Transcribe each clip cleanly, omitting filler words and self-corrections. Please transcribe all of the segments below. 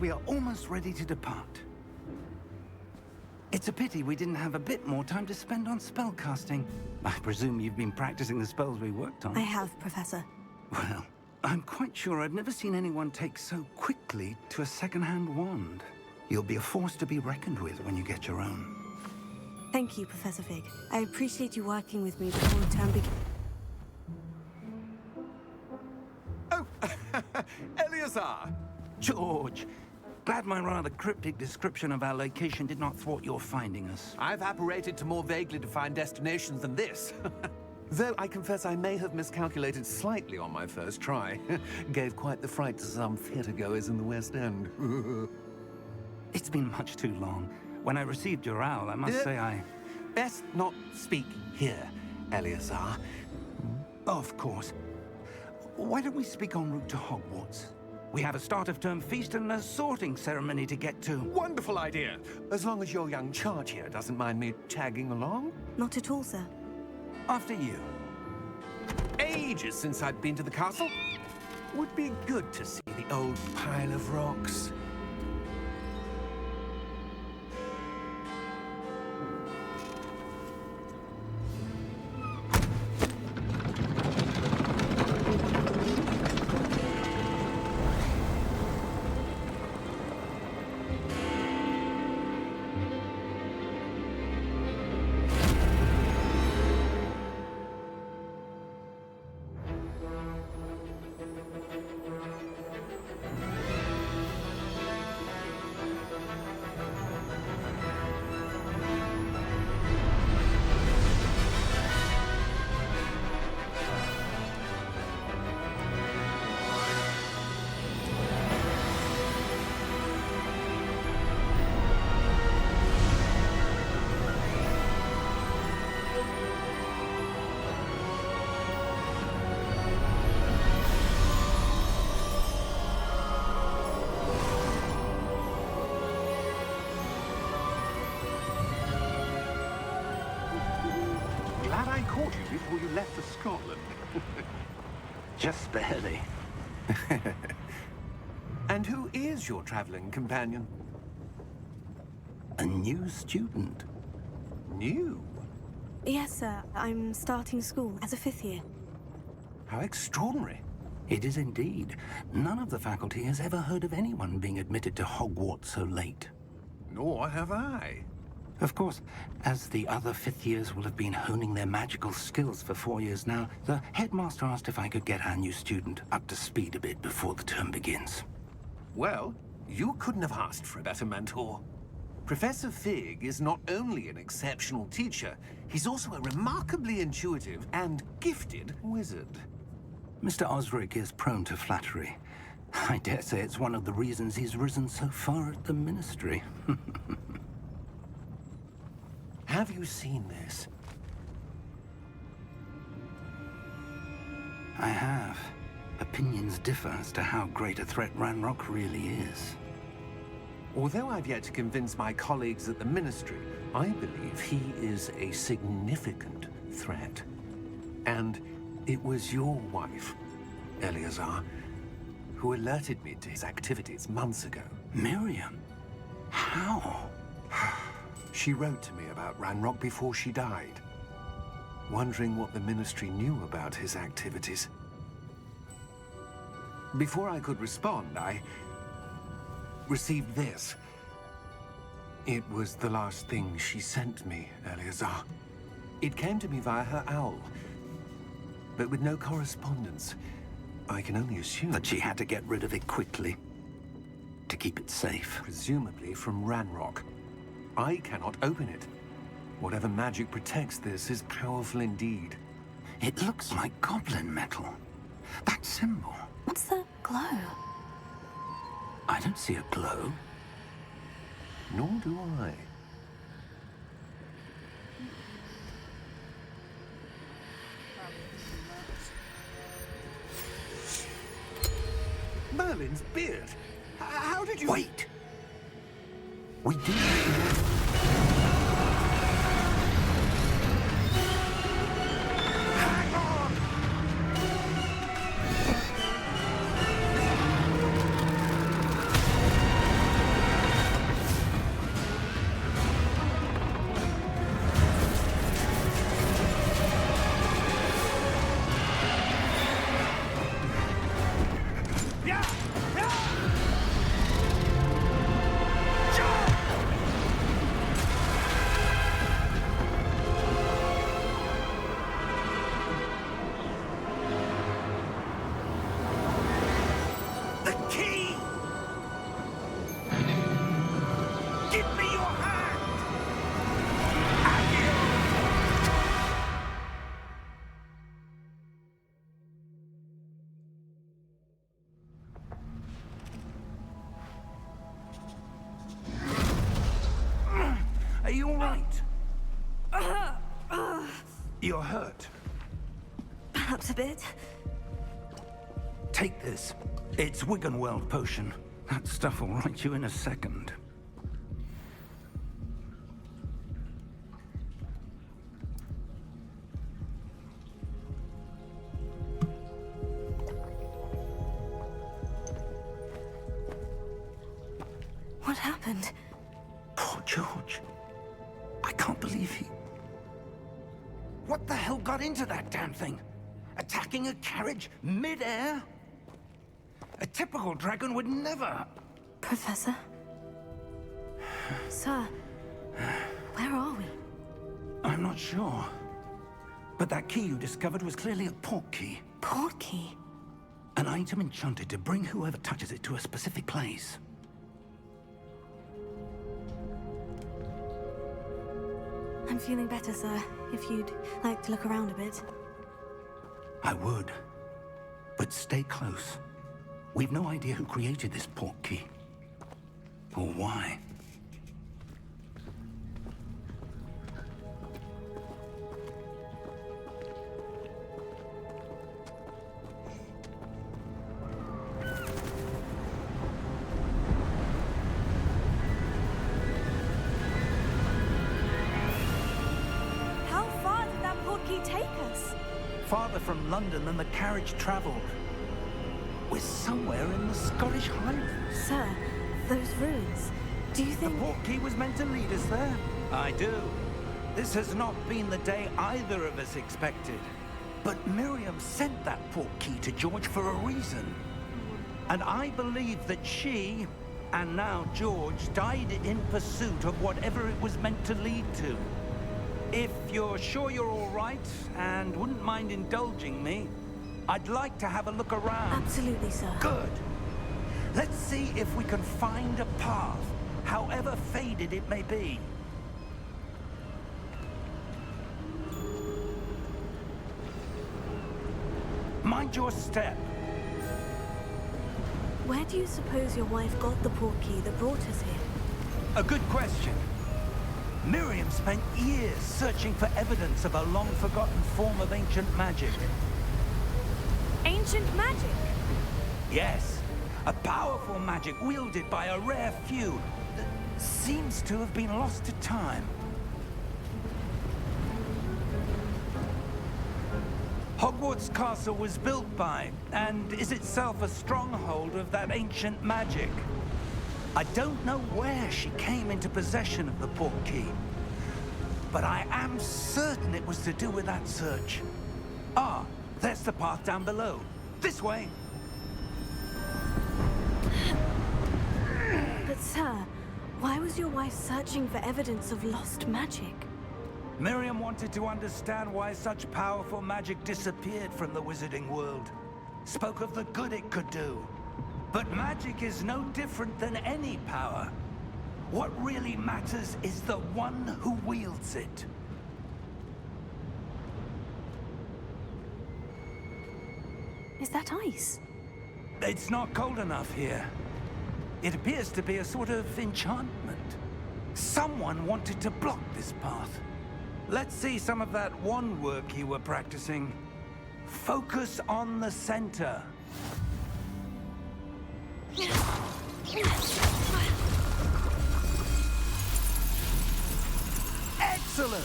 we are almost ready to depart. It's a pity we didn't have a bit more time to spend on spellcasting. I presume you've been practicing the spells we worked on. I have, Professor. Well, I'm quite sure I've never seen anyone take so quickly to a second-hand wand. You'll be a force to be reckoned with when you get your own. Thank you, Professor Fig. I appreciate you working with me before the term begins. Oh, Eleazar! George! Glad my rather cryptic description of our location did not thwart your finding us. I've apparated to more vaguely defined destinations than this. Though I confess I may have miscalculated slightly on my first try. Gave quite the fright to some theatre-goers in the West End. It's been much too long. When I received your owl, I must say I... Best not speak here, Eleazar. Of course. Why don't we speak en route to Hogwarts? We have a start-of-term feast and a sorting ceremony to get to. Wonderful idea! As long as your young charge here doesn't mind me tagging along. Not at all, sir. After you. Ages since I'd been to the castle. Would be good to see the old pile of rocks. Glad I caught you before you left for Scotland. Just barely. And who is your traveling companion? A new student. New? Yes, sir. I'm starting school as a 5th year. How extraordinary. It is indeed. None of the faculty has ever heard of anyone being admitted to Hogwarts so late. Nor have I. Of course, as the other 5th years will have been honing their magical skills for 4 years now, the headmaster asked if I could get our new student up to speed a bit before the term begins. Well, you couldn't have asked for a better mentor. Professor Fig is not only an exceptional teacher, he's also a remarkably intuitive and gifted wizard. Mr. Osric is prone to flattery. I dare say it's one of the reasons he's risen so far at the Ministry. Have you seen this? I have. Opinions differ as to how great a threat Ranrock really is. Although I've yet to convince my colleagues at the Ministry, I believe he is a significant threat. And it was your wife, Eleazar, who alerted me to his activities months ago. Miriam? How? She wrote to me about Ranrock before she died, wondering what the Ministry knew about his activities. Before I could respond, I received this. It was the last thing she sent me, Eleazar. It came to me via her owl, but with no correspondence. I can only assume That she had to get rid of it quickly, to keep it safe. presumably from Ranrock. I cannot open it. Whatever magic protects this is powerful indeed. It looks like goblin metal. That symbol. What's the glow? I don't see a glow. Nor do I. Merlin's beard. How did you... Wait! We do. Hang on! all right? You're hurt. Perhaps a bit. Take this. It's Wiggenweld potion. That stuff will right you in a second. What happened? Poor George. I can't believe he... What the hell got into that damn thing? Attacking a carriage mid-air? A typical dragon would never... Professor? Sir, where are we? I'm not sure. But that key you discovered was clearly a port key. Port key? An item enchanted to bring whoever touches it to a specific place. I'm feeling better, sir. If you'd like to look around a bit. I would. But stay close. We've no idea who created this port key. Or why. How far did that port key take us? Farther from London than the carriage traveled. We're somewhere in the Scottish Highlands. Sir, those ruins. Do you The think... port key was meant to lead us there? I do. This has not been the day either of us expected. But Miriam sent that port key to George for a reason. And I believe that she, and now George, died in pursuit of whatever it was meant to lead to. If you're sure you're all right, and wouldn't mind indulging me, I'd like to have a look around. Absolutely, sir. Good. Let's see if we can find a path, however faded it may be. Mind your step. Where do you suppose your wife got the port key that brought us here? A good question. Miriam spent years searching for evidence of a long-forgotten form of ancient magic. Ancient magic? Yes, a powerful magic wielded by a rare few that seems to have been lost to time. Hogwarts Castle was built by, and is itself a stronghold of that ancient magic. I don't know where she came into possession of the port key, but I am certain it was to do with that search. Ah, there's the path down below. This way. But sir, why was your wife searching for evidence of lost magic? Miriam wanted to understand why such powerful magic disappeared from the wizarding world. Spoke of the good it could do. But magic is no different than any power. What really matters is the one who wields it. Is that ice? It's not cold enough here. It appears to be a sort of enchantment. Someone wanted to block this path. Let's see some of that wand work you were practicing. Focus on the center. Excellent!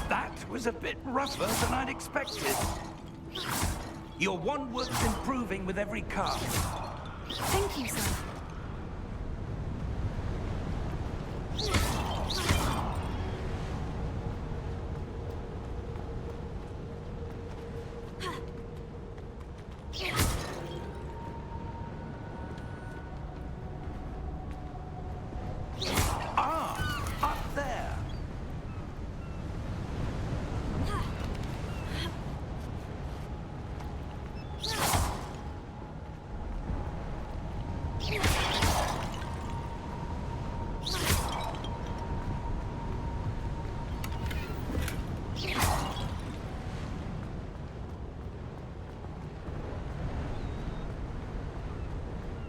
That was a bit rougher than I'd expected. Your wand work's improving with every cast. Thank you, sir. Up there.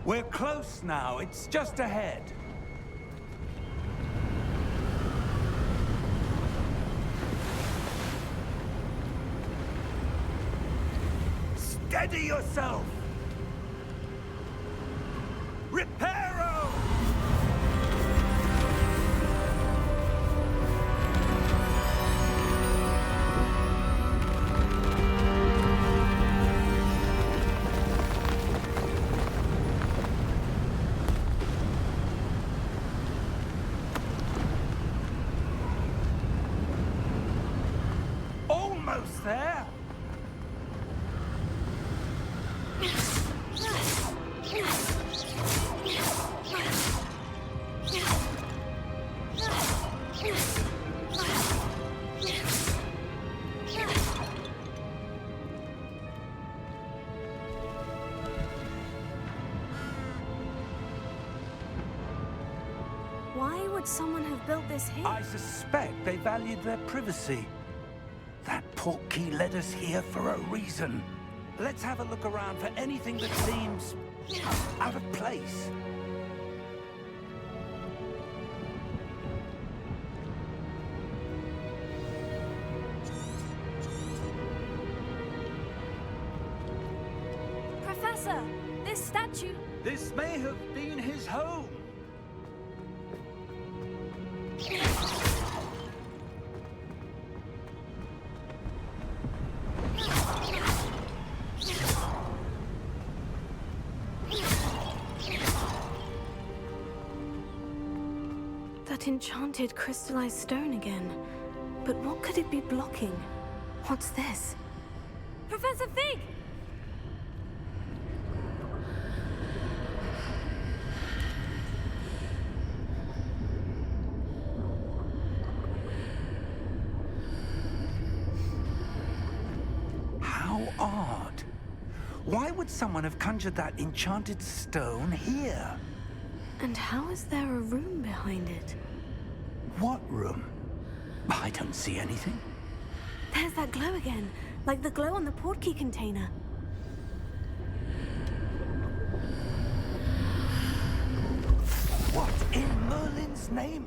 We're close now. It's just ahead. Steady yourself! Reparo! Almost there! Why would someone have built this here? I suspect they valued their privacy. That portkey led us here for a reason. Let's have a look around for anything that seems out of place. Professor, this statue... This may have been his home. That enchanted crystallized stone again. But what could it be blocking? What's this? Professor Fig! How odd. Why would someone have conjured that enchanted stone here? And how is there a room behind it? What room? I don't see anything. There's that glow again, like the glow on the portkey container. What in Merlin's name?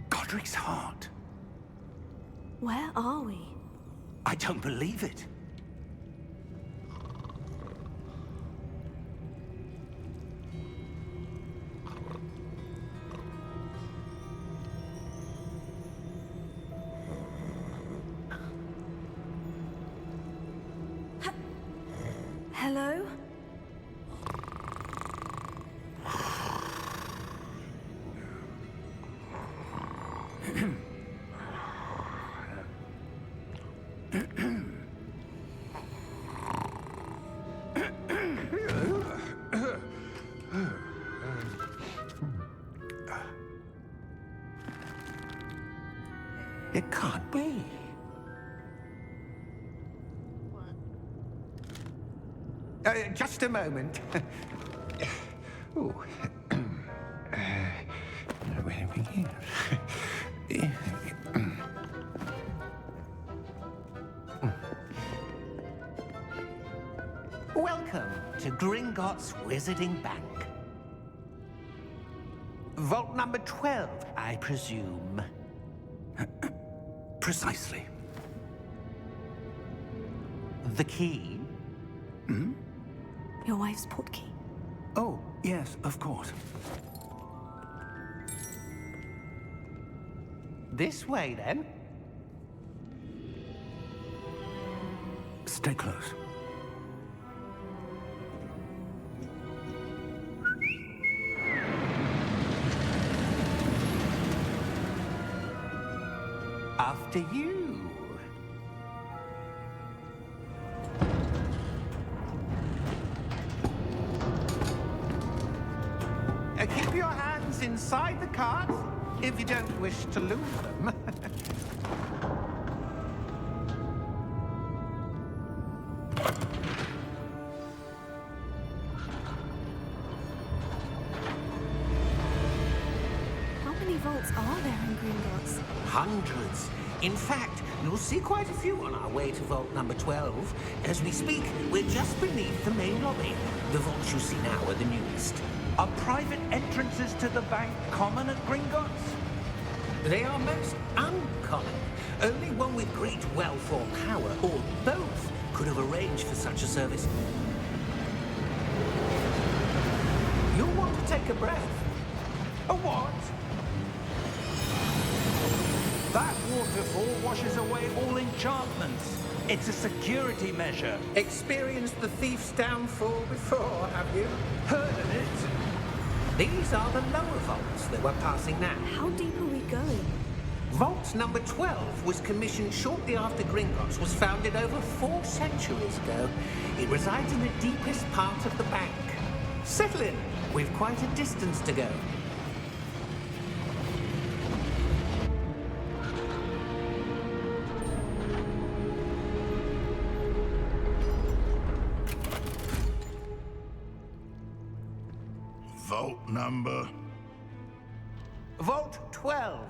Godric's heart. Where are we? I don't believe it. Hello? It can't be. Just a moment. Ooh. Where have we here? Welcome to Gringotts Wizarding Bank. Vault number 12, I presume. Precisely. The key? Your wife's portkey. Oh, yes, of course. This way, then. Stay close. After you. Keep your hands inside the cart if you don't wish to lose them. How many vaults are there in Gringotts? Hundreds. In fact, you'll see quite a few on our way to vault number 12. As we speak, we're just beneath the main lobby. The vaults you see now are the newest. Are private entrances to the bank common at Gringotts? They are most uncommon. Only one with great wealth or power, or both, could have arranged for such a service. You'll want to take a breath. A what? That waterfall washes away all enchantments. It's a security measure. Experienced the thief's downfall before, have you? Heard of it? These are the lower vaults that we're passing now. How deep are we going? Vault number 12 was commissioned shortly after Gringotts was founded over 4 centuries ago. It resides in the deepest part of the bank. Settle in. We've quite a distance to go. Vault number? Vault 12.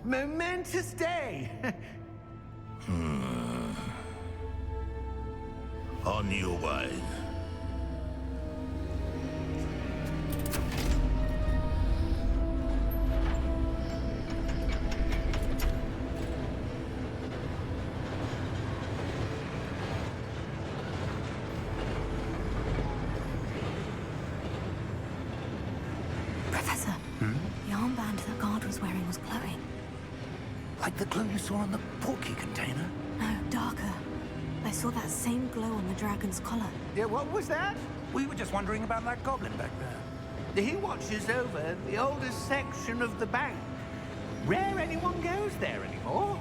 Momentous day. On your way. Professor, the armband the guard was wearing was glowing. Like the glow you saw on the porky container? No, darker. I saw that same glow on the dragon's collar. Yeah, what was that? We were just wondering about that goblin back there. He watches over the oldest section of the bank. Rare anyone goes there anymore.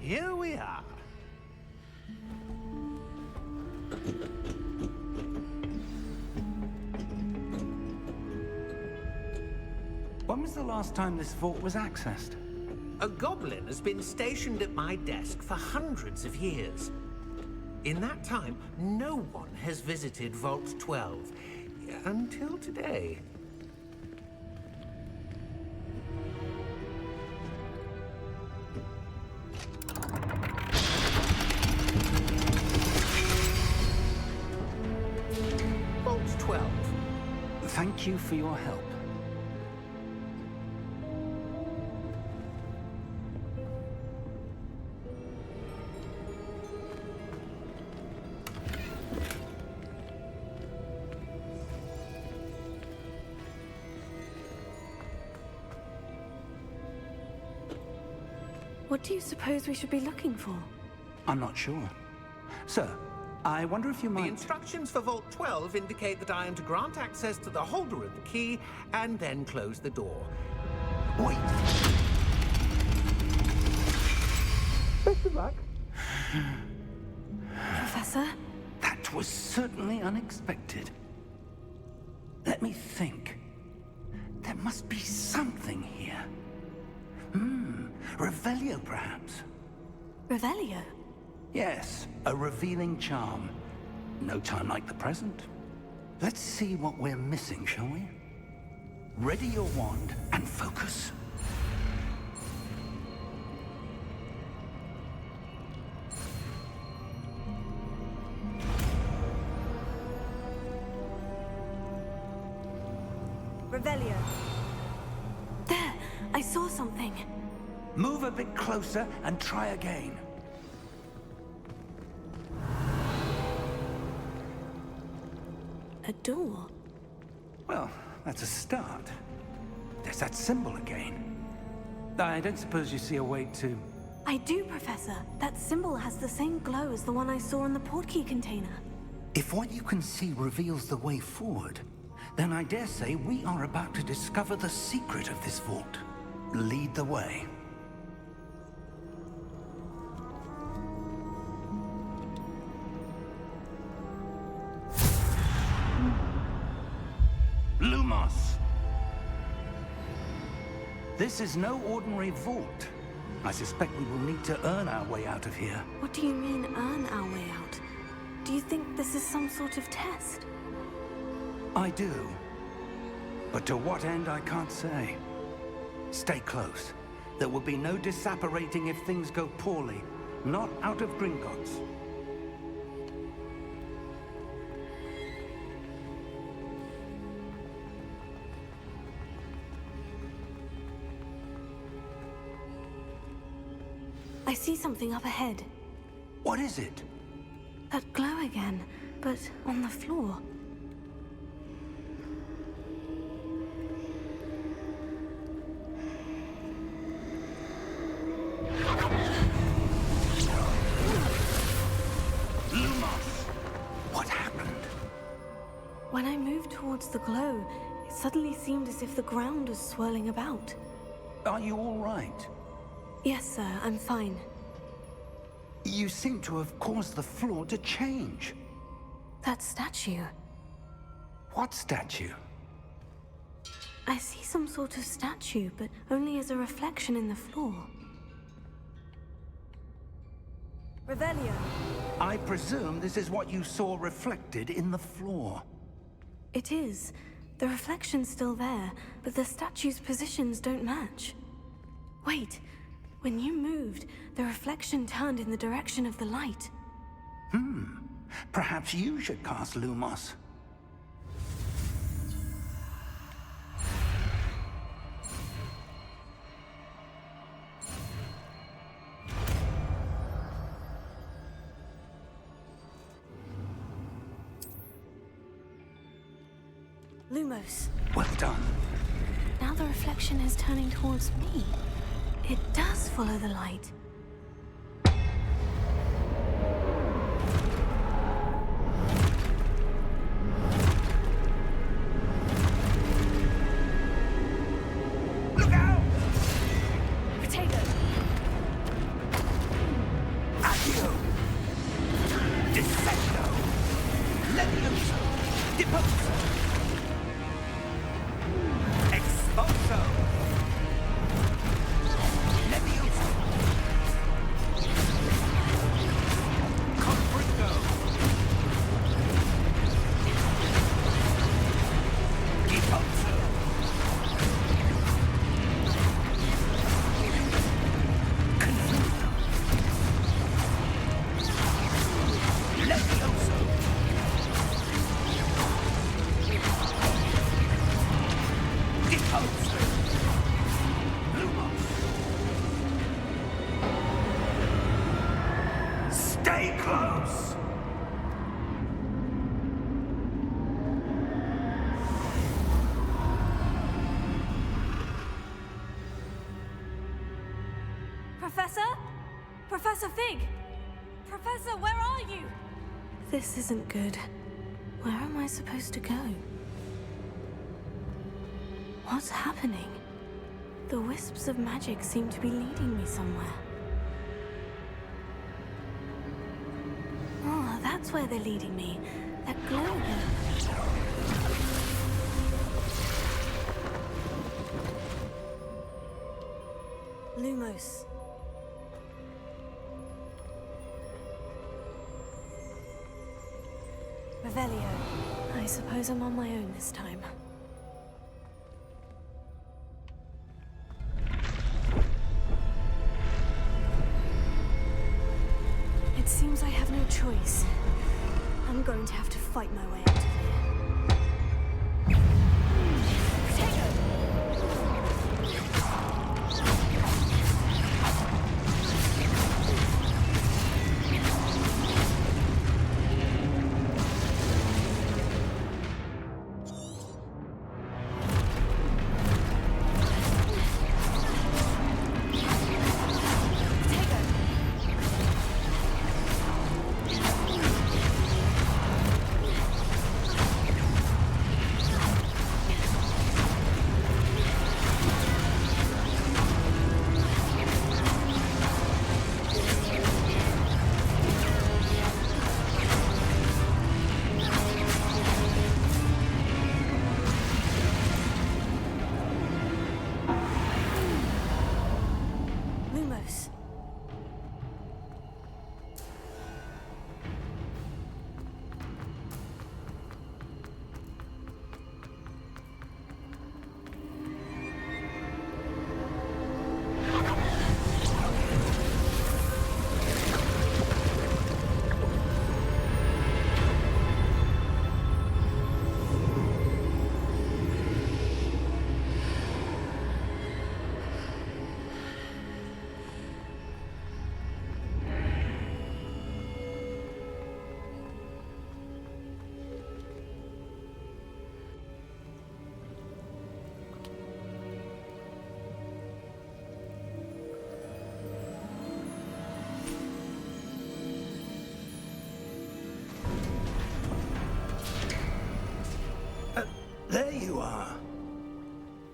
Here we are. When was the last time this vault was accessed? A goblin has been stationed at my desk for hundreds of years. In that time, no one has visited Vault 12. Until today. Vault 12. Thank you for your help. What do you suppose we should be looking for? I'm not sure. Sir, I wonder if you The might... instructions for Vault 12 indicate that I am to grant access to the holder of the key and then close the door. Wait! Best of luck. Professor? That was certainly unexpected. Let me think. There must be something here. Revelio, perhaps? Revelio? Yes, a revealing charm. No time like the present. Let's see what we're missing, shall we? Ready your wand and focus. Revelio. There! I saw something. Move a bit closer and try again. A door. Well, that's a start. There's that symbol again. I don't suppose you see a way to... I do, Professor. That symbol has the same glow as the one I saw in the portkey container. If what you can see reveals the way forward, then I dare say we are about to discover the secret of this vault. Lead the way. Lumos! This is no ordinary vault. I suspect we will need to earn our way out of here. What do you mean, earn our way out? Do you think this is some sort of test? I do. But to what end, I can't say. Stay close. There will be no disapparating if things go poorly. Not out of Gringotts. I see something up ahead. What is it? That glow again, but on the floor. What happened? When I moved towards the glow, it suddenly seemed as if the ground was swirling about. Are you all right? Yes, sir, I'm fine. You seem to have caused the floor to change. That statue. What statue? I see some sort of statue, but only as a reflection in the floor. Revelio. I presume this is what you saw reflected in the floor. It is. The reflection's still there, but the statue's positions don't match. Wait. When you moved, the reflection turned in the direction of the light. Perhaps you should cast Lumos. Lumos. Well done. Now the reflection is turning towards me. It does follow the light. Look out! Potato! Accio! Descendo! Levioso! Deposo! Exposo! Levioso! Confringo! Deposo! Confringo! Levioso! Deposo! Lumos! Stay close! Professor? Professor Fig! Professor, where are you? This isn't good. Where am I supposed to go? What's happening? The wisps of magic seem to be leading me somewhere. Oh, that's where they're leading me. That glow again. Lumos. Revelio. I suppose I'm on my own this time. It seems I have no choice. I'm going to have to fight my way out of here. Potato! There you are.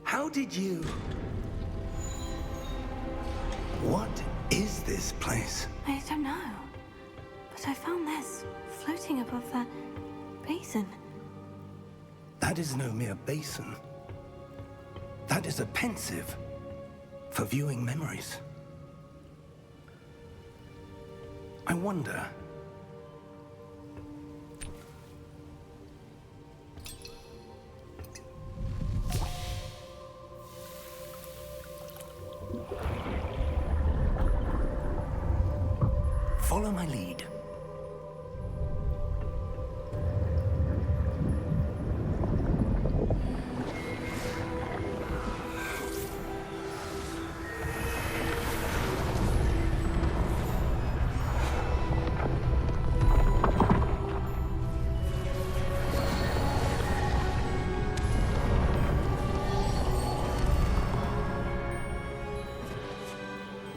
How did you... What is this place? I don't know. But I found this floating above that basin. That is no mere basin. That is a pensive for viewing memories. I wonder... Follow my lead.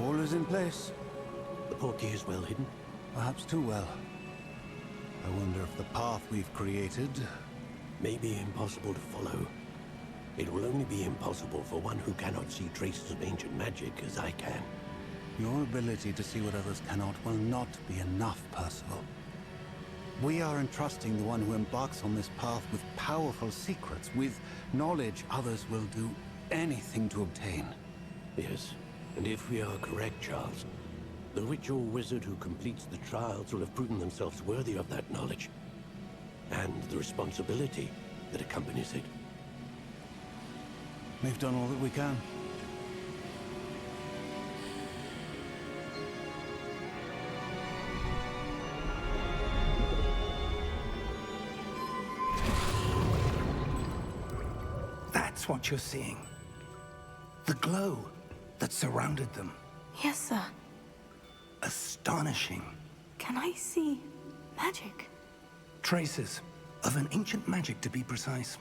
All is in place. The portkey is well hidden. Perhaps too well. I wonder if the path we've created... May be impossible to follow. It will only be impossible for one who cannot see traces of ancient magic as I can. Your ability to see what others cannot will not be enough, Percival. We are entrusting the one who embarks on this path with powerful secrets, with knowledge others will do anything to obtain. Yes, and if we are correct, Charles, the witch or wizard who completes the trials will have proven themselves worthy of that knowledge, and the responsibility that accompanies it. We've done all that we can. That's what you're seeing. The glow that surrounded them. Yes, sir. Astonishing. Can I see magic? Traces of an ancient magic, to be precise.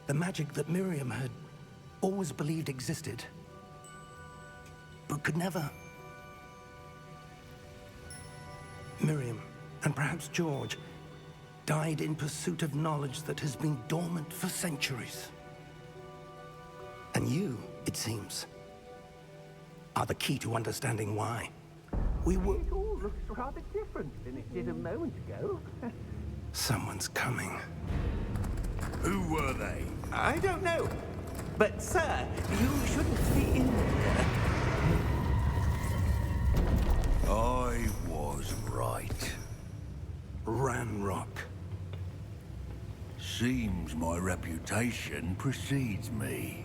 The magic that Miriam had always believed existed, but could never. Miriam, and perhaps George, died in pursuit of knowledge that has been dormant for centuries. And you, it seems, are the key to understanding why. We were... It all looks rather different than it did a moment ago. Someone's coming. Who were they? I don't know. But, sir, you shouldn't be in here. I was right. Ranrock. Seems my reputation precedes me.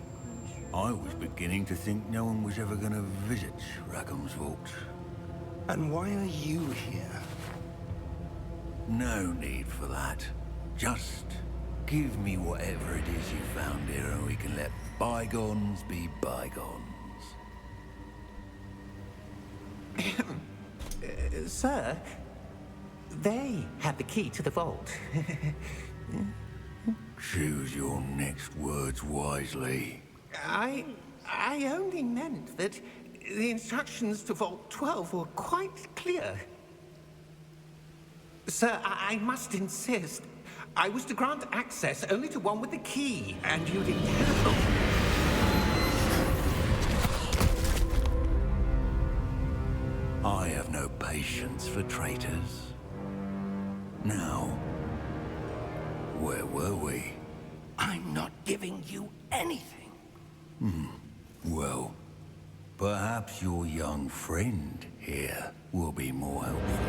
I was beginning to think no one was ever going to visit Rackham's Vault. And why are you here? No need for that. Just give me whatever it is you found here and we can let bygones be bygones. Sir, they have the key to the vault. Choose your next words wisely. I only meant that the instructions to Vault 12 were quite clear. Sir, I must insist. I was to grant access only to one with the key, and you didn't have I have no patience for traitors. Now, where were we? I'm not giving you anything. Well, perhaps your young friend here will be more helpful.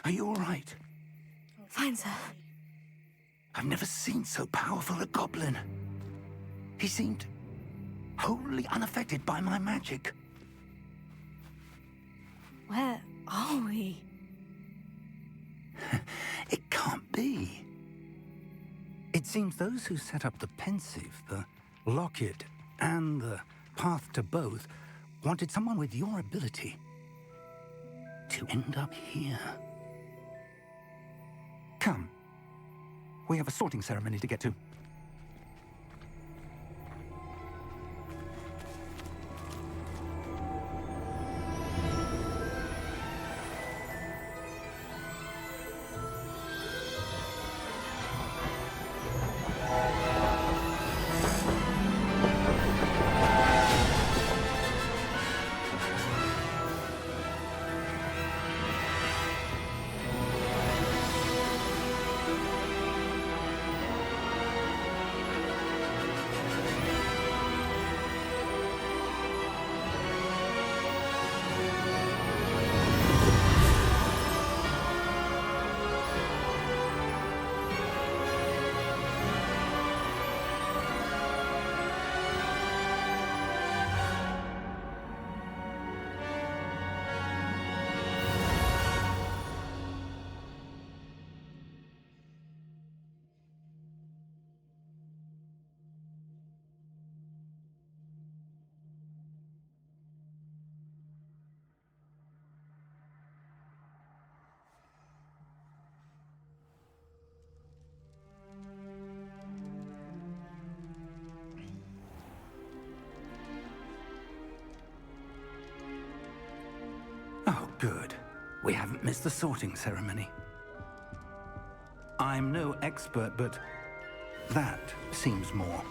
Are you all right? Fine, sir. I've never seen so powerful a goblin. He seemed wholly unaffected by my magic. Where are we? It can't be. It seems those who set up the pensive, the locket, and the path to both wanted someone with your ability to end up here. Come. We have a sorting ceremony to get to. Oh, good. We haven't missed the sorting ceremony. I'm no expert, but that seems more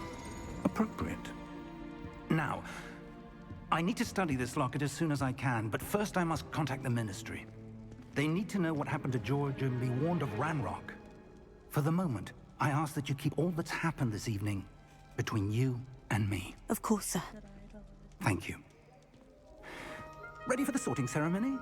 appropriate. Now, I need to study this locket as soon as I can, but first I must contact the Ministry. They need to know what happened to George and be warned of Ranrock. For the moment, I ask that you keep all that's happened this evening between you and me. Of course, sir. Thank you. Ready for the sorting ceremony?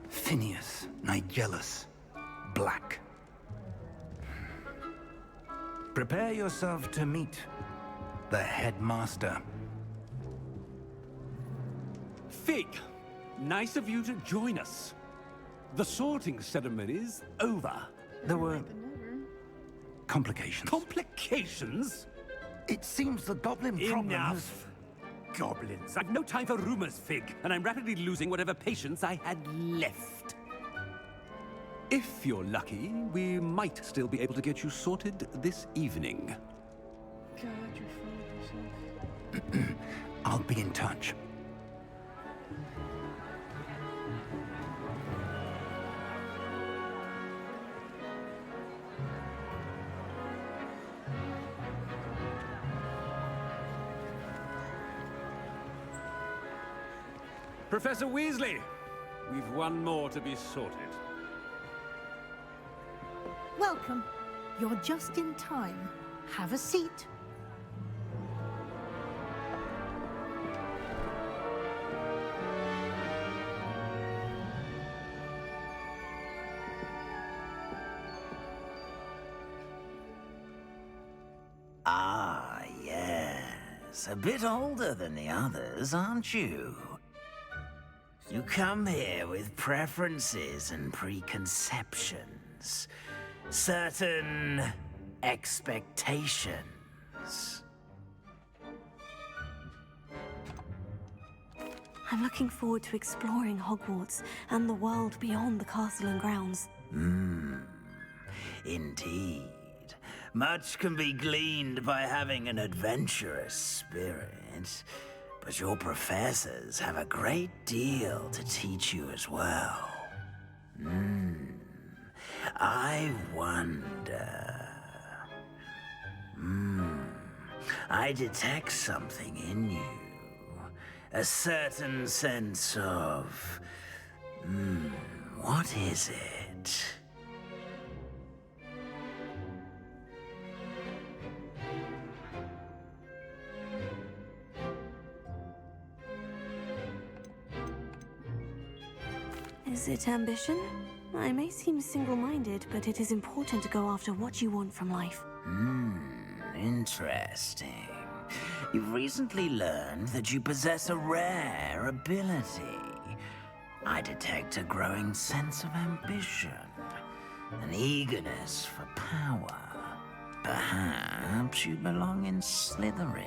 Phineas, Nigellus, Black. Prepare yourself to meet the headmaster. Fig, nice of you to join us. The sorting ceremony's over. There were complications. Complications? It seems the goblin problem has... Enough! Goblins. I've no time for rumors, Fig, and I'm rapidly losing whatever patience I had left. If you're lucky, we might still be able to get you sorted this evening. God, you're full of yourself. I'll be in touch. Professor Weasley, we've one more to be sorted. Welcome. You're just in time. Have a seat. Ah, yes. A bit older than the others, aren't you? You come here with preferences and preconceptions. Certain expectations. I'm looking forward to exploring Hogwarts and the world beyond the castle and grounds. Indeed. Much can be gleaned by having an adventurous spirit, but your professors have a great deal to teach you as well. I wonder... I detect something in you. A certain sense of... what is it? Is it ambition? I may seem single-minded, but it is important to go after what you want from life. Interesting. You've recently learned that you possess a rare ability. I detect a growing sense of ambition, an eagerness for power. Perhaps you belong in Slytherin.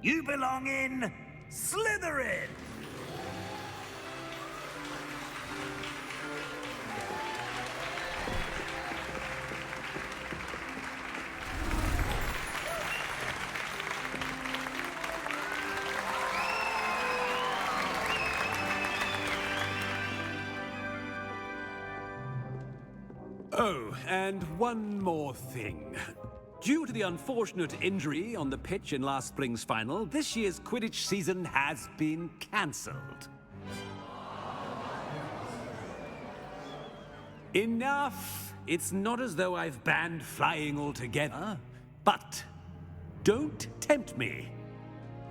You belong in Slytherin! Oh, and one more thing. Due to the unfortunate injury on the pitch in last spring's final, this year's Quidditch season has been cancelled. Enough! It's not as though I've banned flying altogether, but don't tempt me.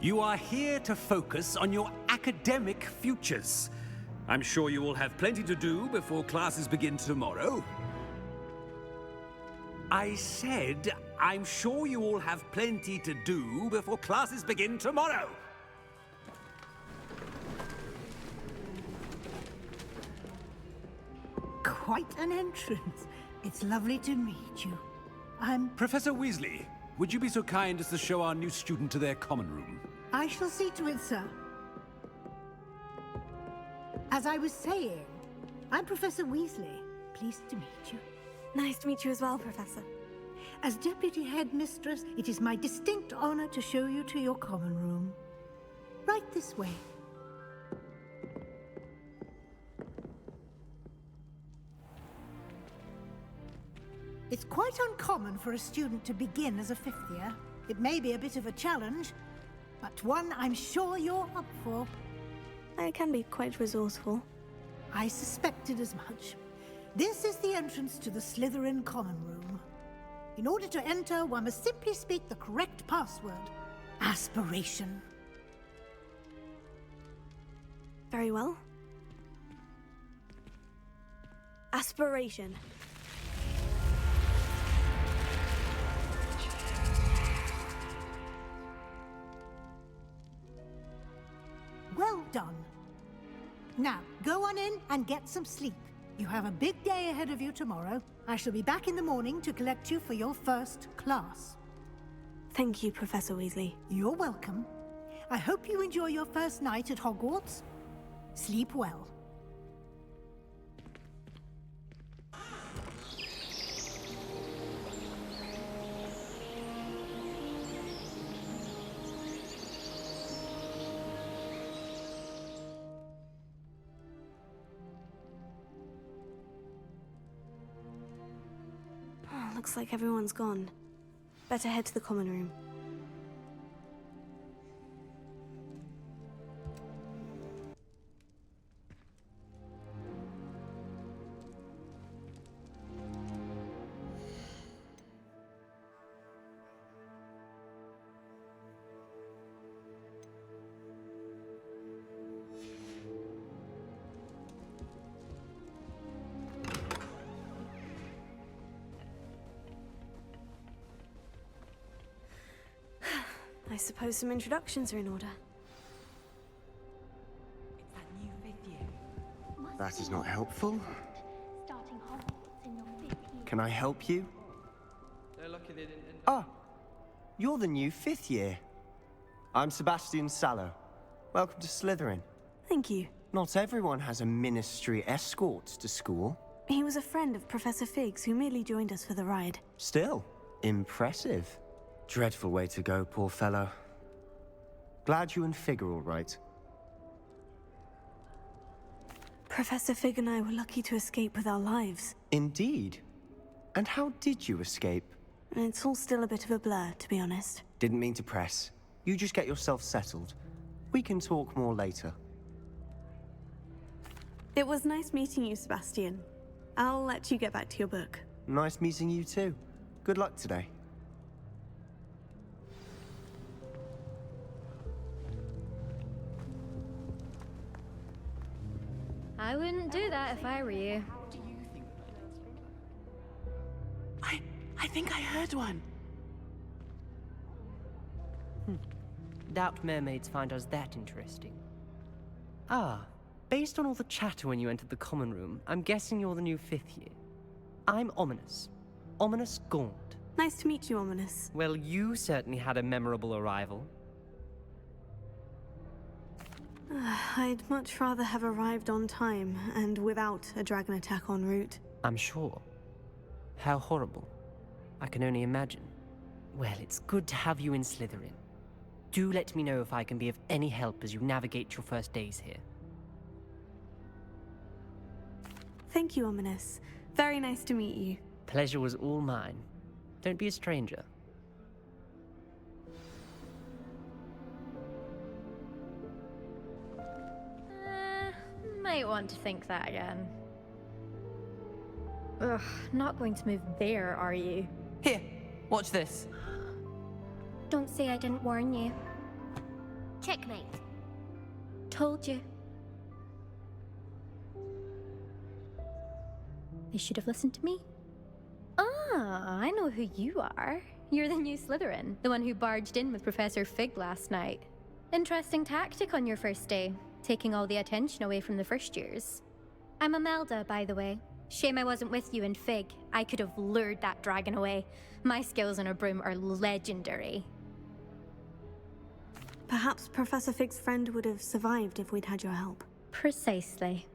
You are here to focus on your academic futures. I'm sure you will have plenty to do before classes begin tomorrow. I said, I'm sure you all have plenty to do before classes begin tomorrow. Quite an entrance. It's lovely to meet you. I'm... Professor Weasley, would you be so kind as to show our new student to their common room? I shall see to it, sir. As I was saying, I'm Professor Weasley. Pleased to meet you. Nice to meet you as well, Professor. As Deputy Headmistress, it is my distinct honor to show you to your common room. Right this way. It's quite uncommon for a student to begin as a fifth year. It may be a bit of a challenge, but one I'm sure you're up for. I can be quite resourceful. I suspected as much. This is the entrance to the Slytherin common room. In order to enter, one must simply speak the correct password. Aspiration. Very well. Aspiration. Well done. Now, go on in and get some sleep. You have a big day ahead of you tomorrow. I shall be back in the morning to collect you for your first class. Thank you, Professor Weasley. You're welcome. I hope you enjoy your first night at Hogwarts. Sleep well. Looks like everyone's gone. Better head to the common room. I suppose some introductions are in order. It's that new fifth year. That is not helpful. Starting Hogwarts in your fifth year. Can I help you? They're lucky they didn't end Ah, you're the new fifth year. I'm Sebastian Sallow. Welcome to Slytherin. Thank you. Not everyone has a ministry escort to school. He was a friend of Professor Fig's who merely joined us for the ride. Still, impressive. Dreadful way to go, poor fellow. Glad you and Fig are all right. Professor Fig and I were lucky to escape with our lives. Indeed. And how did you escape? It's all still a bit of a blur, to be honest. Didn't mean to press. You just get yourself settled. We can talk more later. It was nice meeting you, Sebastian. I'll let you get back to your book. Nice meeting you too. Good luck today. I wouldn't do that if I were you. I think I heard one. Doubt mermaids find us that interesting. Ah, based on all the chatter when you entered the common room, I'm guessing you're the new 5th year. I'm Ominous. Ominous Gaunt. Nice to meet you, Ominous. Well, you certainly had a memorable arrival. I'd much rather have arrived on time and without a dragon attack en route. I'm sure. How horrible. I can only imagine. Well, it's good to have you in Slytherin. Do let me know if I can be of any help as you navigate your first days here. Thank you, Ominous. Very nice to meet you. Pleasure was all mine. Don't be a stranger. Might want to think that again. Ugh, not going to move there, are you? Here, watch this. Don't say I didn't warn you. Checkmate. Told you. They should have listened to me. Ah, I know who you are. You're the new Slytherin, the one who barged in with Professor Fig last night. Interesting tactic on your first day, taking all the attention away from the first years. I'm Imelda, by the way. Shame I wasn't with you in Fig. I could have lured that dragon away. My skills on a broom are legendary. Perhaps Professor Fig's friend would have survived if we'd had your help. Precisely.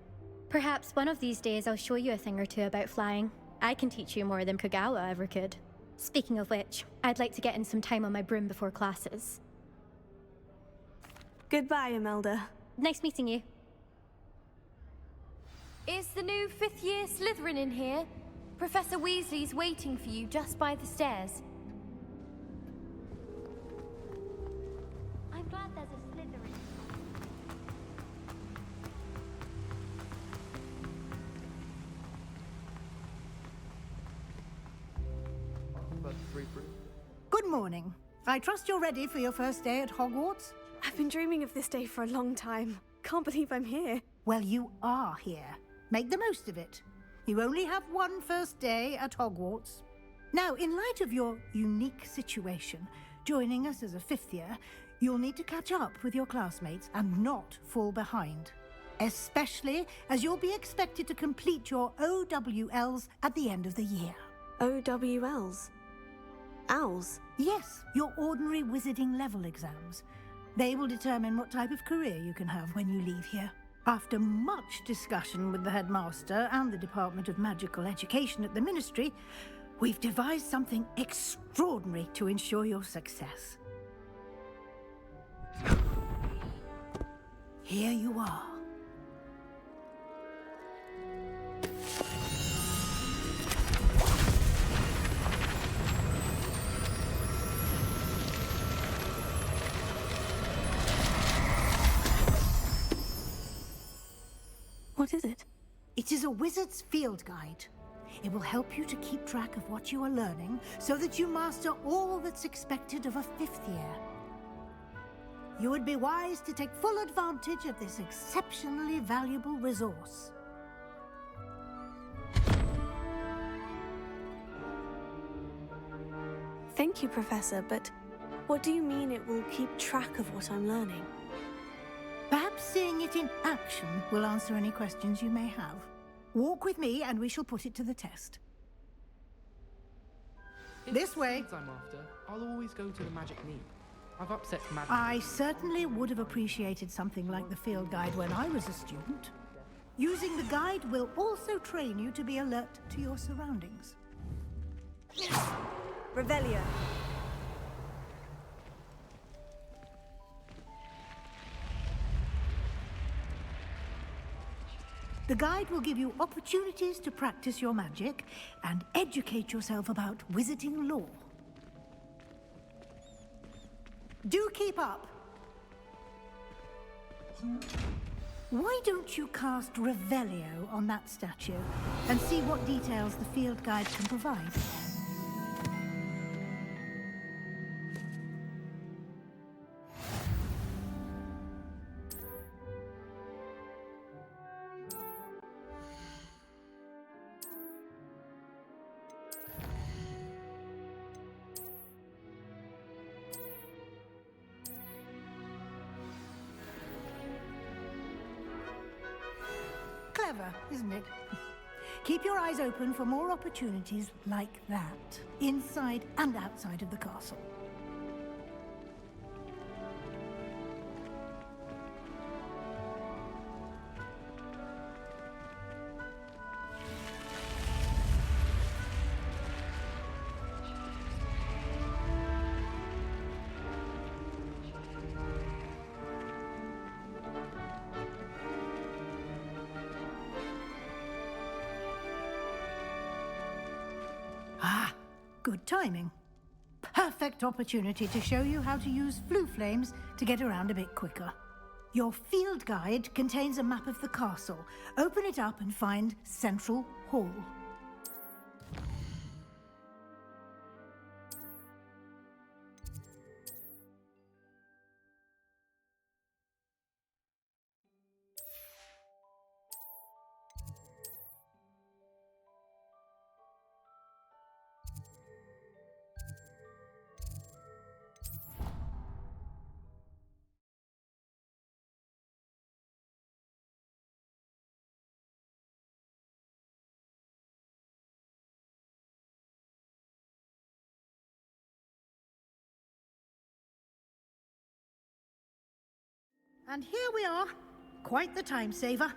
Perhaps one of these days I'll show you a thing or two about flying. I can teach you more than Kogawa ever could. Speaking of which, I'd like to get in some time on my broom before classes. Goodbye, Imelda. Nice meeting you. Is the new 5th year Slytherin in here? Professor Weasley's waiting for you just by the stairs. I'm glad there's a Slytherin. Good morning. I trust you're ready for your first day at Hogwarts? I've been dreaming of this day for a long time. Can't believe I'm here. Well, you are here. Make the most of it. You only have one first day at Hogwarts. Now, in light of your unique situation, joining us as a 5th year, you'll need to catch up with your classmates and not fall behind. Especially as you'll be expected to complete your OWLs at the end of the year. OWLs? Owls? Yes, your ordinary wizarding level exams. They will determine what type of career you can have when you leave here. After much discussion with the headmaster and the Department of Magical Education at the Ministry, we've devised something extraordinary to ensure your success. Here you are. What is it? It is a wizard's field guide. It will help you to keep track of what you are learning so that you master all that's expected of a 5th year. You would be wise to take full advantage of this exceptionally valuable resource. Thank you, Professor, but what do you mean it will keep track of what I'm learning? Perhaps seeing it in action will answer any questions you may have. Walk with me and we shall put it to the test. This way. I'm after, I'll always go to the magic need. I've upset magic. I certainly would have appreciated something like the field guide when I was a student. Using the guide will also train you to be alert to your surroundings. Revelio. The guide will give you opportunities to practice your magic and educate yourself about wizarding lore. Do keep up! Why don't you cast Revelio on that statue and see what details the field guide can provide? Clever, isn't it? Keep your eyes open for more opportunities like that, inside and outside of the castle. Ah, good timing. Perfect opportunity to show you how to use flue flames to get around a bit quicker. Your field guide contains a map of the castle. Open it up and find Central Hall. And here we are. Quite the time saver.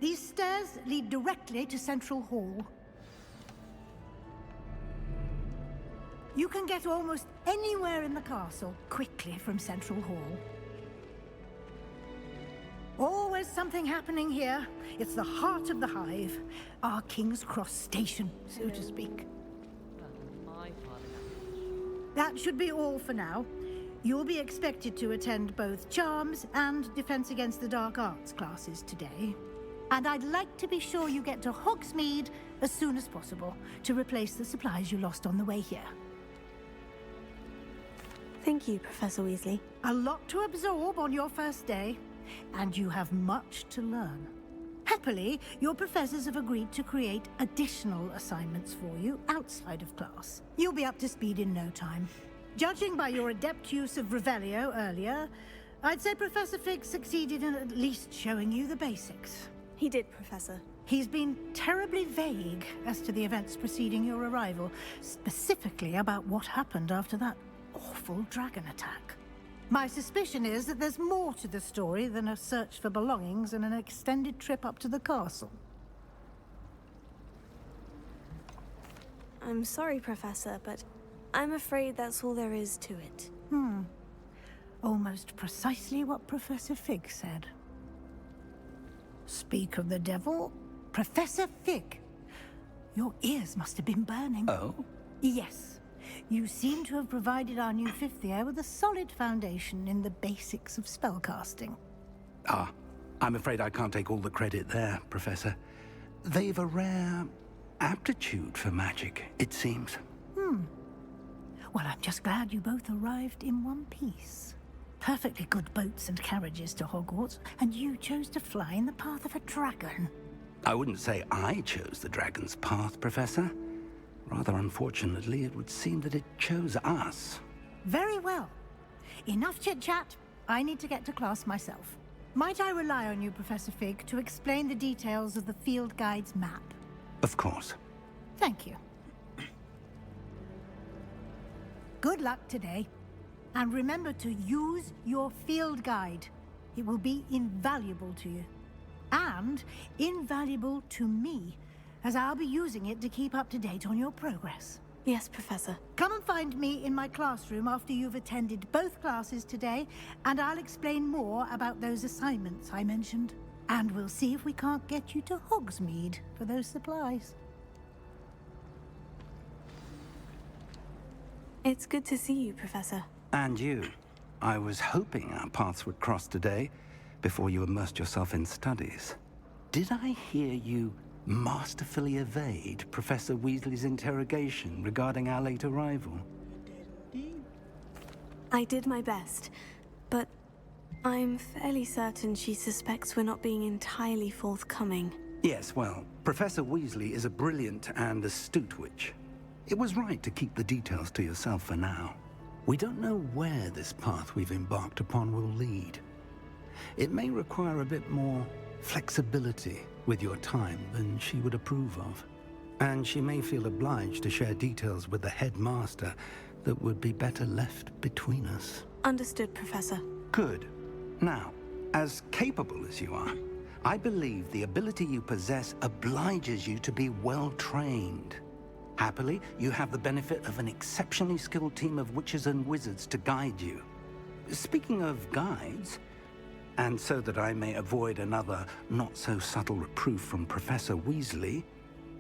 These stairs lead directly to Central Hall. You can get almost anywhere in the castle quickly from Central Hall. Always something happening here. It's the heart of the hive. Our King's Cross station, so to speak. That should be all for now. You'll be expected to attend both Charms and Defense Against the Dark Arts classes today. And I'd like to be sure you get to Hogsmeade as soon as possible to replace the supplies you lost on the way here. Thank you, Professor Weasley. A lot to absorb on your first day, and you have much to learn. Happily, your professors have agreed to create additional assignments for you outside of class. You'll be up to speed in no time. Judging by your adept use of Revelio earlier, I'd say Professor Fig succeeded in at least showing you the basics. He did, Professor. He's been terribly vague as to the events preceding your arrival, specifically about what happened after that awful dragon attack. My suspicion is that there's more to the story than a search for belongings and an extended trip up to the castle. I'm sorry, Professor, but I'm afraid that's all there is to it. Almost precisely what Professor Fig said. Speak of the devil, Professor Fig. Your ears must have been burning. Oh? Yes. You seem to have provided our new fifth year with a solid foundation in the basics of spellcasting. Ah, I'm afraid I can't take all the credit there, Professor. They've a rare aptitude for magic, it seems. Well, I'm just glad you both arrived in one piece. Perfectly good boats and carriages to Hogwarts, and you chose to fly in the path of a dragon. I wouldn't say I chose the dragon's path, Professor. Rather unfortunately, it would seem that it chose us. Very well. Enough chit-chat. I need to get to class myself. Might I rely on you, Professor Fig, to explain the details of the field guide's map? Of course. Thank you. Good luck today. And remember to use your field guide. It will be invaluable to you. And invaluable to me, as I'll be using it to keep up to date on your progress. Yes, Professor. Come and find me in my classroom after you've attended both classes today, and I'll explain more about those assignments I mentioned. And we'll see if we can't get you to Hogsmeade for those supplies. It's good to see you, Professor. And you. I was hoping our paths would cross today, before you immersed yourself in studies. Did I hear you masterfully evade Professor Weasley's interrogation regarding our late arrival? I did my best, but I'm fairly certain she suspects we're not being entirely forthcoming. Yes, well, Professor Weasley is a brilliant and astute witch. It was right to keep the details to yourself for now. We don't know where this path we've embarked upon will lead. It may require a bit more flexibility with your time than she would approve of. And she may feel obliged to share details with the headmaster that would be better left between us. Understood, Professor. Good. Now, as capable as you are, I believe the ability you possess obliges you to be well trained. Happily, you have the benefit of an exceptionally skilled team of witches and wizards to guide you. Speaking of guides, and so that I may avoid another not-so-subtle reproof from Professor Weasley,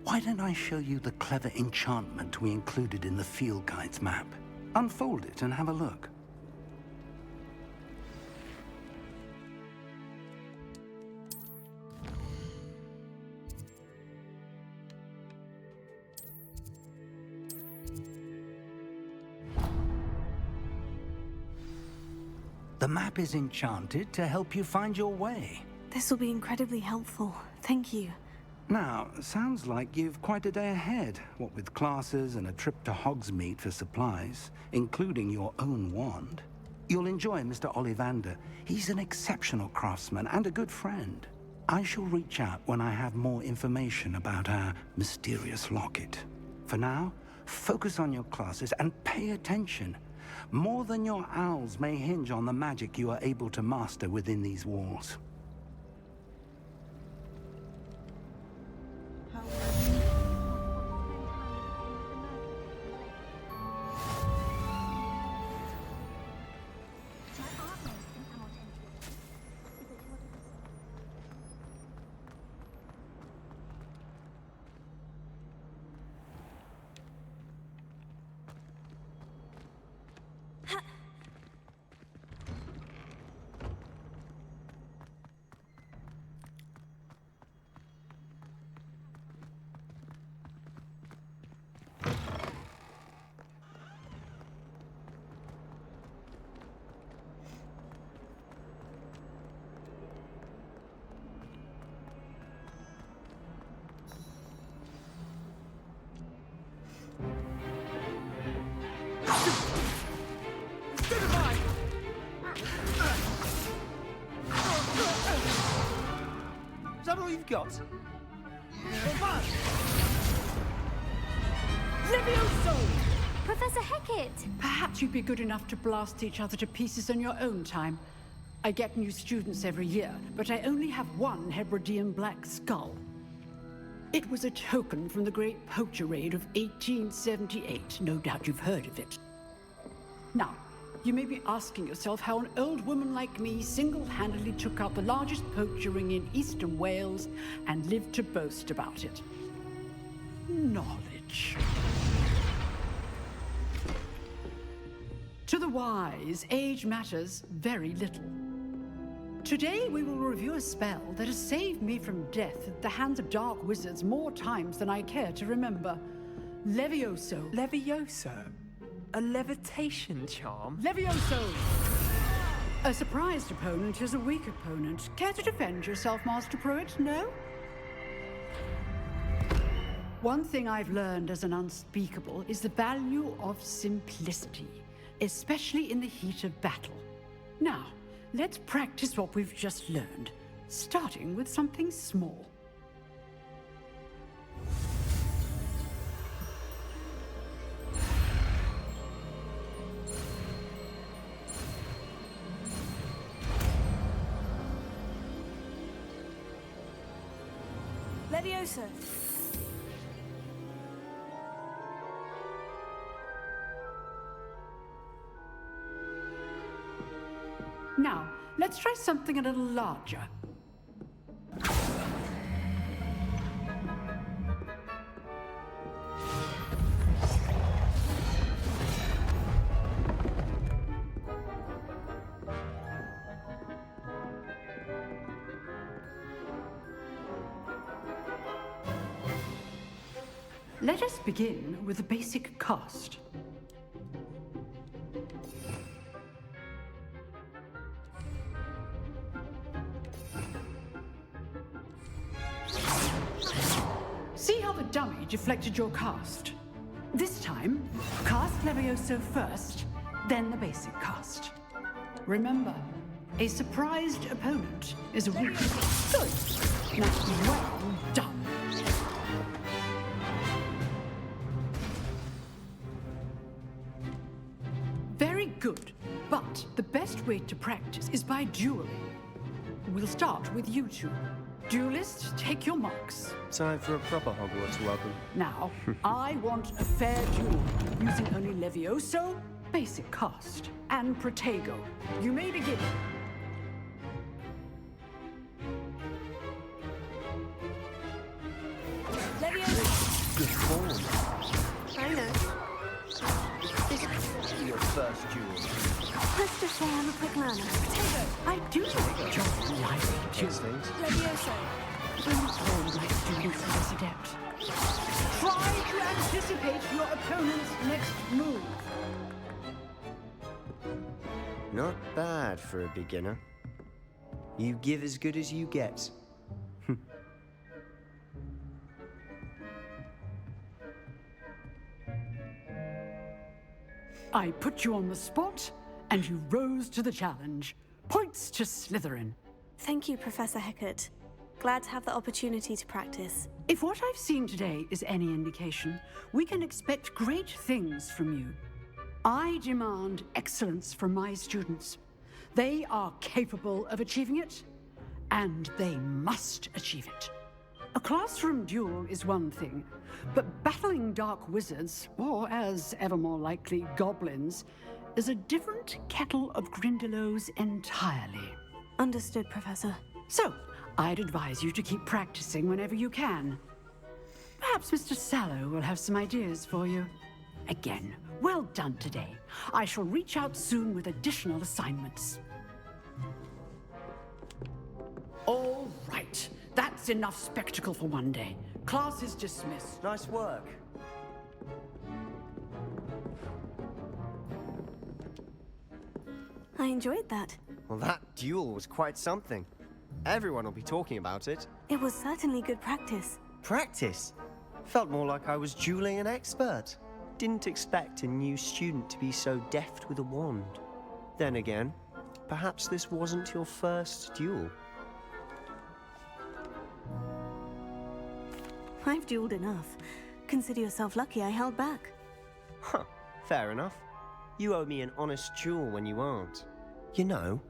why don't I show you the clever enchantment we included in the field guide's map? Unfold it and have a look. The map is enchanted to help you find your way. This will be incredibly helpful. Thank you. Now, sounds like you've quite a day ahead, what with classes and a trip to Hogsmeade for supplies, including your own wand. You'll enjoy Mr. Ollivander. He's an exceptional craftsman and a good friend. I shall reach out when I have more information about our mysterious locket. For now, focus on your classes and pay attention. More than your owls may hinge on the magic you are able to master within these walls. Is that all you've got? Levioso! Professor Hecat! Perhaps you'd be good enough to blast each other to pieces in your own time. I get new students every year, but I only have one Hebridean black skull. It was a token from the Great Poacher Raid of 1878. No doubt you've heard of it. Now, you may be asking yourself how an old woman like me single-handedly took out the largest poacher ring in eastern Wales and lived to boast about it. Knowledge. To the wise, age matters very little. Today we will review a spell that has saved me from death at the hands of dark wizards more times than I care to remember. Levioso. Levioso? A levitation charm? Levioso! A surprised opponent is a weak opponent. Care to defend yourself, Master Pruitt? No? One thing I've learned as an unspeakable is the value of simplicity, especially in the heat of battle. Now, let's practice what we've just learned, starting with something small. Levioso! Now, let's try something a little larger. Let us begin with the basic cast. See how the dummy deflected your cast? This time, cast Levioso first, then the basic cast. Remember, a surprised opponent is a weak. Good. Now, well done. Very good, but the best way to practice is by dueling. We'll start with you two. Duelists, take your marks. Time for a proper Hogwarts welcome. Now, I want a fair duel, using only Levioso, basic cast, and Protego. You may begin. Levioso! Good form. I know. This could be your first duel. Let's just say I'm a quick learner. Protego! I do like Georgie like dueling. Levioso! All like students of this adept. Try to anticipate your opponent's next move. Not bad for a beginner. You give as good as you get. I put you on the spot, and you rose to the challenge. Points to Slytherin. Thank you, Professor Hecat. Glad to have the opportunity to practice. If what I've seen today is any indication, we can expect great things from you. I demand excellence from my students. They are capable of achieving it, and they must achieve it. A classroom duel is one thing, but battling dark wizards, or as ever more likely, goblins, is a different kettle of Grindylows entirely. Understood, Professor. So, I'd advise you to keep practicing whenever you can. Perhaps Mr. Sallow will have some ideas for you. Again, well done today. I shall reach out soon with additional assignments. All right. That's enough spectacle for one day. Class is dismissed. Nice work. I enjoyed that. Well, that duel was quite something. Everyone will be talking about it. It was certainly good practice. Practice? Felt more like I was dueling an expert. Didn't expect a new student to be so deft with a wand. Then again, perhaps this wasn't your first duel. I've dueled enough. Consider yourself lucky I held back. Huh, fair enough. You owe me an honest duel when you aren't. You know,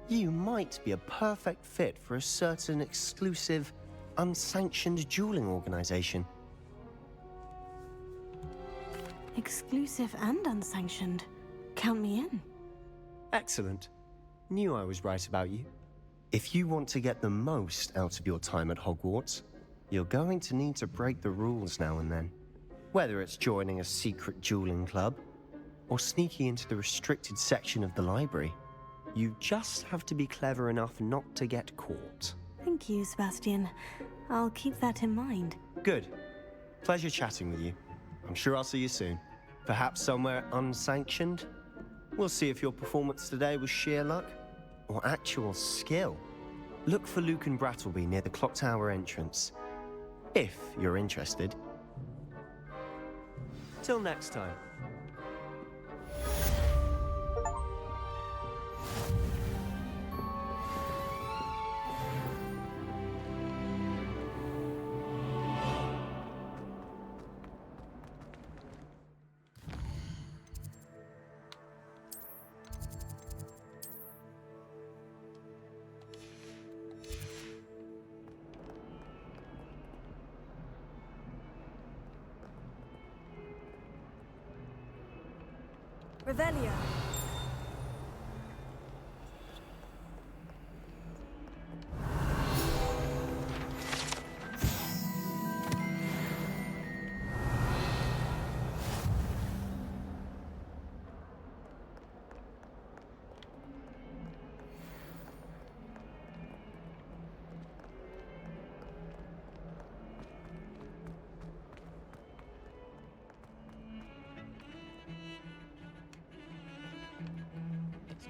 you might be a perfect fit for a certain exclusive, unsanctioned dueling organization. Exclusive and unsanctioned. Count me in. Excellent. Knew I was right about you. If you want to get the most out of your time at Hogwarts, you're going to need to break the rules now and then. Whether it's joining a secret dueling club, or sneaking into the restricted section of the library, you just have to be clever enough not to get caught. Thank you, Sebastian. I'll keep that in mind. Good. Pleasure chatting with you. I'm sure I'll see you soon. Perhaps somewhere unsanctioned? We'll see if your performance today was sheer luck, or actual skill. Look for Luke and Brattleby near the clock tower entrance. If you're interested. Till next time. Revelio.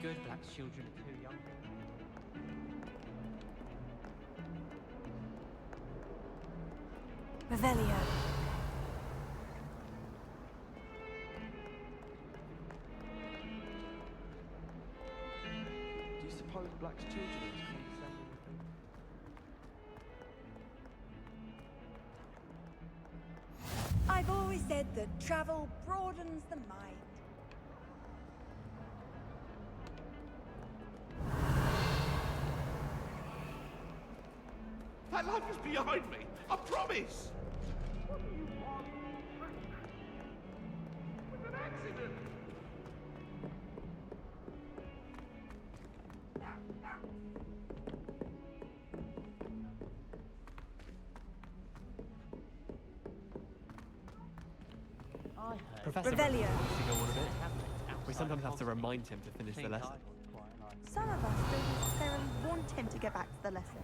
good. Black's children are too young. Revelio. Do you suppose Black's children are as condescending as them? I've always said that travel broadens the mind. That light was behind me. I promise. What do you want? It was an accident. Professor Revelio. wants to go on a bit. We sometimes have to remind him to finish the lesson. Some of us don't necessarily want him to get back to the lesson.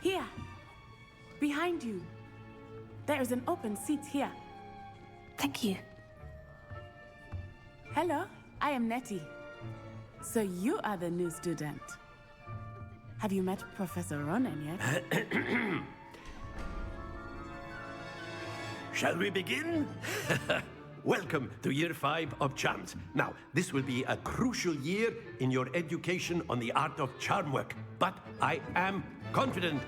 Here. Behind you. There is an open seat here. Thank you. Hello, I am Nettie. So you are the new student. Have you met Professor Ronan yet? Shall we begin? Welcome to Year 5 of Charms. Now, this will be a crucial year in your education on the art of charm work, but I am confident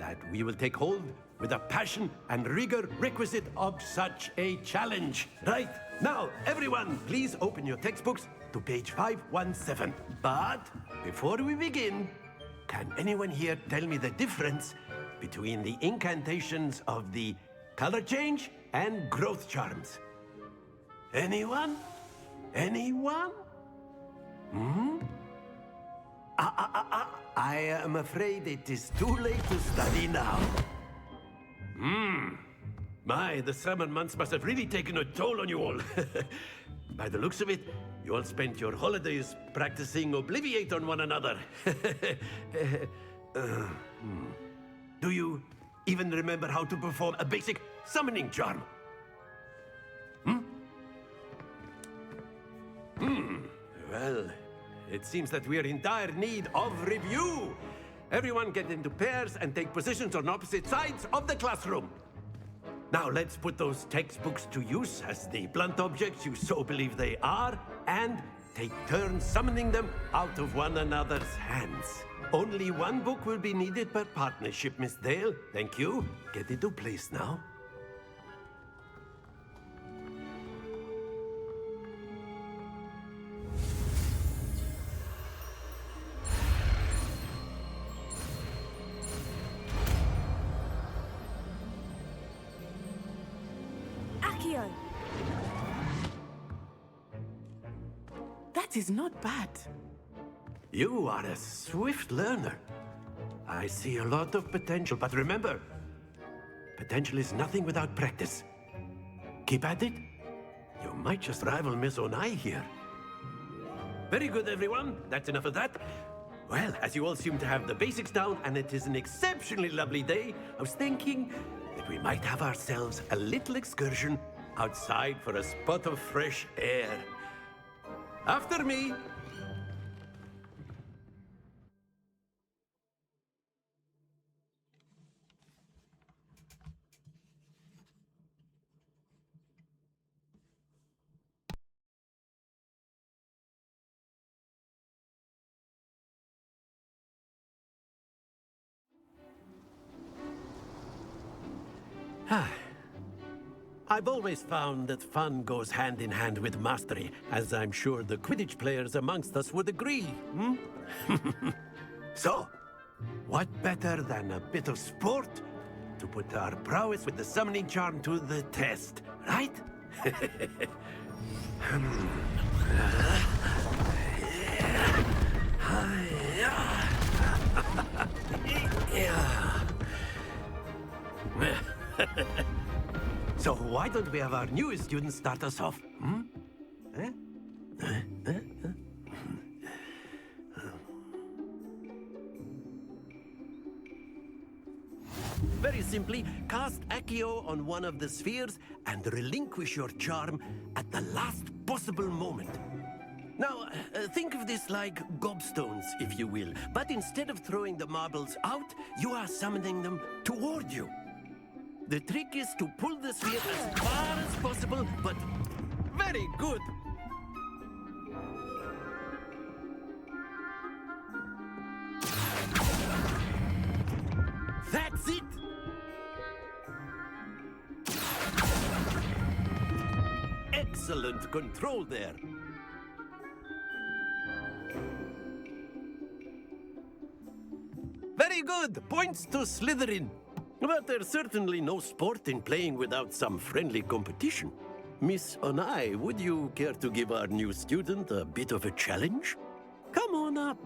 that we will take hold with the passion and rigor requisite of such a challenge. Right, now, everyone, please open your textbooks to page 517. But before we begin, can anyone here tell me the difference between the incantations of the color change and growth charms? Anyone? Anyone? Hmm? I am afraid it is too late to study now. My, the summer months must have really taken a toll on you all. By the looks of it, you all spent your holidays practicing Obliviate on one another. Do you even remember how to perform a basic summoning charm? Well, it seems that we are in dire need of review. Everyone get into pairs and take positions on opposite sides of the classroom. Now let's put those textbooks to use as the blunt objects you so believe they are, and take turns summoning them out of one another's hands. Only one book will be needed per partnership, Miss Dale. Thank you. Get into place now. Accio. That is not bad. You are a swift learner. I see a lot of potential, but remember, potential is nothing without practice. Keep at it. You might just rival Miss Onai here. Very good, everyone. That's enough of that. Well, as you all seem to have the basics down, and it is an exceptionally lovely day, I was thinking that we might have ourselves a little excursion outside for a spot of fresh air. After me. I've always found that fun goes hand in hand with mastery, as I'm sure the Quidditch players amongst us would agree, So, what better than a bit of sport to put our prowess with the summoning charm to the test, right? So why don't we have our newest student start us off? simply cast Accio on one of the spheres and relinquish your charm at the last possible moment. Now, think of this like gobstones, if you will, but instead of throwing the marbles out, you are summoning them toward you. The trick is to pull the sphere as far as possible, but very good. That's it! Excellent control there. Very good! Points to Slytherin. But there's certainly no sport in playing without some friendly competition. Miss Onai, would you care to give our new student a bit of a challenge? Come on up.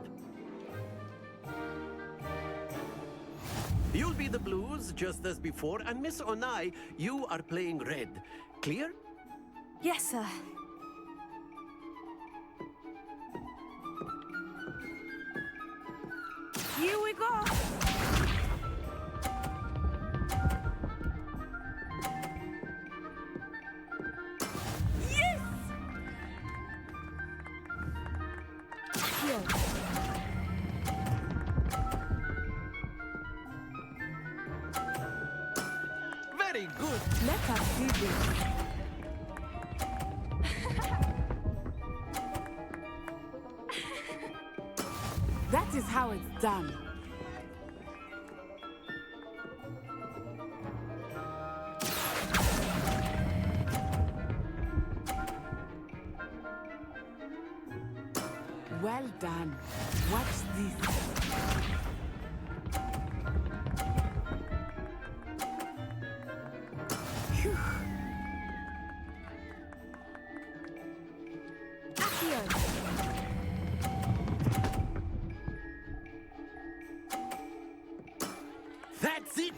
You'll be the blues, just as before, and Miss Onai, you are playing red. Clear? Yes, sir. Here we go! Yes! Here. Very good. Let us see this. That is how it's done. Well done. Watch this. Phew. That's it!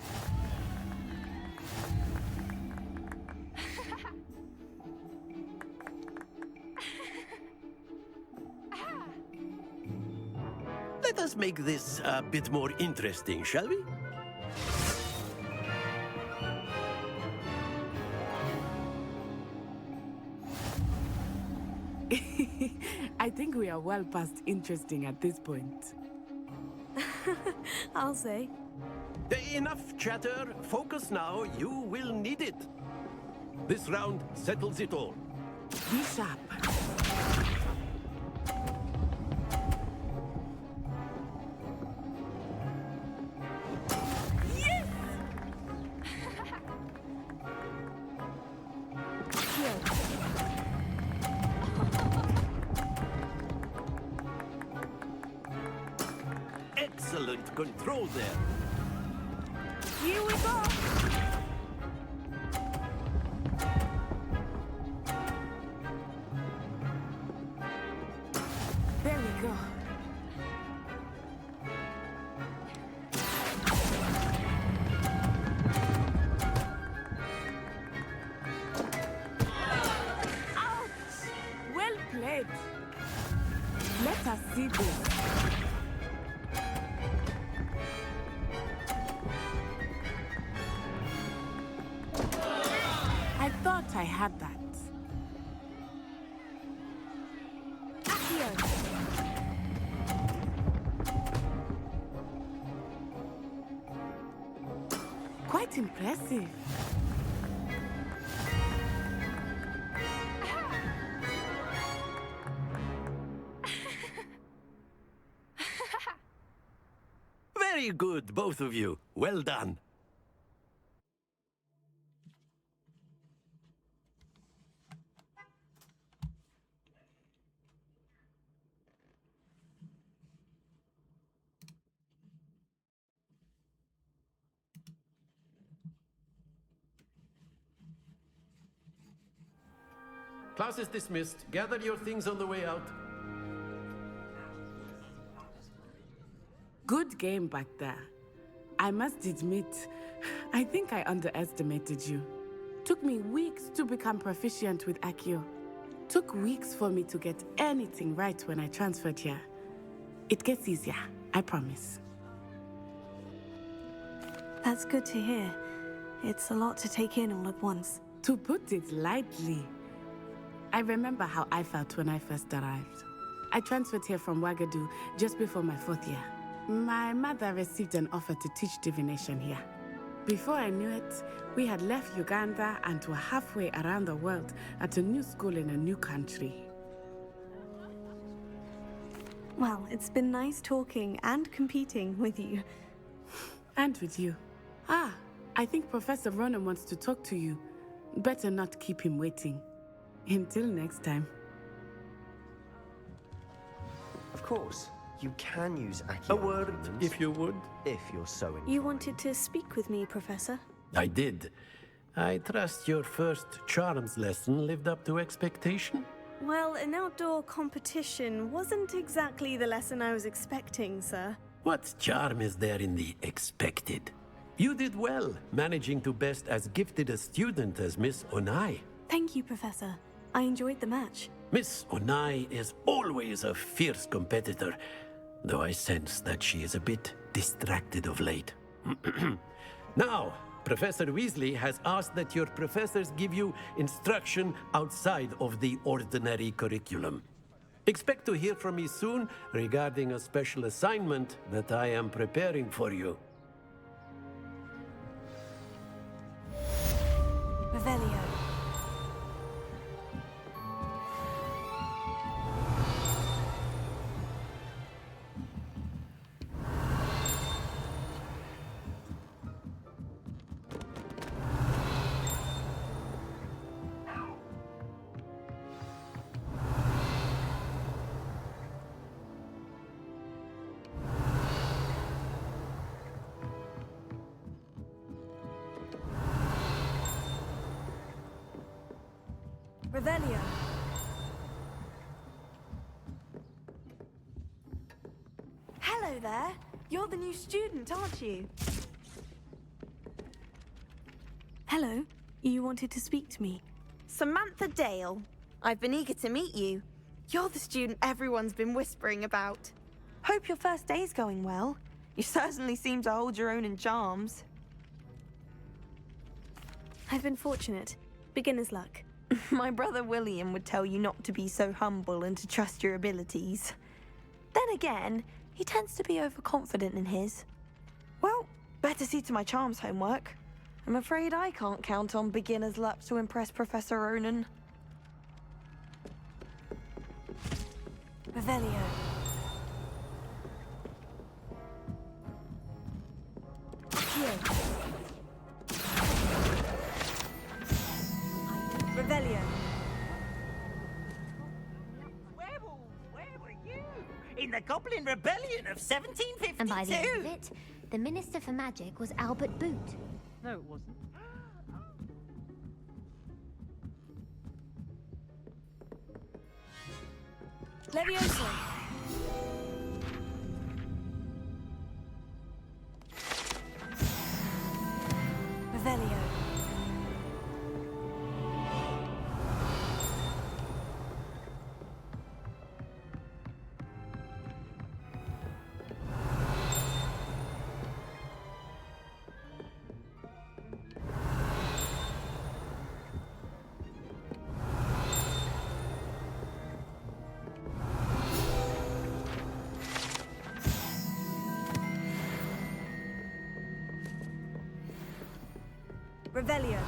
Let us make this a bit more interesting, shall we? I think we are well past interesting at this point. I'll say. Enough chatter. Focus now. You will need it. This round settles it all. Be sharp. Yes! Excellent control there. Here we go! There we go. Ouch! Well played. Let us see this. I thought I had that. Quite impressive. Very good, both of you. Well done. Class is dismissed. Gather your things on the way out. Good game back there. I must admit, I think I underestimated you. Took me weeks to become proficient with Accio. Took weeks for me to get anything right when I transferred here. It gets easier, I promise. That's good to hear. It's a lot to take in all at once. To put it lightly, I remember how I felt when I first arrived. I transferred here from Wagadu just before my 4th year. My mother received an offer to teach divination here. Before I knew it, we had left Uganda and were halfway around the world at a new school in a new country. Well, it's been nice talking and competing with you. And with you. Ah, I think Professor Ronan wants to talk to you. Better not keep him waiting. Until next time. Of course, you can use Accio. A word, if you would. If you're so inclined. You wanted to speak with me, Professor? I did. I trust your first charms lesson lived up to expectation? Well, an outdoor competition wasn't exactly the lesson I was expecting, sir. What charm is there in the expected? You did well, managing to best as gifted a student as Miss Onai. Thank you, Professor. I enjoyed the match. Miss Onai is always a fierce competitor, though I sense that she is a bit distracted of late. Now, Professor Weasley has asked that your professors give you instruction outside of the ordinary curriculum. Expect to hear from me soon regarding a special assignment that I am preparing for you. Revelio. Revelio. Hello there. You're the new student, aren't you? Hello. You wanted to speak to me. Samantha Dale. I've been eager to meet you. You're the student everyone's been whispering about. Hope your first day's going well. You certainly seem to hold your own in charms. I've been fortunate. Beginner's luck. My brother William would tell you not to be so humble and to trust your abilities. Then again, he tends to be overconfident in his. Well, better see to my charms homework. I'm afraid I can't count on beginner's luck to impress Professor Ronan. Revelio. Revelio. Where were you? In the Goblin Rebellion of 1752. And by the end of it, the Minister for Magic was Albert Boot. No, it wasn't. Levioso. Revelio. Revelio.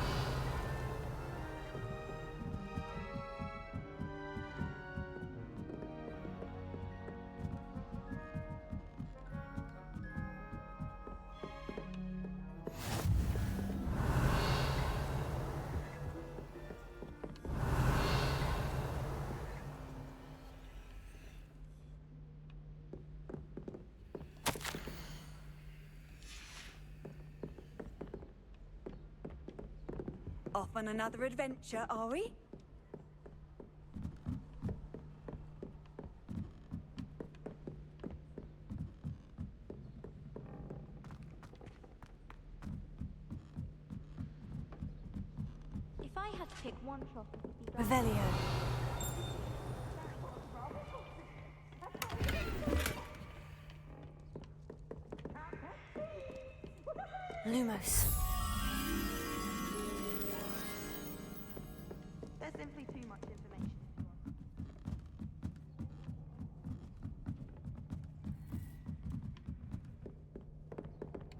Off on another adventure, are we? If I had to pick one shop, it would be Revelio. Lumos.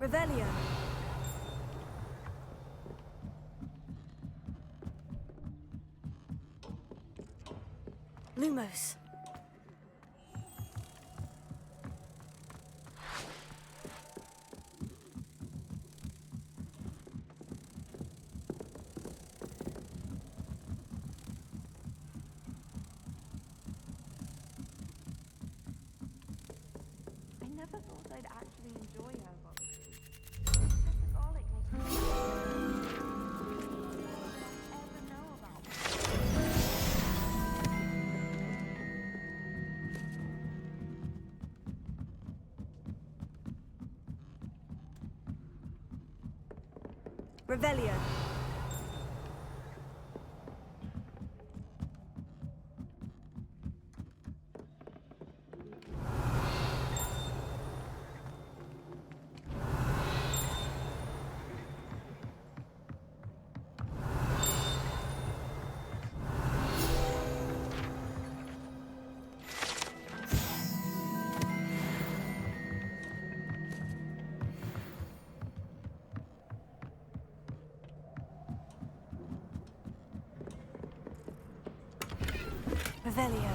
Revelio. Lumos. I never thought I'd actually enjoy her books. Professor Garlic makes me ever know about Revelio. Revelio.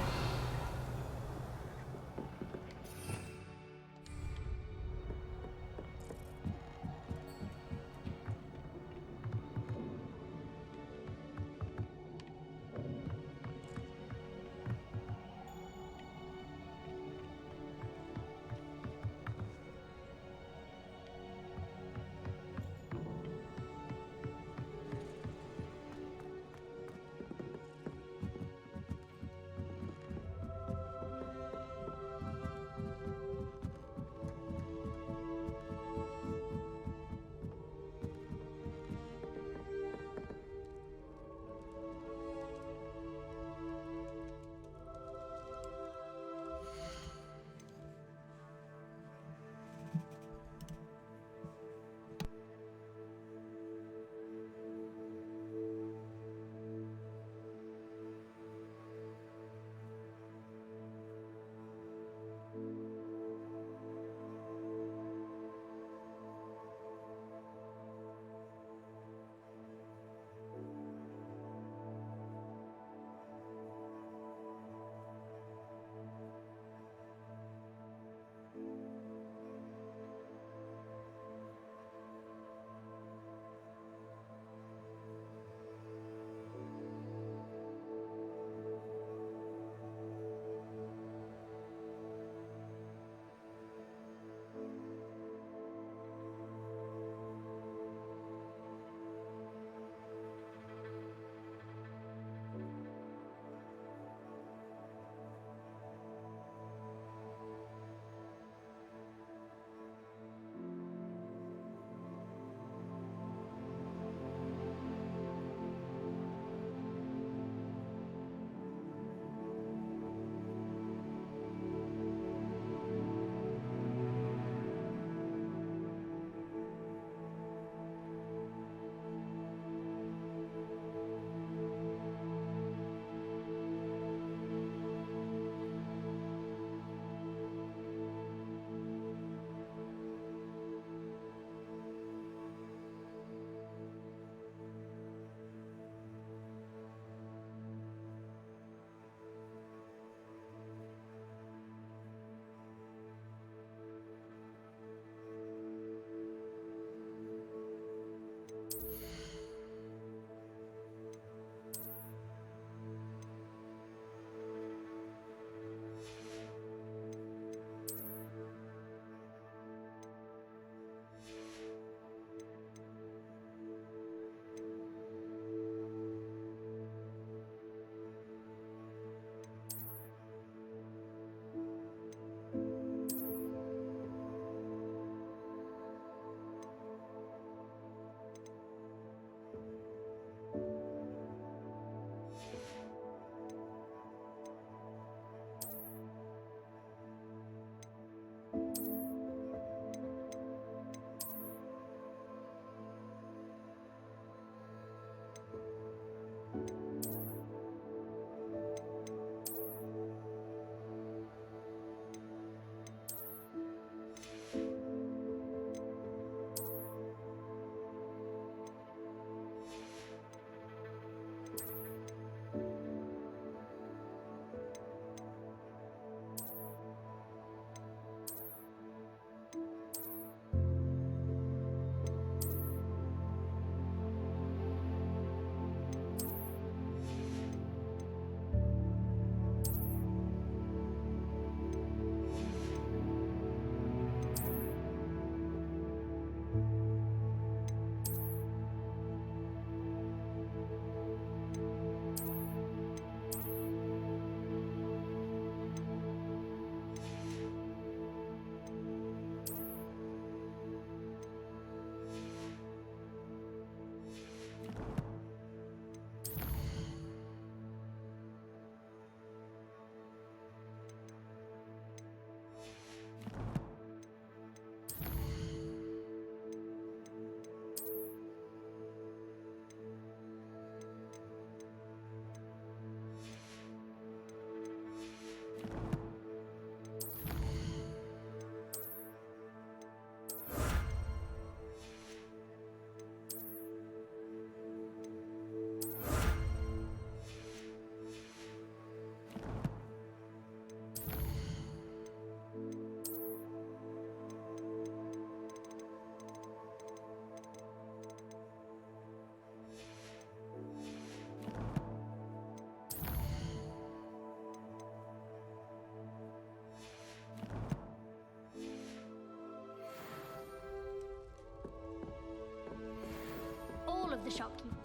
the shopkeeper.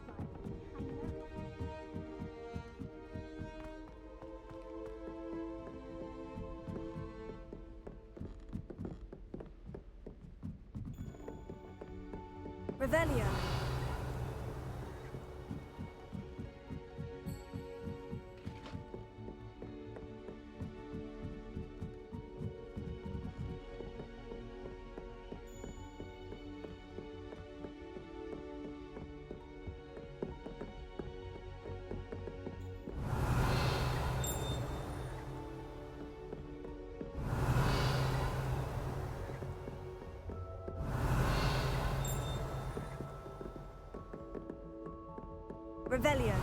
Revelio. Revelio.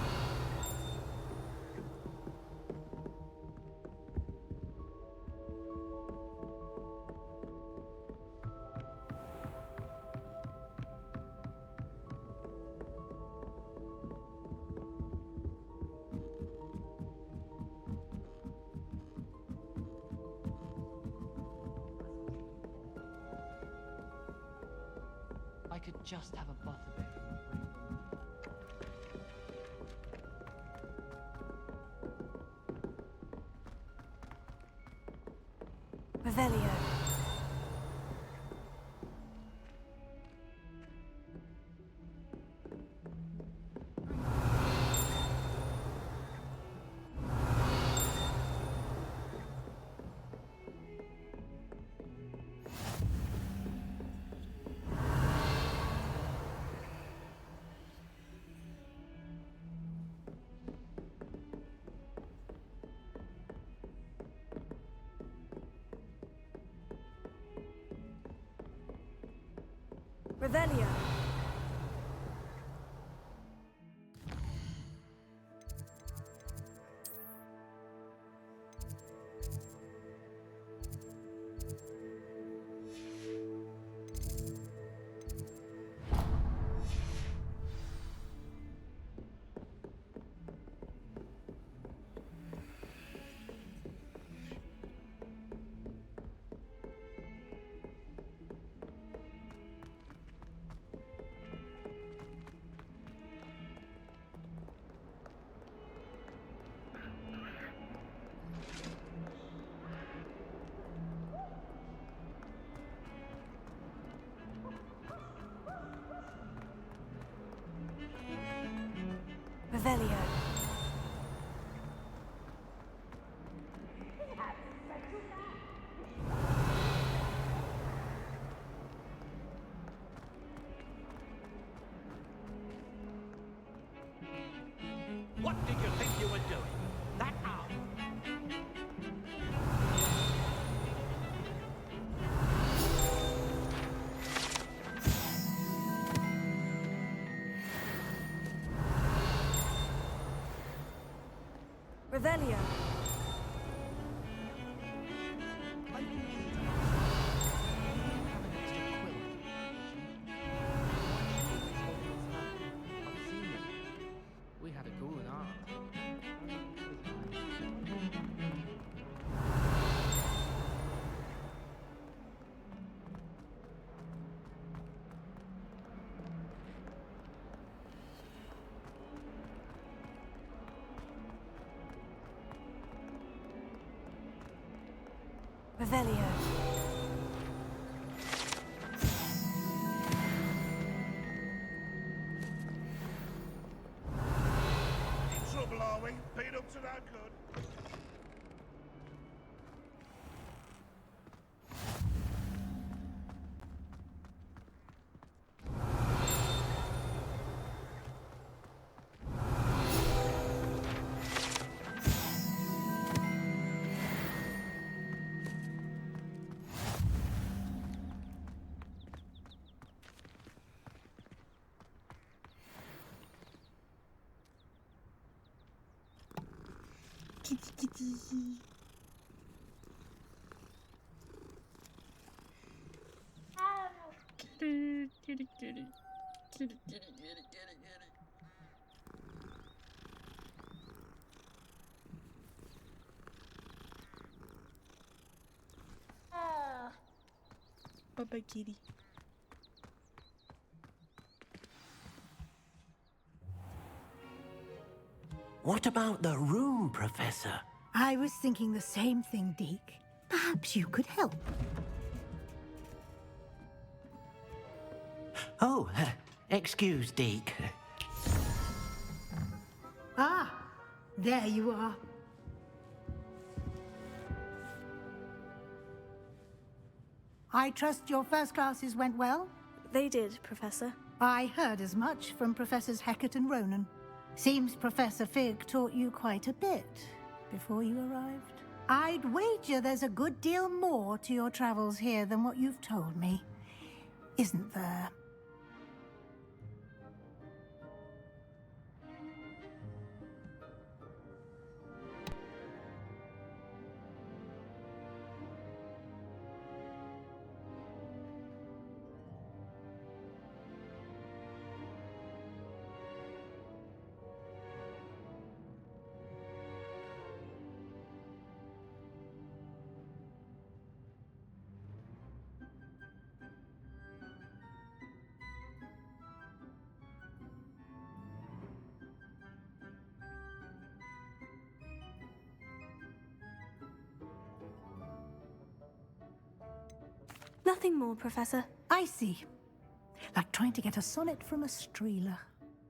I could just have a butterbeer. Revelio. Revelio. Revelio. What did you think you were doing? That owl? Revelio. We had a good art. Revelio. In trouble, are we? Been up to no good. Kitty kitty. Kitty, kitty, kitty. Kitty, kitty, kitty, kitty, kitty. Bye bye, kitty. What about the room, Professor? I was thinking the same thing, Deke. Perhaps you could help. Oh, excuse, Deke. Ah, there you are. I trust your first classes went well? They did, Professor. I heard as much from Professors Hecat and Ronan. Seems Professor Fig taught you quite a bit before you arrived. I'd wager there's a good deal more to your travels here than what you've told me. Isn't there? Nothing more, Professor. I see. Like trying to get a sonnet from a streeler.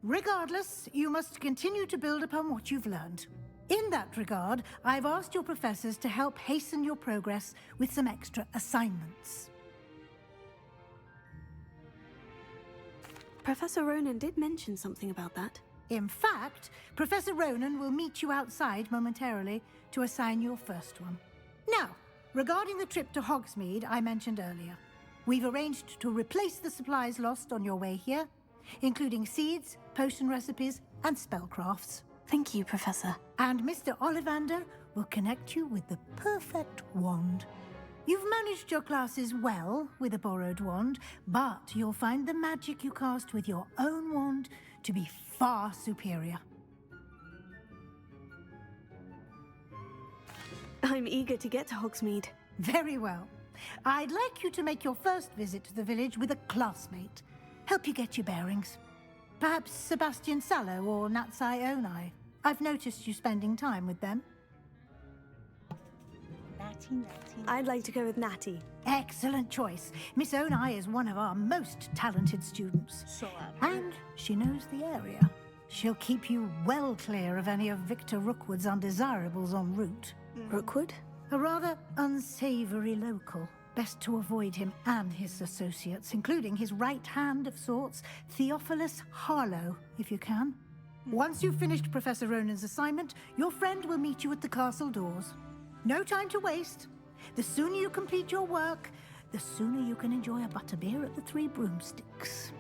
Regardless, you must continue to build upon what you've learned. In that regard, I've asked your professors to help hasten your progress with some extra assignments. Professor Ronan did mention something about that. In fact, Professor Ronan will meet you outside momentarily to assign your first one. Now, regarding the trip to Hogsmeade I mentioned earlier, we've arranged to replace the supplies lost on your way here, including seeds, potion recipes, and spellcrafts. Thank you, Professor. And Mr. Ollivander will connect you with the perfect wand. You've managed your classes well with a borrowed wand, but you'll find the magic you cast with your own wand to be far superior. I'm eager to get to Hogsmeade. Very well. I'd like you to make your first visit to the village with a classmate. Help you get your bearings. Perhaps Sebastian Sallow or Natsai Onai. I've noticed you spending time with them. I'd like to go with Natty. Excellent choice. Miss Onai is one of our most talented students. And she knows the area. She'll keep you well clear of any of Victor Rookwood's undesirables en route. Rookwood? A rather unsavory local. Best to avoid him and his associates, including his right hand of sorts, Theophilus Harlow, if you can. Once you've finished Professor Ronan's assignment, your friend will meet you at the castle doors. No time to waste. The sooner you complete your work, the sooner you can enjoy a butterbeer at the Three Broomsticks.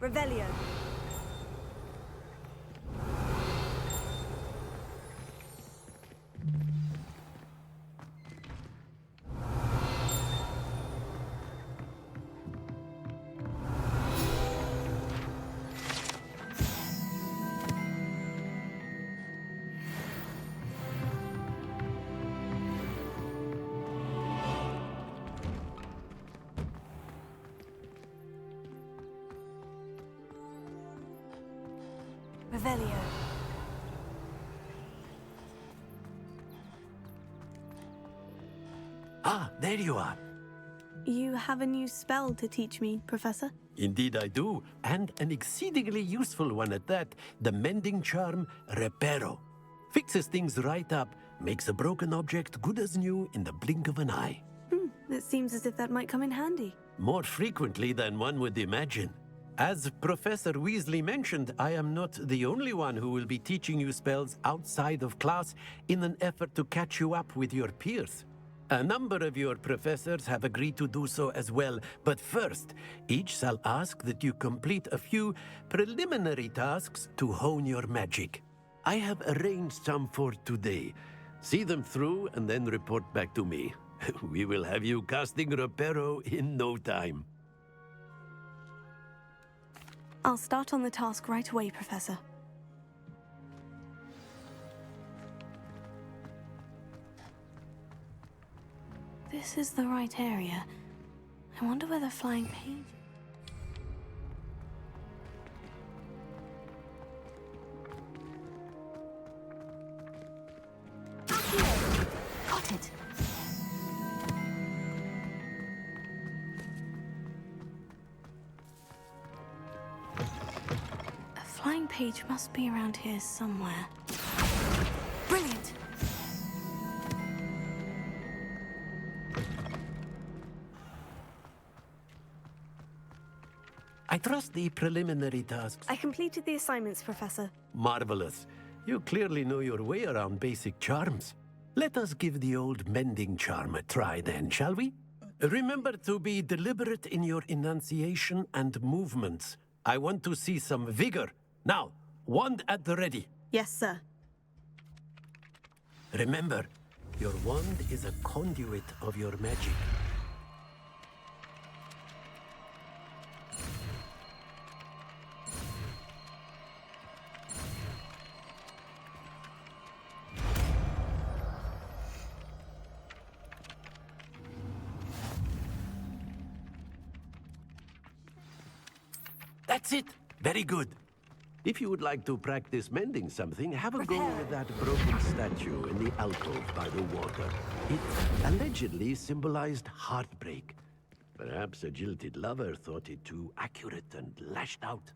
Revelio. Revelio. Ah, there you are. You have a new spell to teach me, Professor? Indeed I do, and an exceedingly useful one at that, the mending charm Reparo. Fixes things right up, makes a broken object good as new in the blink of an eye. It seems as if that might come in handy. More frequently than one would imagine. As Professor Weasley mentioned, I am not the only one who will be teaching you spells outside of class in an effort to catch you up with your peers. A number of your professors have agreed to do so as well, but first, each shall ask that you complete a few preliminary tasks to hone your magic. I have arranged some for today. See them through and then report back to me. We will have you casting Reparo in no time. I'll start on the task right away, Professor. This is the right area. I wonder where the flying page... Got it! A flying page must be around here somewhere. Brilliant! I trust the preliminary tasks. I completed the assignments, Professor. Marvelous. You clearly know your way around basic charms. Let us give the old mending charm a try then, shall we? Remember to be deliberate in your enunciation and movements. I want to see some vigor. Now, wand at the ready. Yes, sir. Remember, your wand is a conduit of your magic. That's it. Very good. If you would like to practice mending something, have a go with that broken statue in the alcove by the water. It allegedly symbolized heartbreak. Perhaps a jilted lover thought it too accurate and lashed out.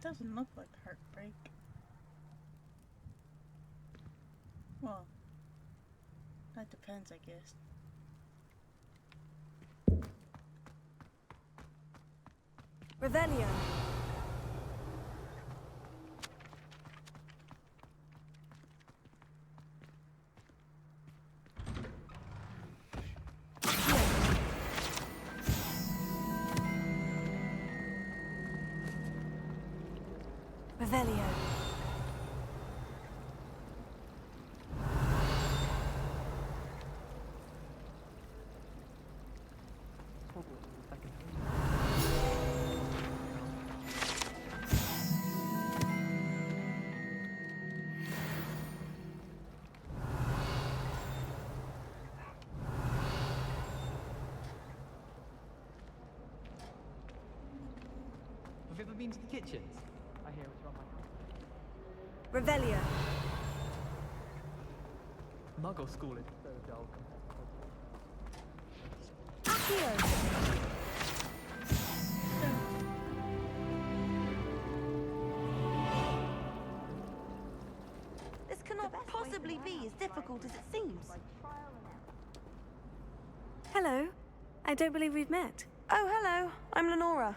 Doesn't look like heartbreak. Well, that depends, I guess. Revelio. Revelio. Have you ever been to the kitchens? I hear it's run by Revelio. Muggle school is so dull. This cannot possibly be as difficult as it seems. Hello. I don't believe we've met. Oh, hello. I'm Lenora.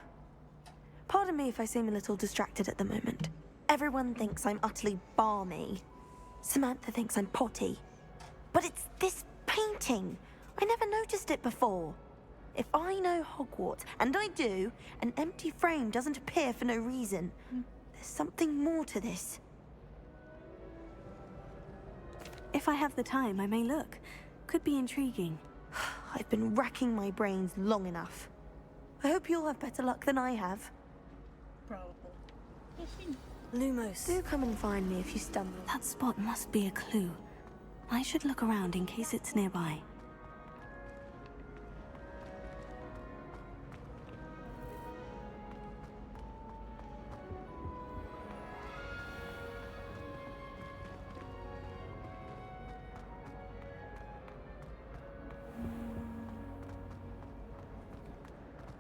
Pardon me if I seem a little distracted at the moment. Everyone thinks I'm utterly balmy. Samantha thinks I'm potty. But it's this painting. I never noticed it before. If I know Hogwarts, and I do, an empty frame doesn't appear for no reason. There's something more to this. If I have the time, I may look. Could be intriguing. I've been racking my brains long enough. I hope you'll have better luck than I have. Probably. Lumos. Do come and find me if you stumble. That spot must be a clue. I should look around in case it's nearby.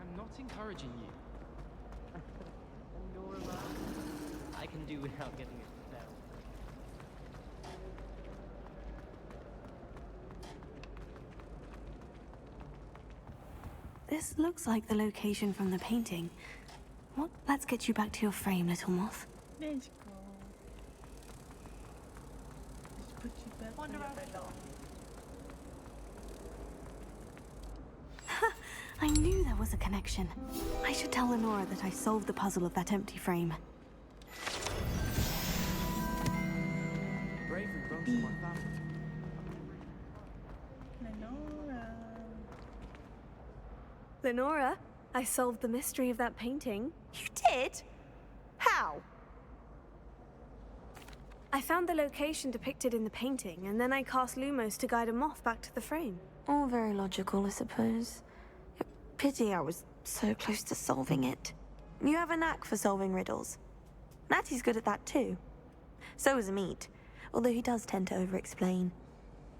I'm not encouraging you. I can do without getting it down. This looks like the location from the painting. What? Let's get you back to your frame, little moth. Let's go. Let's put you back on your bed. I knew there was a connection. I should tell Lenora that I solved the puzzle of that empty frame. Bravery runs in my family. Lenora. Lenora, I solved the mystery of that painting. You did? How? I found the location depicted in the painting, and then I cast Lumos to guide a moth back to the frame. All very logical, I suppose. Pity I was so close to solving it. You have a knack for solving riddles. Natty's good at that too. So is Amit, although he does tend to over-explain.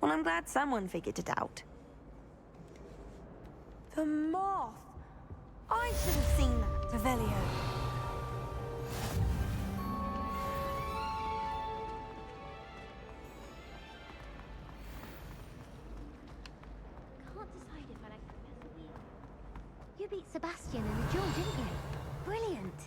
Well, I'm glad someone figured it out. The moth! I should have seen that. Revelio. Can't decide if I like Professor Weasley. You beat Sebastian in the duel, didn't you? Brilliant.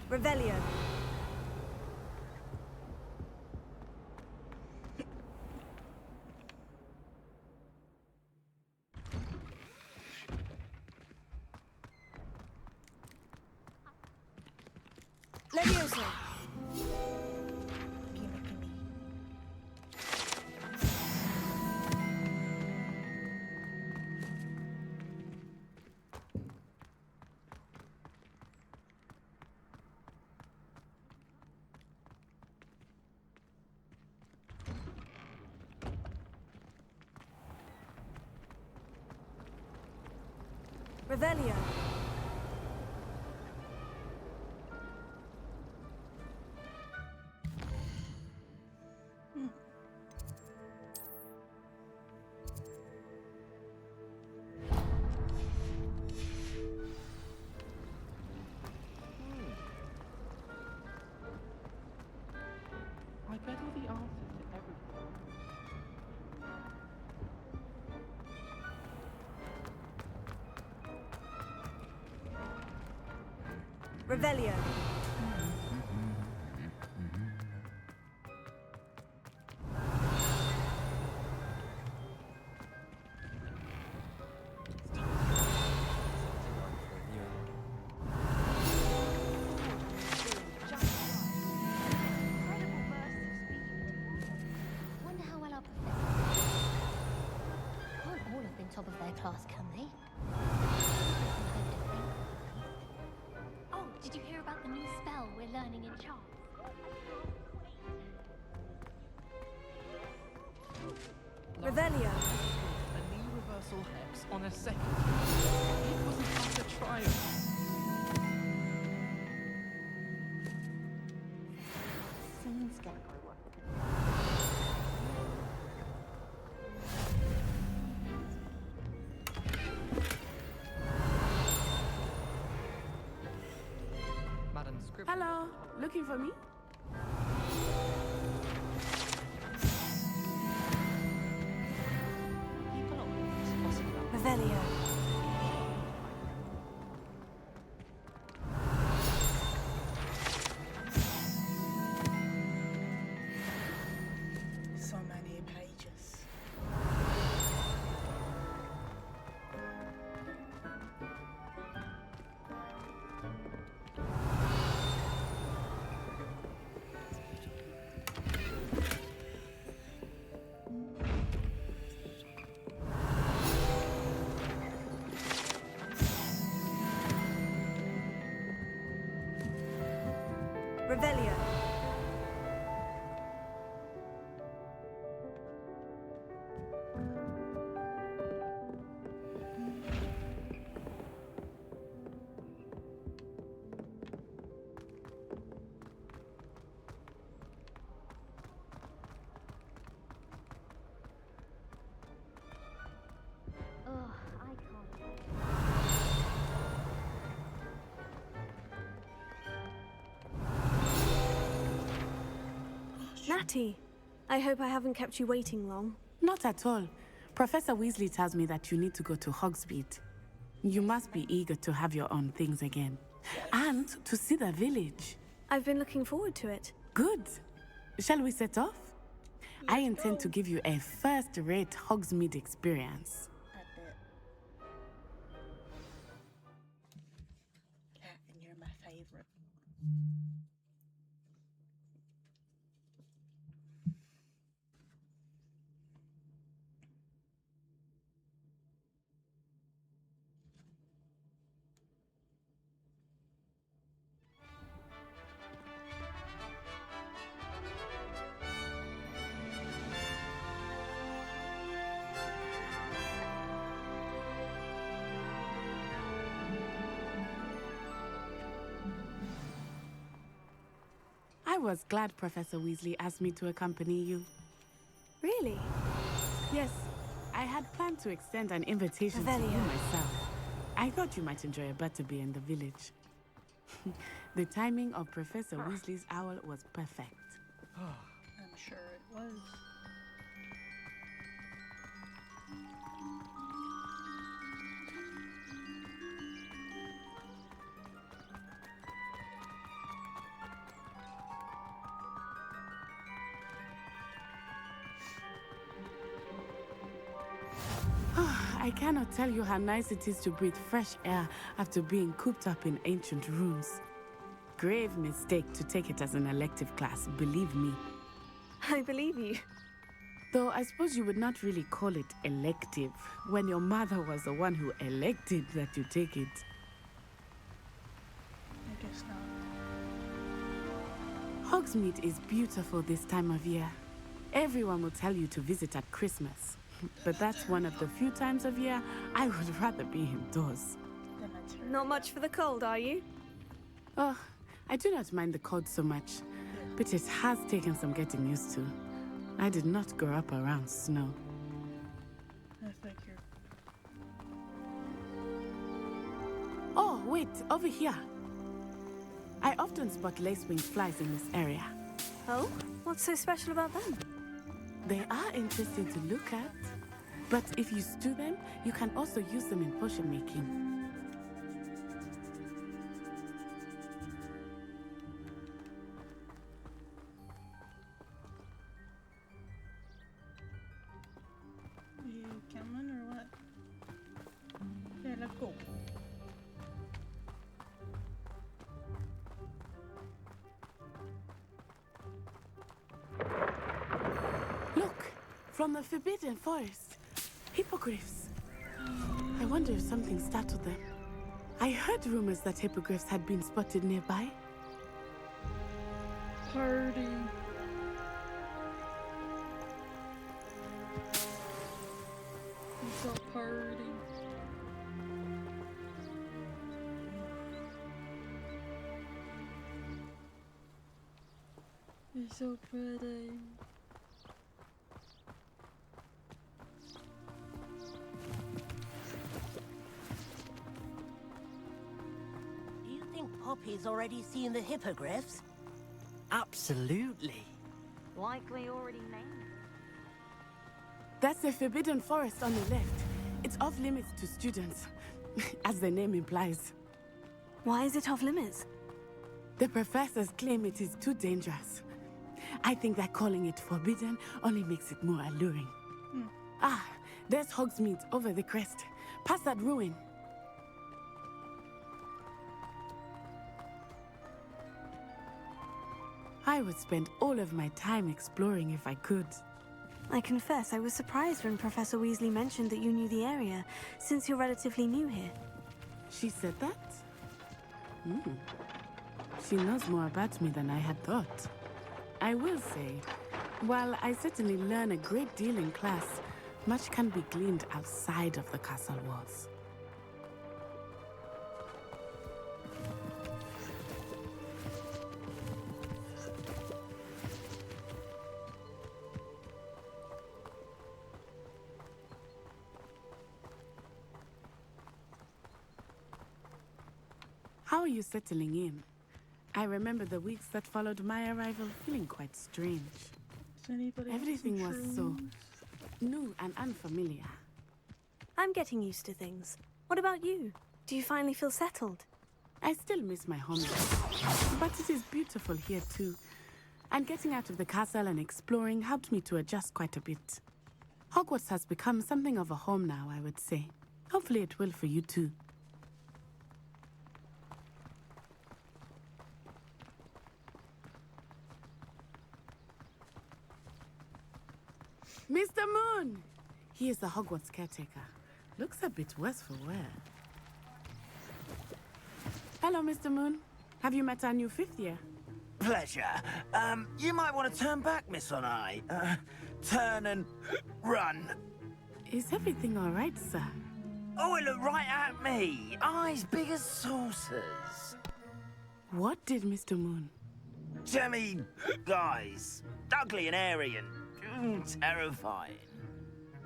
Revelio. Levioso. Revelio. I get all the answers to everything. Revelio. Wonder how well our professors can't all have been top of their class, can they? Oh, did you hear about the new spell we're learning in charms? Revelio. A knee reversal hex on a second. It was an utter triumph. Scenes gecko. Madam Scribble. Hello, looking for me? Revelio. So many pages. Revelio. Oh, I can't. Natty, I hope I haven't kept you waiting long. Not at all. Professor Weasley tells me that you need to go to Hogsmeade. You must be eager to have your own things again. And to see the village. I've been looking forward to it. Good. Shall we set off? I intend to give you a first-rate Hogsmeade experience. I was glad Professor Weasley asked me to accompany you. Really? Yes, I had planned to extend an invitation to you myself. I thought you might enjoy a butterbeer in the village. The timing of Professor Weasley's owl was perfect. I'm sure it was. I cannot tell you how nice it is to breathe fresh air after being cooped up in ancient rooms. Grave mistake to take it as an elective class, believe me. I believe you. Though I suppose you would not really call it elective when your mother was the one who elected that you take it. I guess not. Hogsmeade is beautiful this time of year. Everyone will tell you to visit at Christmas. But that's one of the few times of year I would rather be indoors. Not much for the cold, are you? Oh, I do not mind the cold so much, but it has taken some getting used to. I did not grow up around snow. I figure. Oh, wait, over here. I often spot lacewing flies in this area. Oh? What's so special about them? They are interesting to look at, but if you stew them, you can also use them in potion making. You coming or what? Yeah, let's go. Look, from the Forbidden Forest. Hippogriffs. I wonder if something startled them. I heard rumors that hippogriffs had been spotted nearby. Party. It's a party. It's so pretty. Do you think Poppy's already seen the hippogriffs? Absolutely. Likely already named. That's the Forbidden Forest on the left. It's off limits to students, as the name implies. Why is it off limits? The professors claim it is too dangerous. I think that calling it forbidden only makes it more alluring. Ah, there's Hogsmeade over the crest. Past that ruin. I would spend all of my time exploring if I could. I confess I was surprised when Professor Weasley mentioned that you knew the area, since you're relatively new here. She said that? She knows more about me than I had thought. I will say, while I certainly learn a great deal in class, much can be gleaned outside of the castle walls. How are you settling in? I remember the weeks that followed my arrival feeling quite strange. Everything was so new and unfamiliar. I'm getting used to things. What about you? Do you finally feel settled? I still miss my homeland, but it is beautiful here too. And getting out of the castle and exploring helped me to adjust quite a bit. Hogwarts has become something of a home now, I would say. Hopefully it will for you too. Mr. Moon! He is the Hogwarts caretaker. Looks a bit worse for wear. Hello, Mr. Moon. Have you met our new fifth year? Pleasure. You might want to turn back, Miss Onai. Turn and run. Is everything all right, sir? Oh, it looked right at me. Eyes big as saucers. What did Mr. Moon? Demi guys. Ugly and airy and terrifying.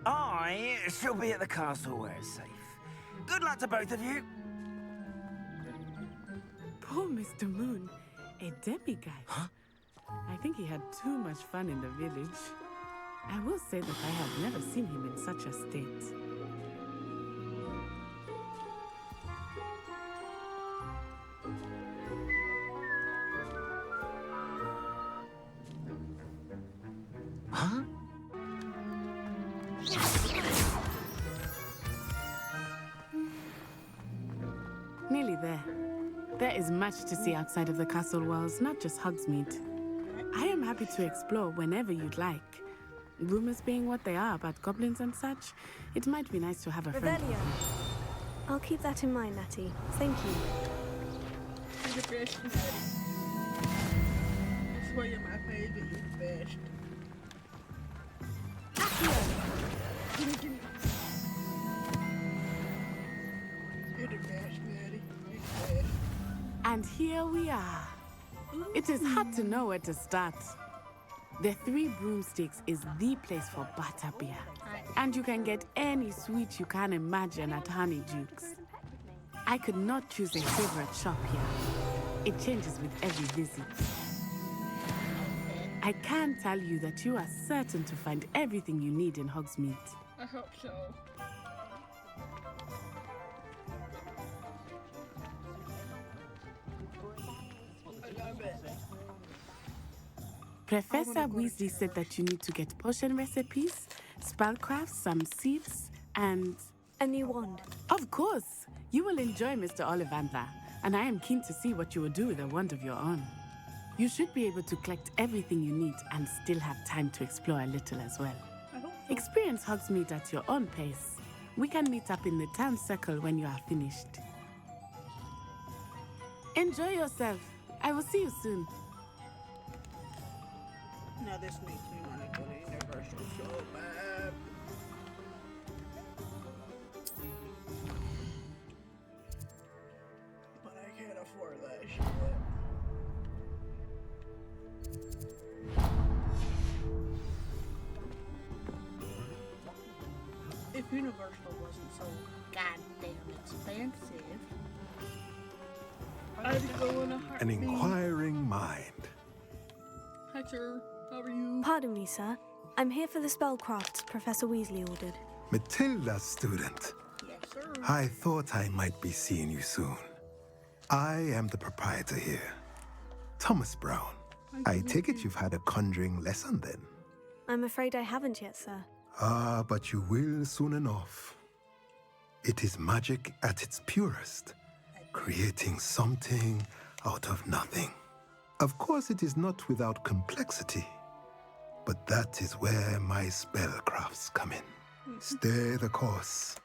I shall be at the castle where it's safe. Good luck to both of you. Poor Mr. Moon. A demiguise. Huh? I think he had too much fun in the village. I will say that I have never seen him in such a state. Huh? Nearly there. There is much to see outside of the castle walls, not just Hogsmeade. I am happy to explore whenever you'd like. Rumors being what they are about goblins and such, it might be nice to have a friend. Revelio. I'll keep that in mind, Natty. Thank you. You're the best. I swear you're my favorite. You're the best. Gimme. You're the best, Maddie. You're the best. And here we are. It is hard to know where to start. The Three Broomsticks is the place for butterbeer. And you can get any sweet you can imagine at Honeydukes. I could not choose a favorite shop here. It changes with every visit. I can tell you that you are certain to find everything you need in Hogsmeade. I hope so. I love it. Professor Weasley said that you need to get potion recipes, spellcrafts, some seeds, and... a new wand. Of course! You will enjoy Mr. Ollivander, and I am keen to see what you will do with a wand of your own. You should be able to collect everything you need and still have time to explore a little as well. Experience Hogsmeade at your own pace. We can meet up in the town circle when you are finished. Enjoy yourself. I will see you soon. Now this makes me want to go to Universal so bad. But I can't afford that shit. If Universal wasn't so goddamn expensive, I'd go in a heartbeat. An inquiring mind. Hi, sir. How are you? Pardon me, sir. I'm here for the spellcrafts Professor Weasley ordered. Matilda's student. Yes, sir. I thought I might be seeing you soon. I am the proprietor here, Thomas Brown. I take it you've had a conjuring lesson then? I'm afraid I haven't yet, sir. Ah, but you will soon enough. It is magic at its purest, creating something out of nothing. Of course, it is not without complexity, but that is where my spellcrafts come in. Stay the course,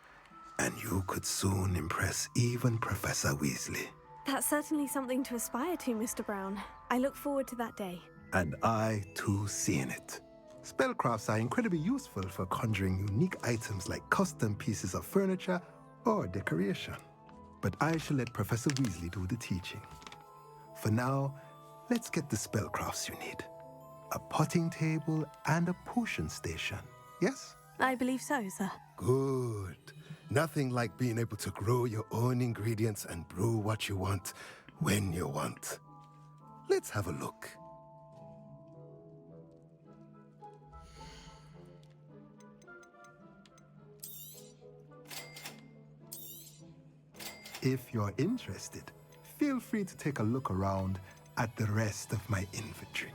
and you could soon impress even Professor Weasley. That's certainly something to aspire to, Mr. Brown. I look forward to that day. And I, too, seeing it. Spellcrafts are incredibly useful for conjuring unique items like custom pieces of furniture or decoration. But I shall let Professor Weasley do the teaching. For now, let's get the spellcrafts you need. A potting table and a potion station, yes? I believe so, sir. Good. Nothing like being able to grow your own ingredients and brew what you want when you want. Let's have a look. If you're interested, feel free to take a look around at the rest of my inventory.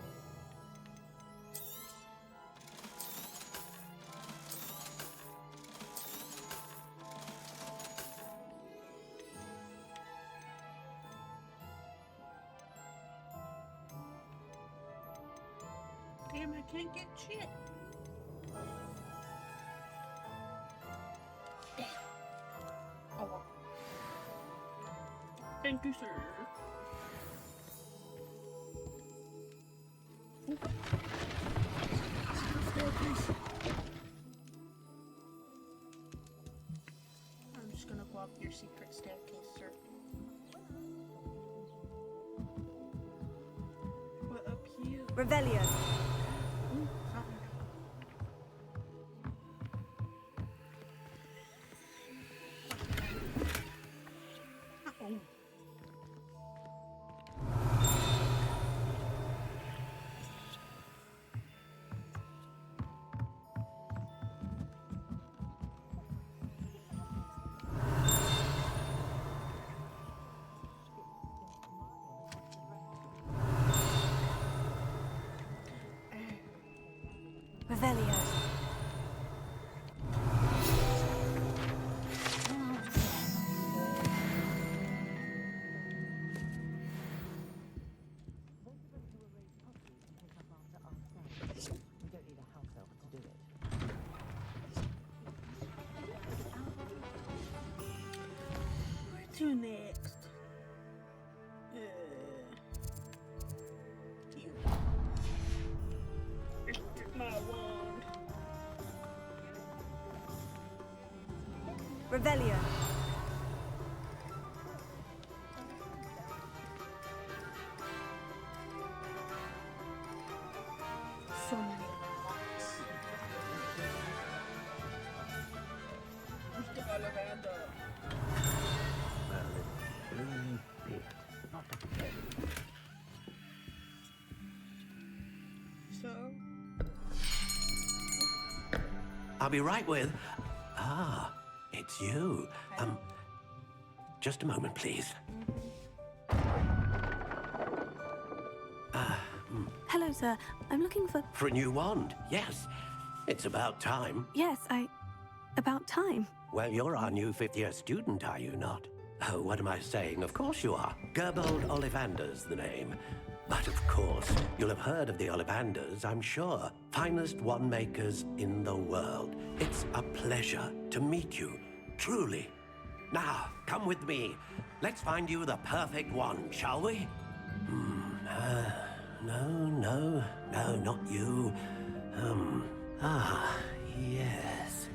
Damn, I can't get shit. Damn. Oh well. Thank you, sir. I'm just gonna go up your secret staircase, sir. What Revelio. Revelio. Where to next? My wand. Revelio. So many lots. Mr. Ollivander. So? I'll be right with... Ah, it's you. Just a moment, please. Hello, sir. I'm looking for... For a new wand, yes. It's about time. Yes, about time. Well, you're our new fifth-year student, are you not? Oh, what am I saying? Of course you are. Gerbold Ollivander's the name. But of course, you'll have heard of the Ollivanders, I'm sure. Finest wand makers in the world. It's a pleasure to meet you, truly. Now, come with me. Let's find you the perfect wand, shall we? No, not you. Yes.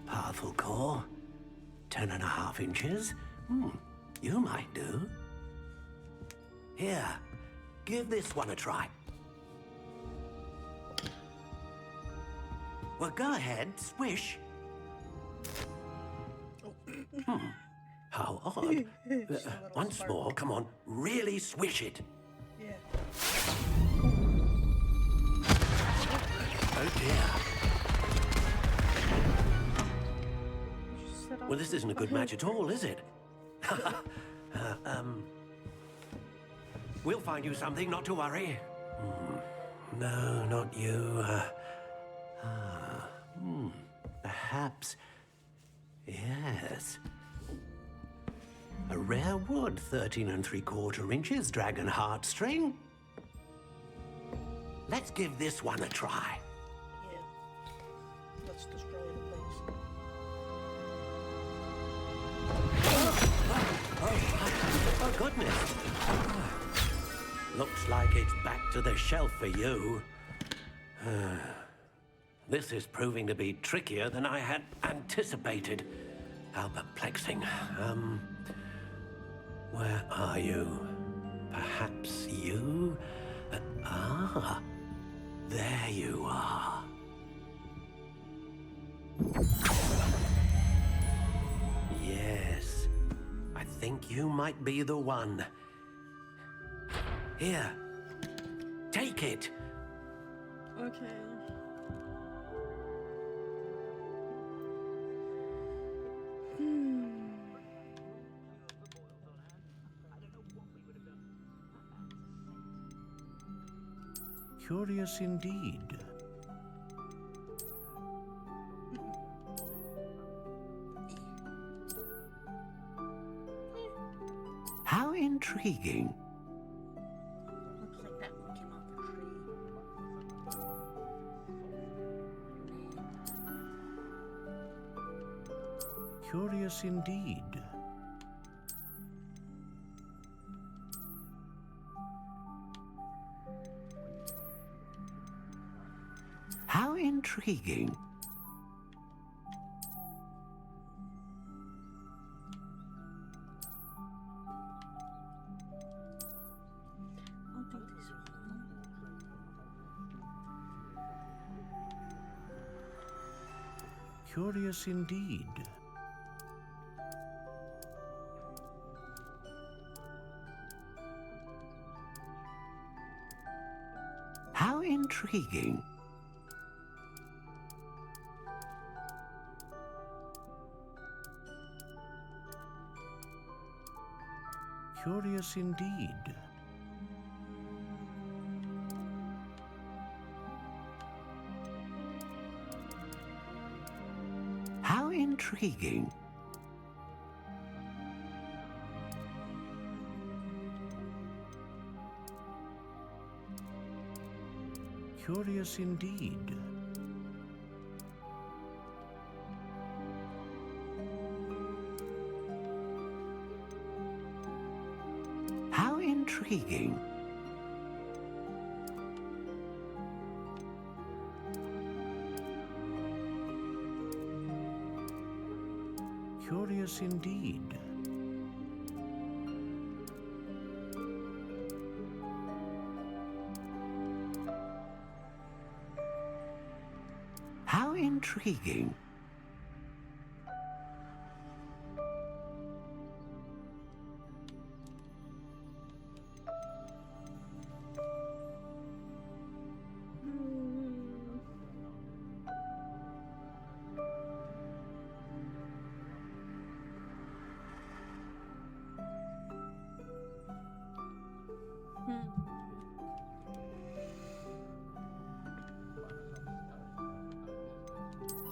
Powerful core. 10.5 inches. You might do. Here, give this one a try. Well, go ahead, swish. How odd. Once more, come on, really swish it. Yeah. Oh dear. Well, this isn't a good match at all, is it? We'll find you something, not to worry. No, not you. Perhaps. Yes. A rare wood, 13 3/4 inches, dragon heartstring. Let's give this one a try. Yeah. Let's destroy the place. Oh, goodness. Looks like it's back to the shelf for you. This is proving to be trickier than I had anticipated. How perplexing. Where are you? Perhaps you? There you are. Yes, I think you might be the one. Here, take it. Okay. Curious indeed. How intriguing. Looks like that one came off the tree. Curious indeed. How intriguing. Curious indeed. How intriguing. Curious indeed. How intriguing. Curious indeed. How intriguing. Curious indeed. How intriguing.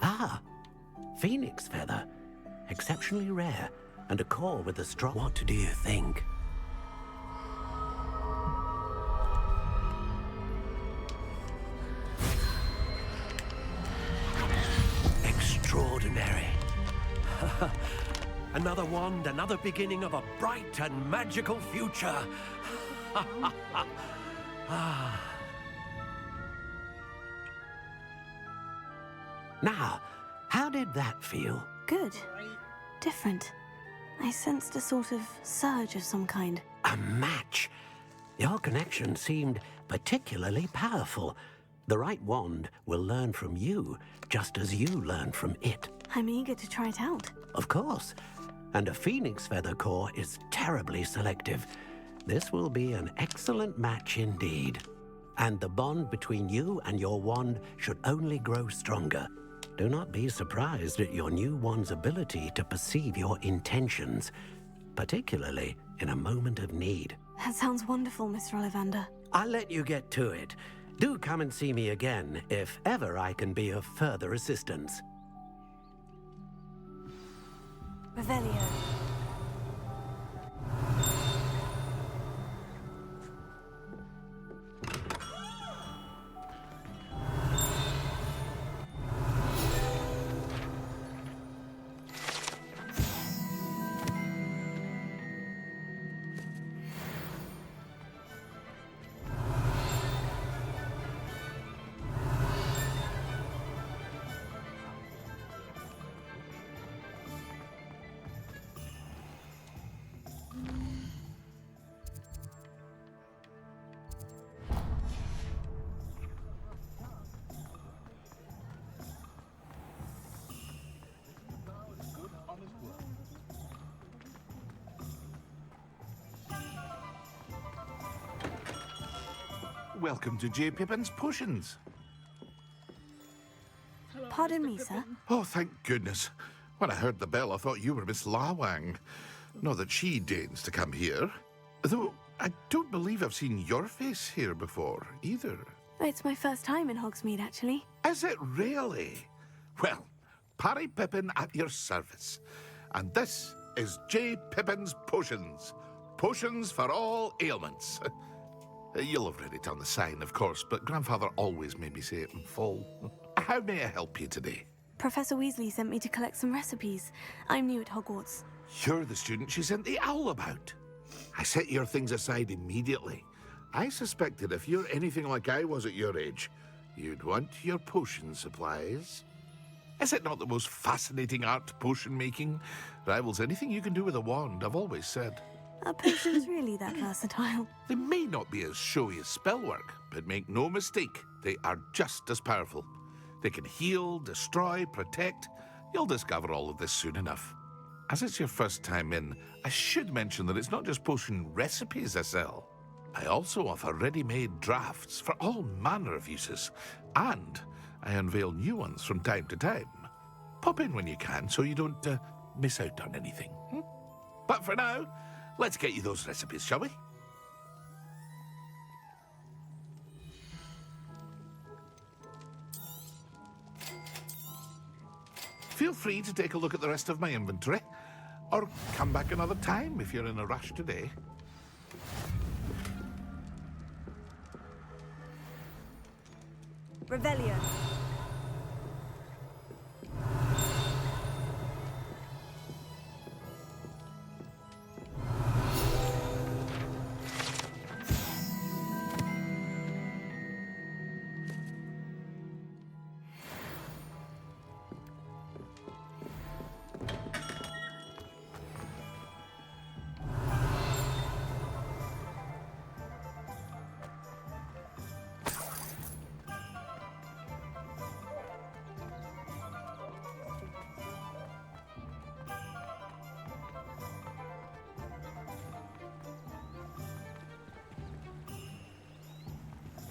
Ah, phoenix feather. Exceptionally rare, and a core with a strong... What do you think? Extraordinary. Another wand, another beginning of a bright and magical future. Now, how did that feel? Good. Different. I sensed a sort of surge of some kind. A match. Your connection seemed particularly powerful. The right wand will learn from you, just as you learn from it. I'm eager to try it out. Of course. And a phoenix feather core is terribly selective. This will be an excellent match indeed. And the bond between you and your wand should only grow stronger. Do not be surprised at your new wand's ability to perceive your intentions, particularly in a moment of need. That sounds wonderful, Mr. Ollivander. I'll let you get to it. Do come and see me again if ever I can be of further assistance. Revelio. Welcome to J. Pippin's Potions. Pardon me, sir. Oh, thank goodness. When I heard the bell, I thought you were Miss Lawang. Not that she deigns to come here. Though, I don't believe I've seen your face here before, either. It's my first time in Hogsmeade, actually. Is it really? Well, Parry Pippin at your service. And this is J. Pippin's Potions. Potions for all ailments. You'll have read it on the sign, of course, but Grandfather always made me say it in full. How may I help you today? Professor Weasley sent me to collect some recipes. I'm new at Hogwarts. You're the student she sent the owl about. I set your things aside immediately. I suspected if you're anything like I was at your age, you'd want your potion supplies. Is it not the most fascinating art, potion making? Rivals anything you can do with a wand, I've always said. Are potions really that versatile? They may not be as showy as spellwork, but make no mistake, they are just as powerful. They can heal, destroy, protect, You'll discover all of this soon enough. As it's your first time in, I should mention that it's not just potion recipes I sell. I also offer ready-made drafts for all manner of uses, and I unveil new ones from time to time. Pop in when you can so you don't miss out on anything. But for now, let's get you those recipes, shall we? Feel free to take a look at the rest of my inventory, or come back another time if you're in a rush today. Revelio.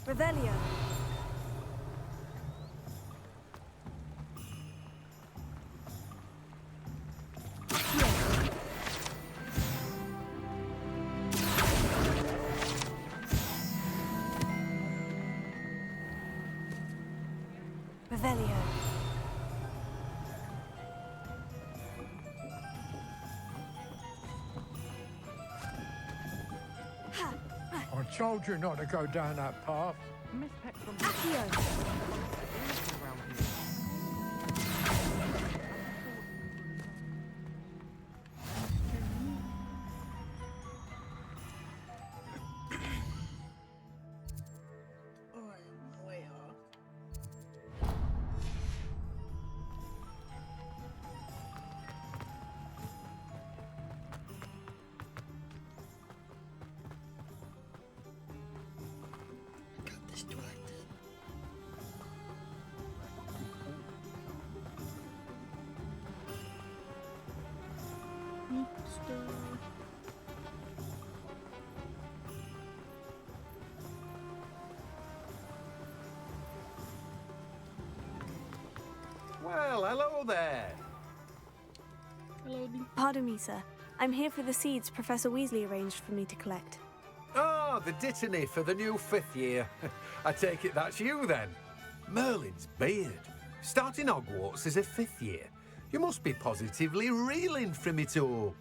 Revelio. Revelio. I told you not to go down that path. Miss Peck from Accio. around here. I'm way off. I got distracted. Well, hello there. Hello, Pardon me, sir. I'm here for the seeds Professor Weasley arranged for me to collect. Oh, the dittany for the new 5th year. I take it that's you then. Merlin's beard. Starting Hogwarts as a 5th year. You must be positively reeling from it all.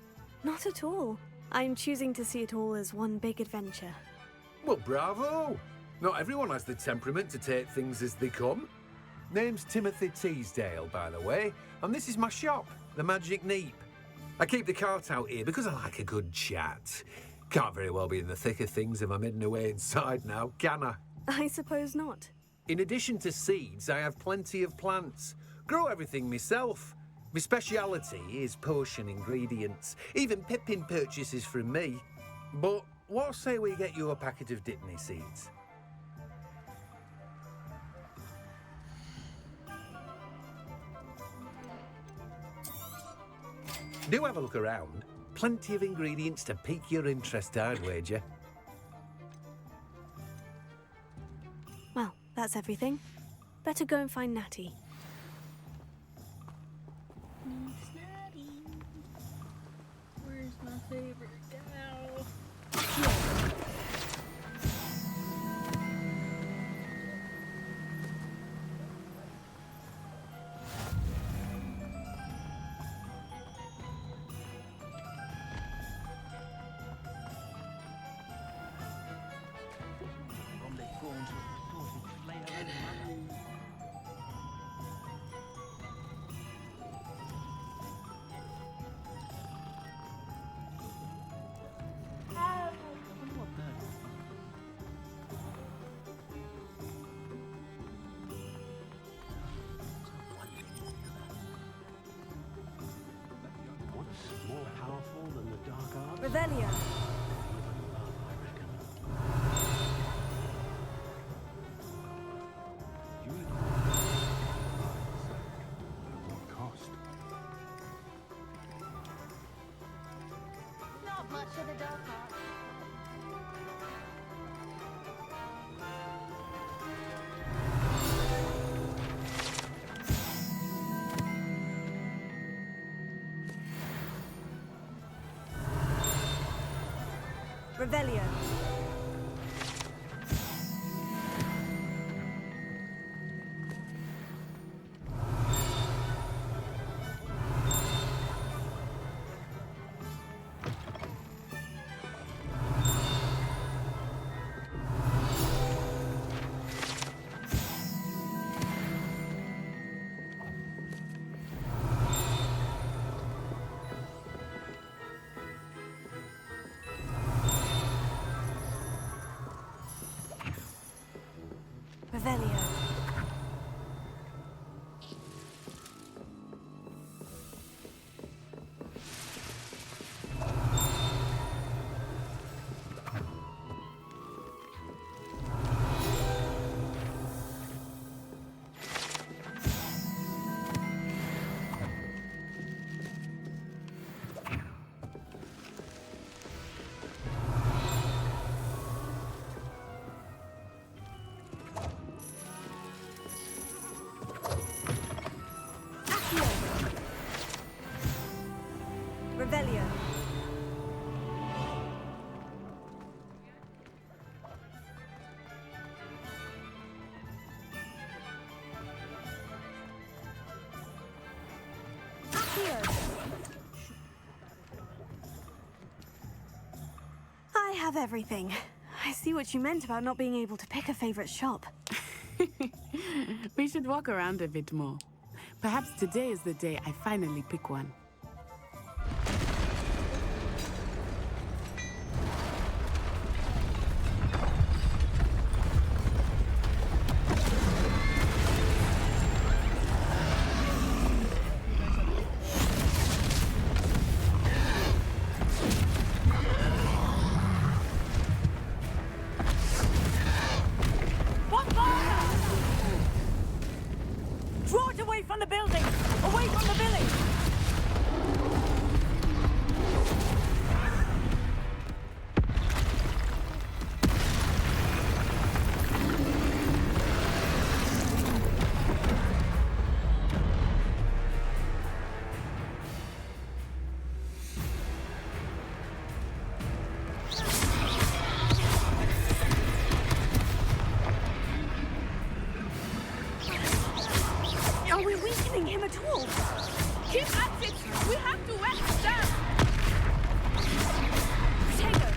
Not at all. I'm choosing to see it all as one big adventure. Well, bravo. Not everyone has the temperament to take things as they come. Name's Timothy Teasdale, by the way, and this is my shop, the Magic Neep. I keep the cart out here because I like a good chat. Can't very well be in the thick of things if I'm hidden away inside now, can I? I suppose not. In addition to seeds, I have plenty of plants. Grow everything myself. My speciality is potion ingredients. Even Pippin purchases from me. But what say we get you a packet of Dittany seeds? Do have a look around. Plenty of ingredients to pique your interest, I'd wager. Well, that's everything. Better go and find Natty. Snatty. Where's my favorite gal? More powerful than the dark arts? Revelio. Cost. to the dark art. Revelio. Revelio. Revelio. I have everything. I see what you meant about not being able to pick a favorite shop. We should walk around a bit more. Perhaps today is the day I finally pick one. Draw it away from the building! Away from the village! Are we weakening him at all? Keep at it! We have to wear it down! Potato!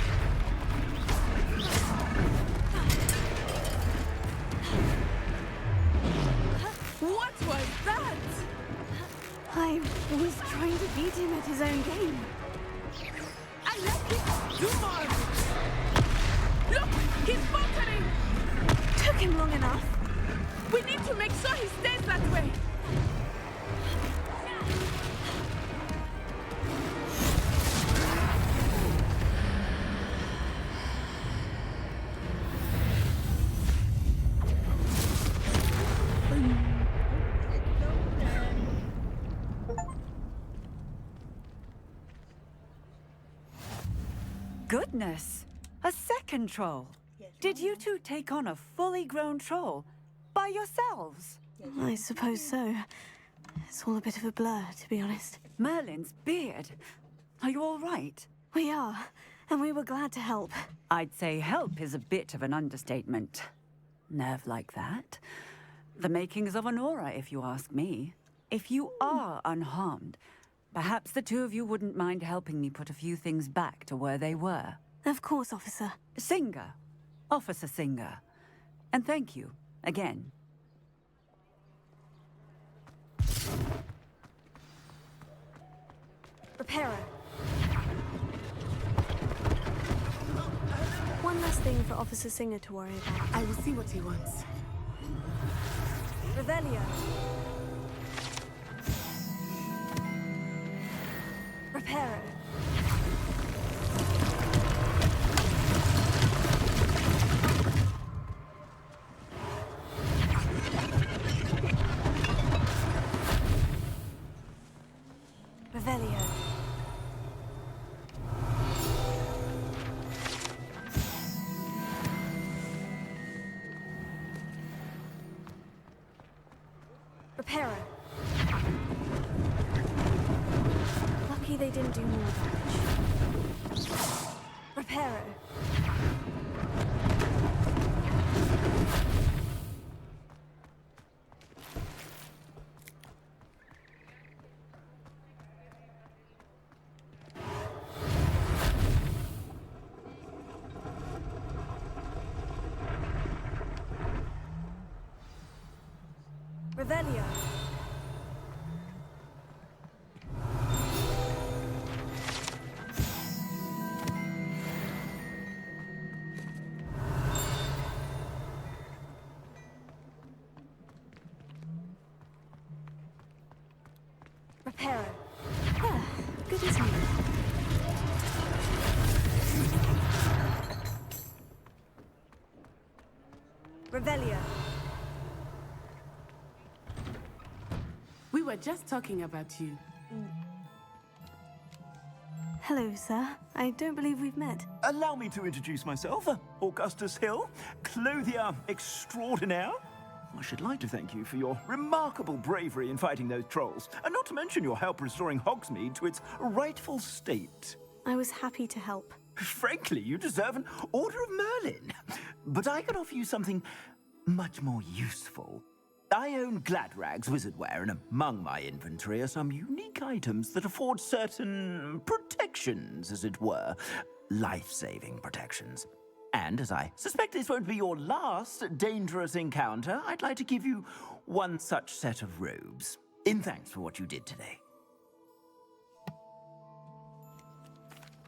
What was that? I was trying to beat him at his own game. I left it! Do more! Look! He's faltering! Took him long enough. We need to make sure he stays that way! Goodness! A second troll! Did you two take on a fully grown troll? By yourselves? I suppose so. It's all a bit of a blur, to be honest. Merlin's beard. Are you all right? We are, and we were glad to help. I'd say help is a bit of an understatement. Nerve like that. The makings of an aura, if you ask me. If you are unharmed, perhaps the two of you wouldn't mind helping me put a few things back to where they were. Of course, officer. Singer. Officer Singer. And thank you, again. Reparo. One last thing for Officer Singer to worry about. I will see what he wants. Revelio. Reparo. Revelio. they didn't do more damage. Reparo. Revelio. Reparo. Ah, good as new. Revelio. We were just talking about you. Hello, sir. I don't believe we've met. Allow me to introduce myself, Augustus Hill, clothier extraordinaire. I should like to thank you for your remarkable bravery in fighting those trolls, and not to mention your help restoring Hogsmeade to its rightful state. I was happy to help. Frankly, you deserve an Order of Merlin. But I can offer you something much more useful. I own Gladrag's wizardware, and among my inventory are some unique items that afford certain protections, as it were. Life-saving protections. And as I suspect this won't be your last dangerous encounter, I'd like to give you one such set of robes, in thanks for what you did today.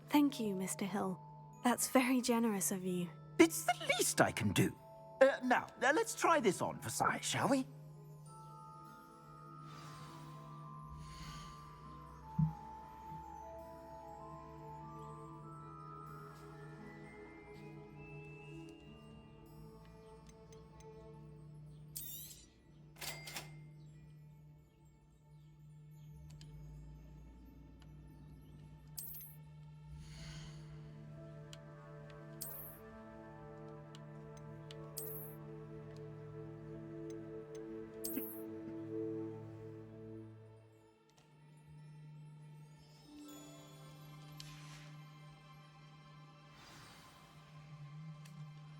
Thank you, Mr. Hill. That's very generous of you. It's the least I can do. Now, let's try this on for size, shall we?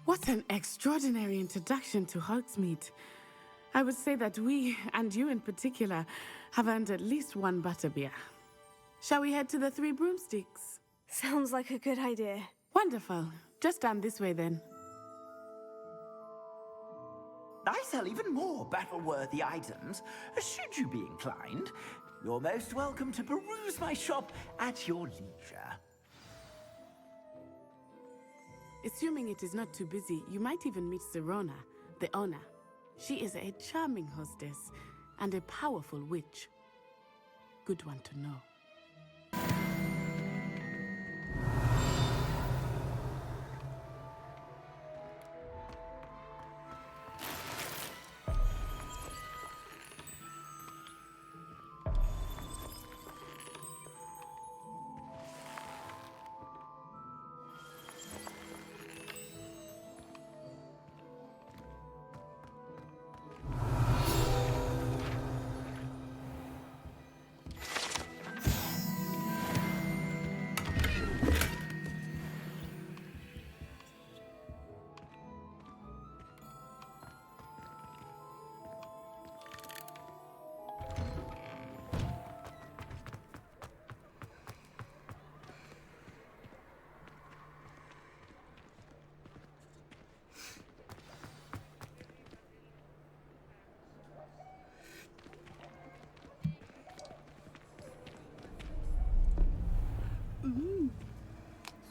What an extraordinary introduction to Hogsmeade. I would say that we, and you in particular, have earned at least one butterbeer. Shall we head to the Three Broomsticks? Sounds like a good idea. Wonderful. Just down this way then. I sell even more battle-worthy items, should you be inclined. You're most welcome to peruse my shop at your leisure. Assuming it is not too busy, you might even meet Serona, the owner. She is a charming hostess and a powerful witch. Good one to know.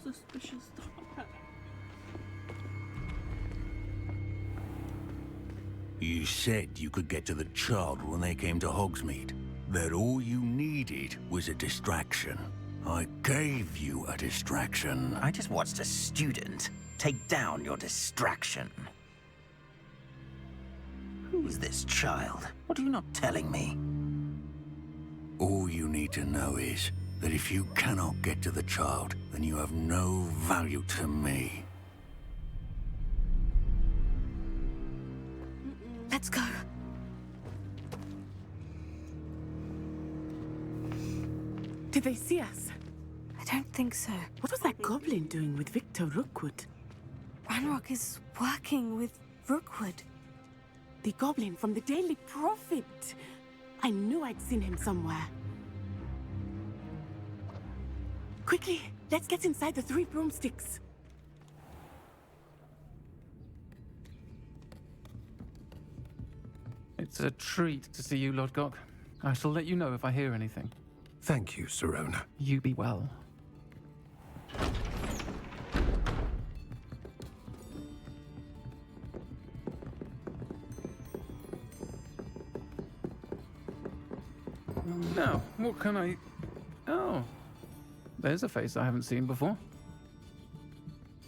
Suspicious stuff. You said you could get to the child when they came to Hogsmeade. That all you needed was a distraction. I gave you a distraction. I just watched a student take down your distraction. Who is this child? What are you not telling me? All you need to know is that if you cannot get to the child, then you have no value to me. Let's go. Did they see us? I don't think so. What was that goblin doing with Victor Rookwood? Ranrock is working with Rookwood. The goblin from the Daily Prophet. I knew I'd seen him somewhere. Quickly, let's get inside the 3 broomsticks. It's a treat to see you, Lodgok. I shall let you know if I hear anything. Thank you, Serona. You be well. Now, what can I... Oh, there's a face I haven't seen before.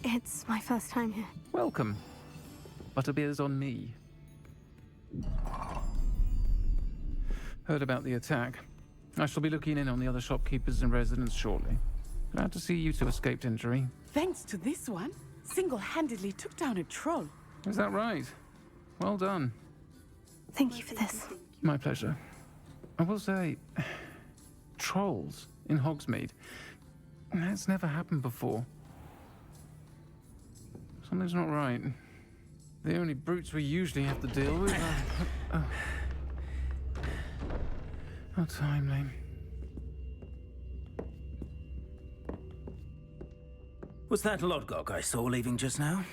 It's my first time here. Welcome. Butterbeer's on me. Heard about the attack. I shall be looking in on the other shopkeepers and residents shortly. Glad to see you two escaped injury. Thanks to this one, single-handedly took down a troll. Is that right? Well done. Thank you for this. My pleasure. I will say, trolls in Hogsmeade. That's never happened before. Something's not right. The only brutes we usually have to deal with are... How timely. Was that Lodgok I saw leaving just now?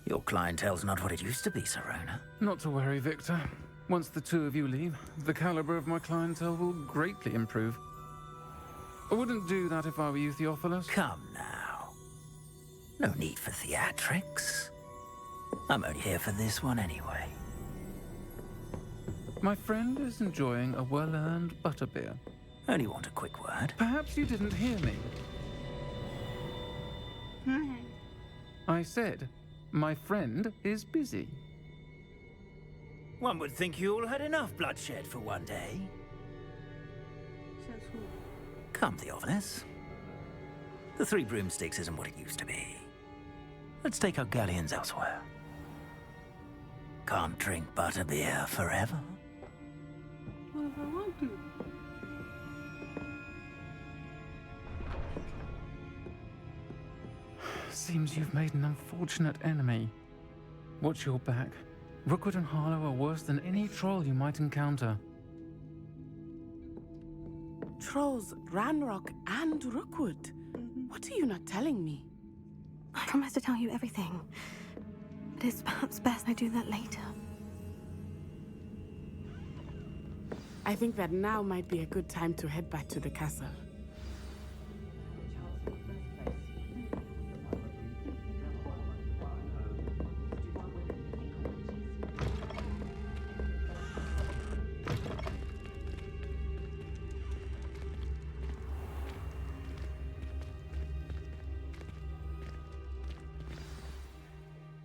Your clientele's not what it used to be, Serona. Not to worry, Victor. Once the two of you leave, the caliber of my clientele will greatly improve. I wouldn't do that if I were you, Theophilus. Come now. No need for theatrics. I'm only here for this one anyway. My friend is enjoying a well-earned butterbeer. Only want a quick word. Perhaps you didn't hear me. I said, my friend is busy. One would think you all had enough bloodshed for one day. Says who? Come, Theophilus. The 3 broomsticks isn't what it used to be. Let's take our galleons elsewhere. Can't drink butterbeer forever. What if I want to? Seems you've made an unfortunate enemy. Watch your back. Rookwood and Harlow are worse than any troll you might encounter. Trolls, Ranrock, and Rookwood. What are you not telling me? I promise to tell you everything. But it's perhaps best I do that later. I think that now might be a good time to head back to the castle.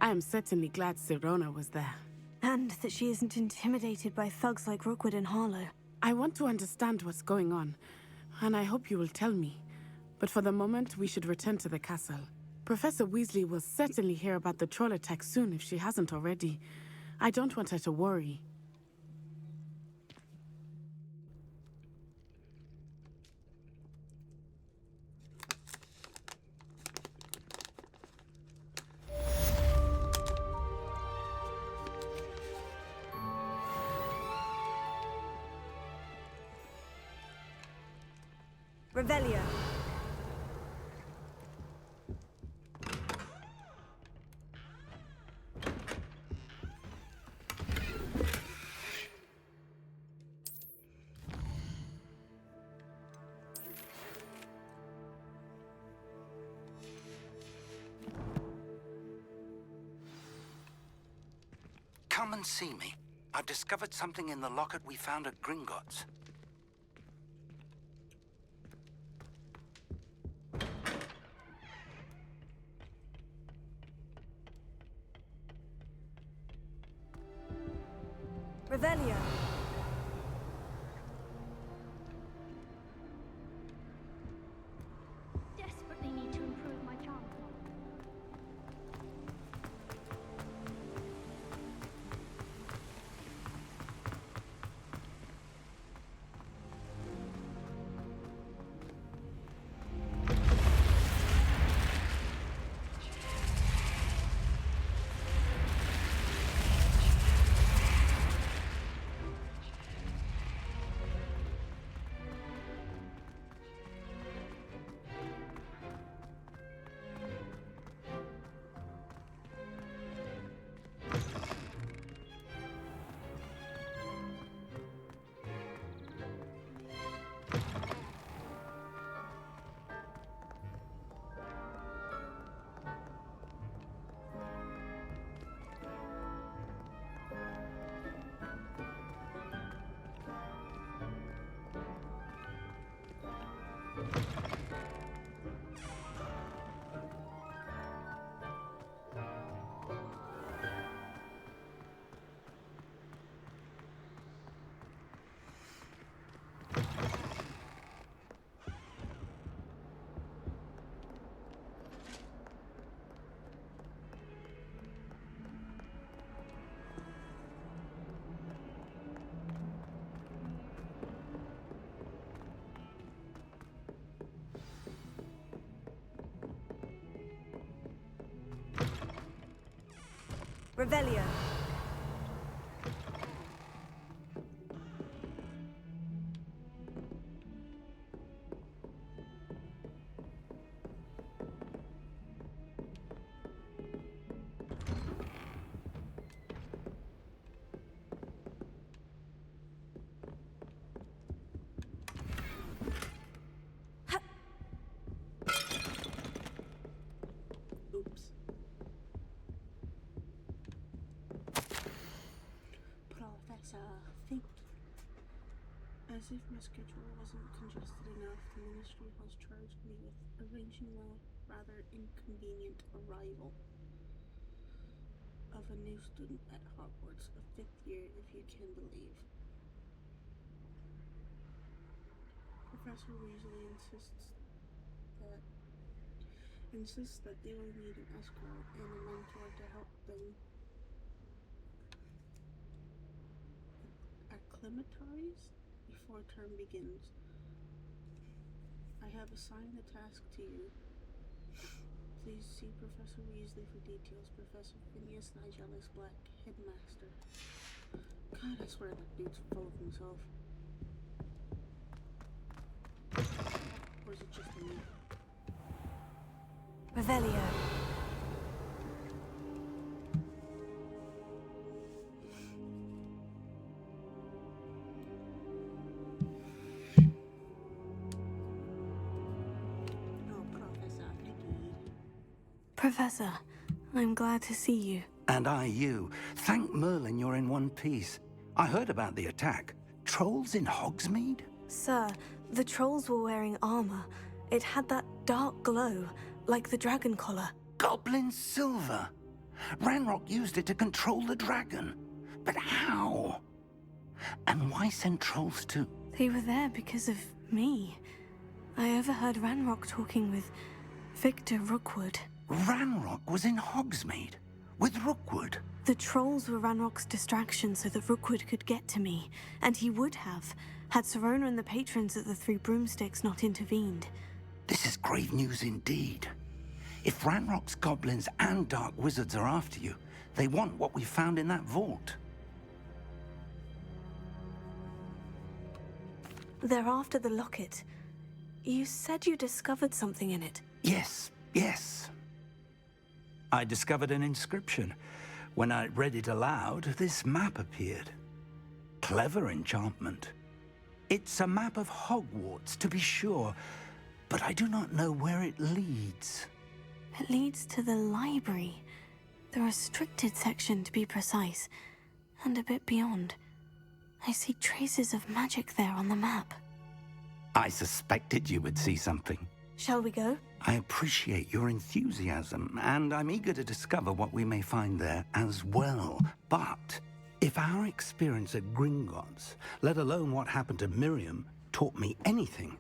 I am certainly glad Serona was there. And that she isn't intimidated by thugs like Rookwood and Harlow. I want to understand what's going on, and I hope you will tell me. But for the moment, we should return to the castle. Professor Weasley will certainly hear about the troll attack soon if she hasn't already. I don't want her to worry. Revelio. Come and see me. I've discovered something in the locket we found at Gringotts. Revelio. Desperately need to improve my charm. Revelio. Oops. Professor, think. As if my schedule wasn't congested enough, the ministry has charged me with arranging a rather inconvenient arrival of a new student at Hogwarts, a 5th year if you can believe. Professor Weasley insists that they will need an escort and a mentor to help them acclimatize before term begins. I have assigned the task to you. Please see Professor Weasley for details. Professor Phineas Nigellus Black, Headmaster. God, I swear that dude's full of himself. Or is it just me? Revelio. Oh, Professor Nicky. Professor, I'm glad to see you. And I you. Thank Merlin you're in one piece. I heard about the attack. Trolls in Hogsmeade? Sir, the trolls were wearing armor. It had that dark glow, like the dragon collar. Goblin silver. Ranrock used it to control the dragon. But how? And why send trolls to... They were there because of me. I overheard Ranrock talking with Victor Rookwood. Ranrock was in Hogsmeade? With Rookwood? The trolls were Ranrock's distraction so that Rookwood could get to me. And he would have, had Serona and the patrons at the Three Broomsticks not intervened. This is grave news indeed. If Ranrock's goblins and dark wizards are after you, they want what we found in that vault. They're after the locket. You said you discovered something in it. Yes. I discovered an inscription. When I read it aloud, this map appeared. Clever enchantment. It's a map of Hogwarts, to be sure, but I do not know where it leads. It leads to the library. The restricted section, to be precise, and a bit beyond. I see traces of magic there on the map. I suspected you would see something. Shall we go? I appreciate your enthusiasm, and I'm eager to discover what we may find there as well. But if our experience at Gringotts, let alone what happened to Miriam, taught me anything,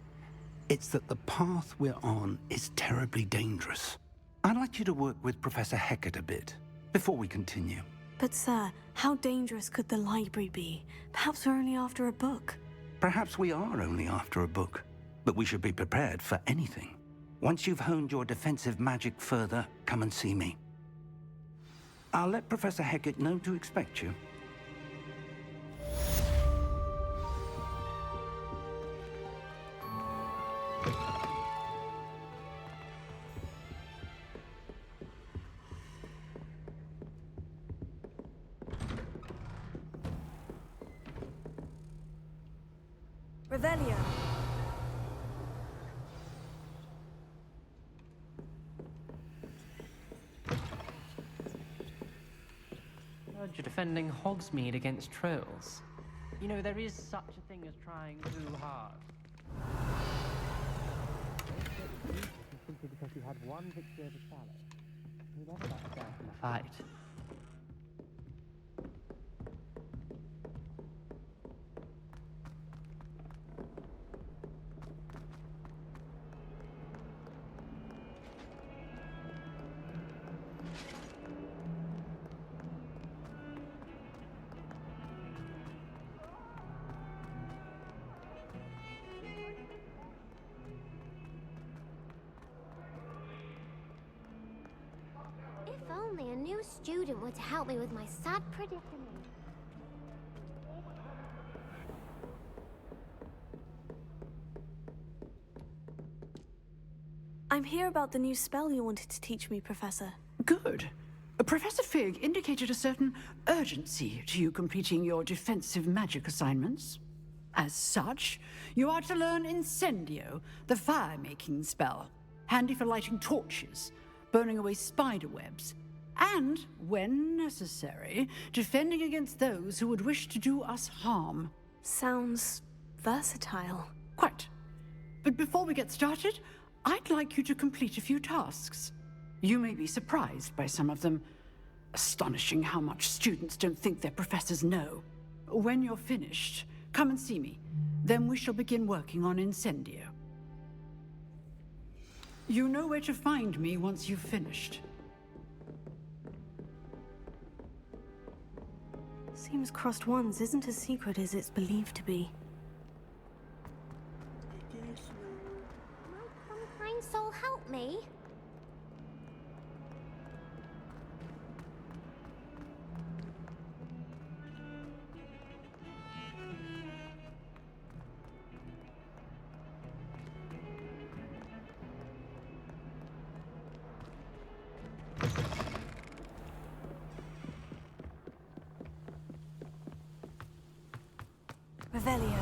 it's that the path we're on is terribly dangerous. I'd like you to work with Professor Hecat a bit before we continue. But sir, how dangerous could the library be? Perhaps we're only after a book. Perhaps we are only after a book, but we should be prepared for anything. Once you've honed your defensive magic further, come and see me. I'll let Professor Hecat know to expect you. Revelio. You're defending Hogsmeade against trolls. You know, there is such a thing as trying too hard. Simply because you had one victory over Sallow. You never back down from the fight. student were to help me with my sad predicament. I'm here about the new spell you wanted to teach me, Professor. Good. Professor Fig indicated a certain urgency to you completing your defensive magic assignments. As such, you are to learn Incendio, the fire-making spell, handy for lighting torches, burning away spider webs, and, when necessary, defending against those who would wish to do us harm. Sounds versatile. Quite. But before we get started, I'd like you to complete a few tasks. You may be surprised by some of them. Astonishing how much students don't think their professors know. When you're finished, come and see me. Then we shall begin working on Incendio. You know where to find me once you've finished. Seems Crossed Wands isn't as secret as it's believed to be. Kind soul, help me. Revelio.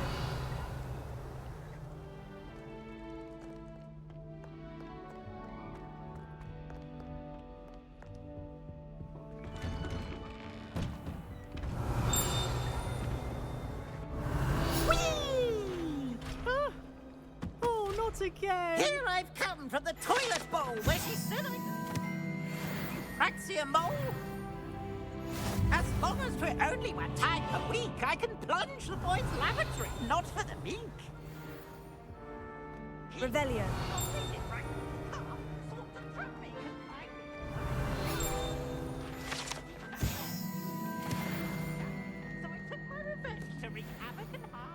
Oh, not again! Here I've come from the toilet bowl where she said I... Praxia mole? As long as for only one time per week, I can plunge the boy's lavatory, not for the meek. Revelio. So I took my revenge to wreak havoc and harm.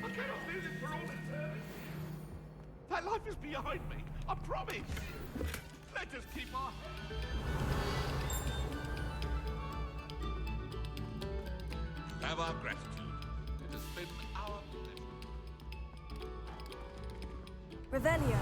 I cannot do this for all eternity. That life is behind me, I promise. Let us keep our... Have our gratitude. It has been our pleasure. Revelio.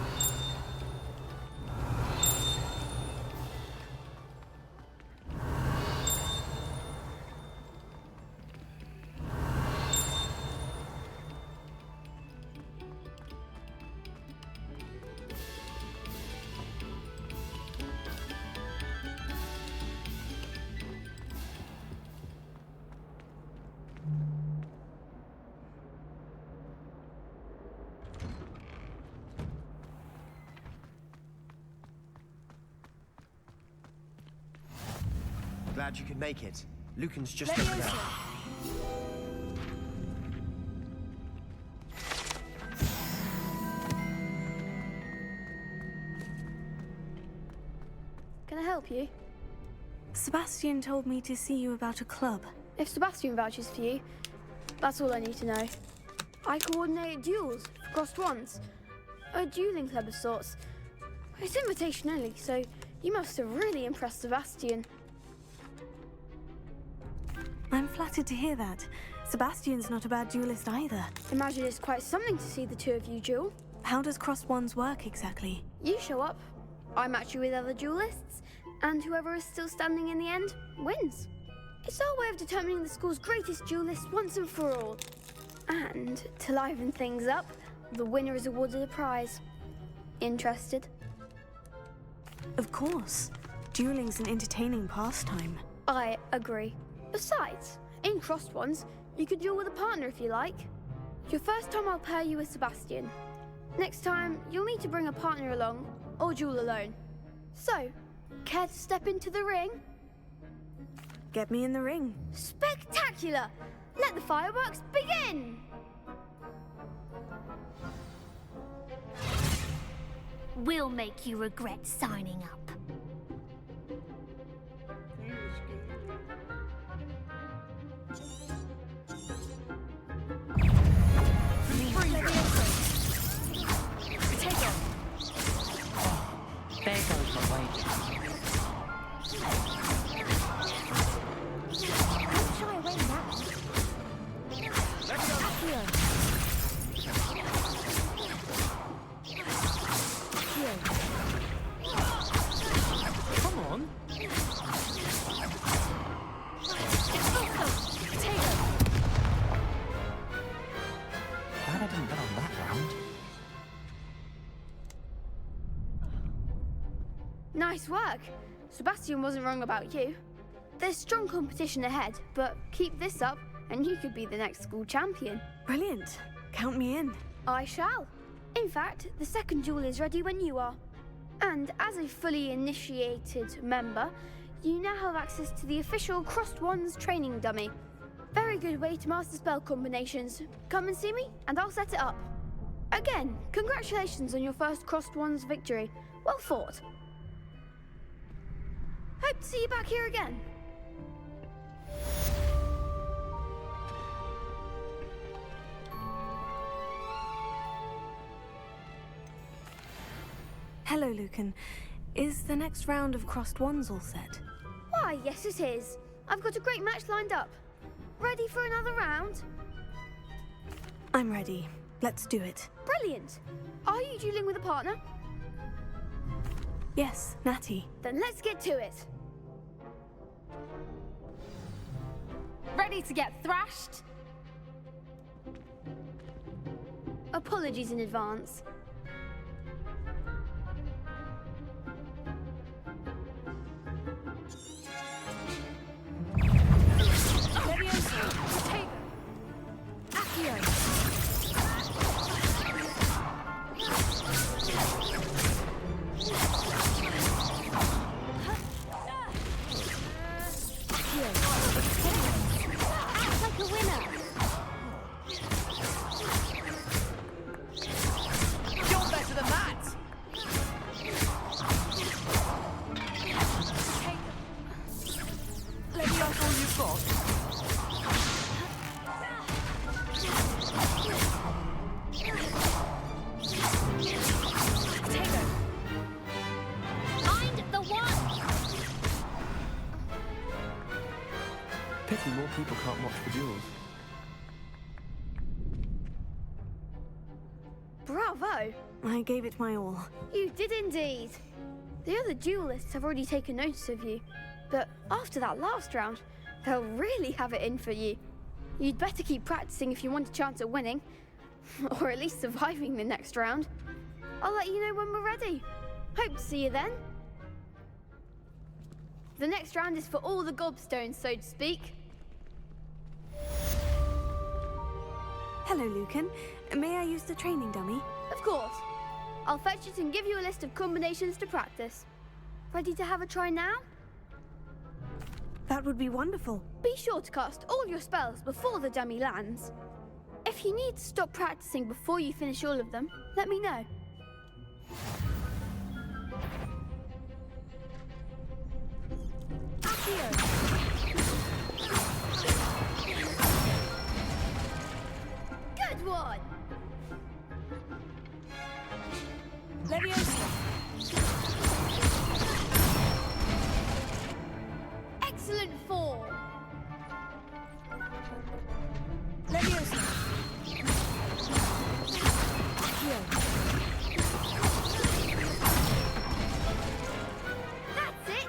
Glad you could make it. Lucan's just over there. Can I help you? Sebastian told me to see you about a club. If Sebastian vouches for you, that's all I need to know. I coordinate duels for Crossed Wands. A dueling club of sorts. It's invitation only, so you must have really impressed Sebastian. I'm flattered to hear that. Sebastian's not a bad duelist either. Imagine it's quite something to see the two of you duel. How does Crossed Wands work exactly? You show up, I match you with other duelists, and whoever is still standing in the end wins. It's our way of determining the school's greatest duelist once and for all. And to liven things up, the winner is awarded a prize. Interested? Of course. Dueling's an entertaining pastime. I agree. Besides, in Crossed Wands, you could duel with a partner if you like. Your first time I'll pair you with Sebastian. Next time, you'll need to bring a partner along, or duel alone. So, care to step into the ring? Get me in the ring. Spectacular! Let the fireworks begin! We'll make you regret signing up. Take it. There goes my wages. Don't shy away now. Accio. Come on. Glad I didn't bet on that round. Nice work. Sebastian wasn't wrong about you. There's strong competition ahead, but keep this up and you could be the next school champion. Brilliant. Count me in. I shall. In fact, the second duel is ready when you are. And as a fully initiated member, you now have access to the official Crossed Wands training dummy. Very good way to master spell combinations. Come and see me, and I'll set it up. Again, congratulations on your first Crossed Wands victory. Well fought. Hope to see you back here again. Hello, Lucan. Is the next round of Crossed Wands all set? Why, yes it is. I've got a great match lined up. Ready for another round? I'm ready. Let's do it. Brilliant. Are you dueling with a partner? Yes, Natty. Then let's get to it. Ready to get thrashed? Apologies in advance. Pity more people can't watch the duels. Bravo! I gave it my all. You did indeed. The other duelists have already taken notice of you, but after that last round, they'll really have it in for you. You'd better keep practicing if you want a chance at winning, or at least surviving the next round. I'll let you know when we're ready. Hope to see you then. The next round is for all the gobstones, so to speak. Hello, Lucan. May I use the training dummy? Of course. I'll fetch it and give you a list of combinations to practice. Ready to have a try now? That would be wonderful. Be sure to cast all your spells before the dummy lands. If you need to stop practicing before you finish all of them, let me know. Good one! Excellent form! That's it!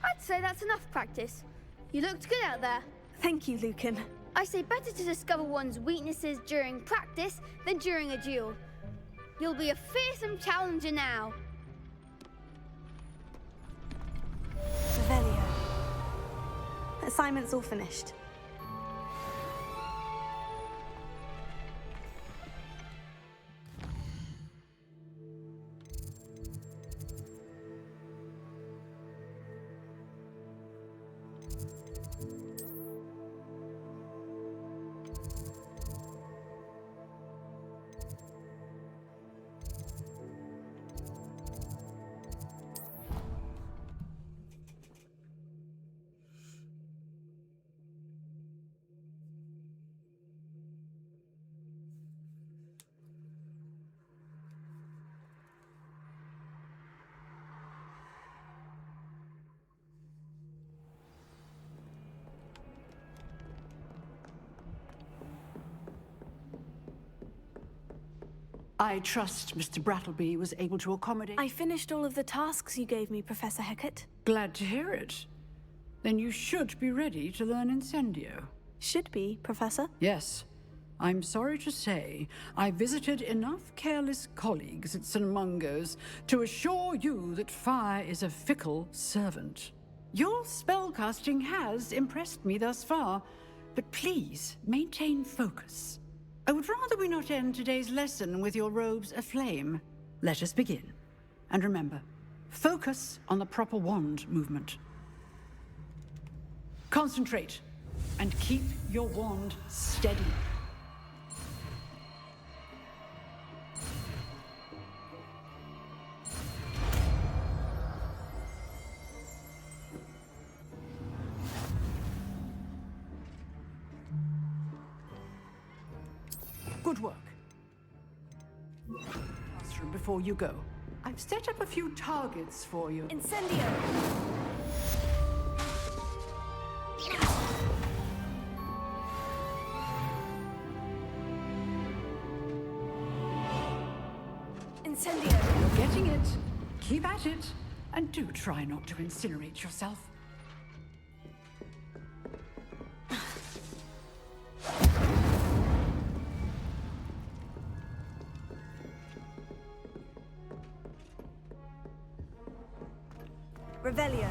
I'd say that's enough practice. You looked good out there. Thank you, Lucan. I say better to discover one's weaknesses during practice than during a duel. You'll be a fearsome challenger now. Revelio. Assignment's all finished. I trust Mr. Brattleby was able to accommodate... I finished all of the tasks you gave me, Professor Hecat. Glad to hear it. Then you should be ready to learn Incendio. Should be, Professor? Yes. I'm sorry to say, I visited enough careless colleagues at St. Mungo's to assure you that fire is a fickle servant. Your spellcasting has impressed me thus far, but please maintain focus. I would rather we not end today's lesson with your robes aflame. Let us begin. And remember, focus on the proper wand movement. Concentrate, and keep your wand steady. Good work. Classroom before you go. I've set up a few targets for you. Incendio! Incendio! You're getting it. Keep at it. And do try not to incinerate yourself. Revelio.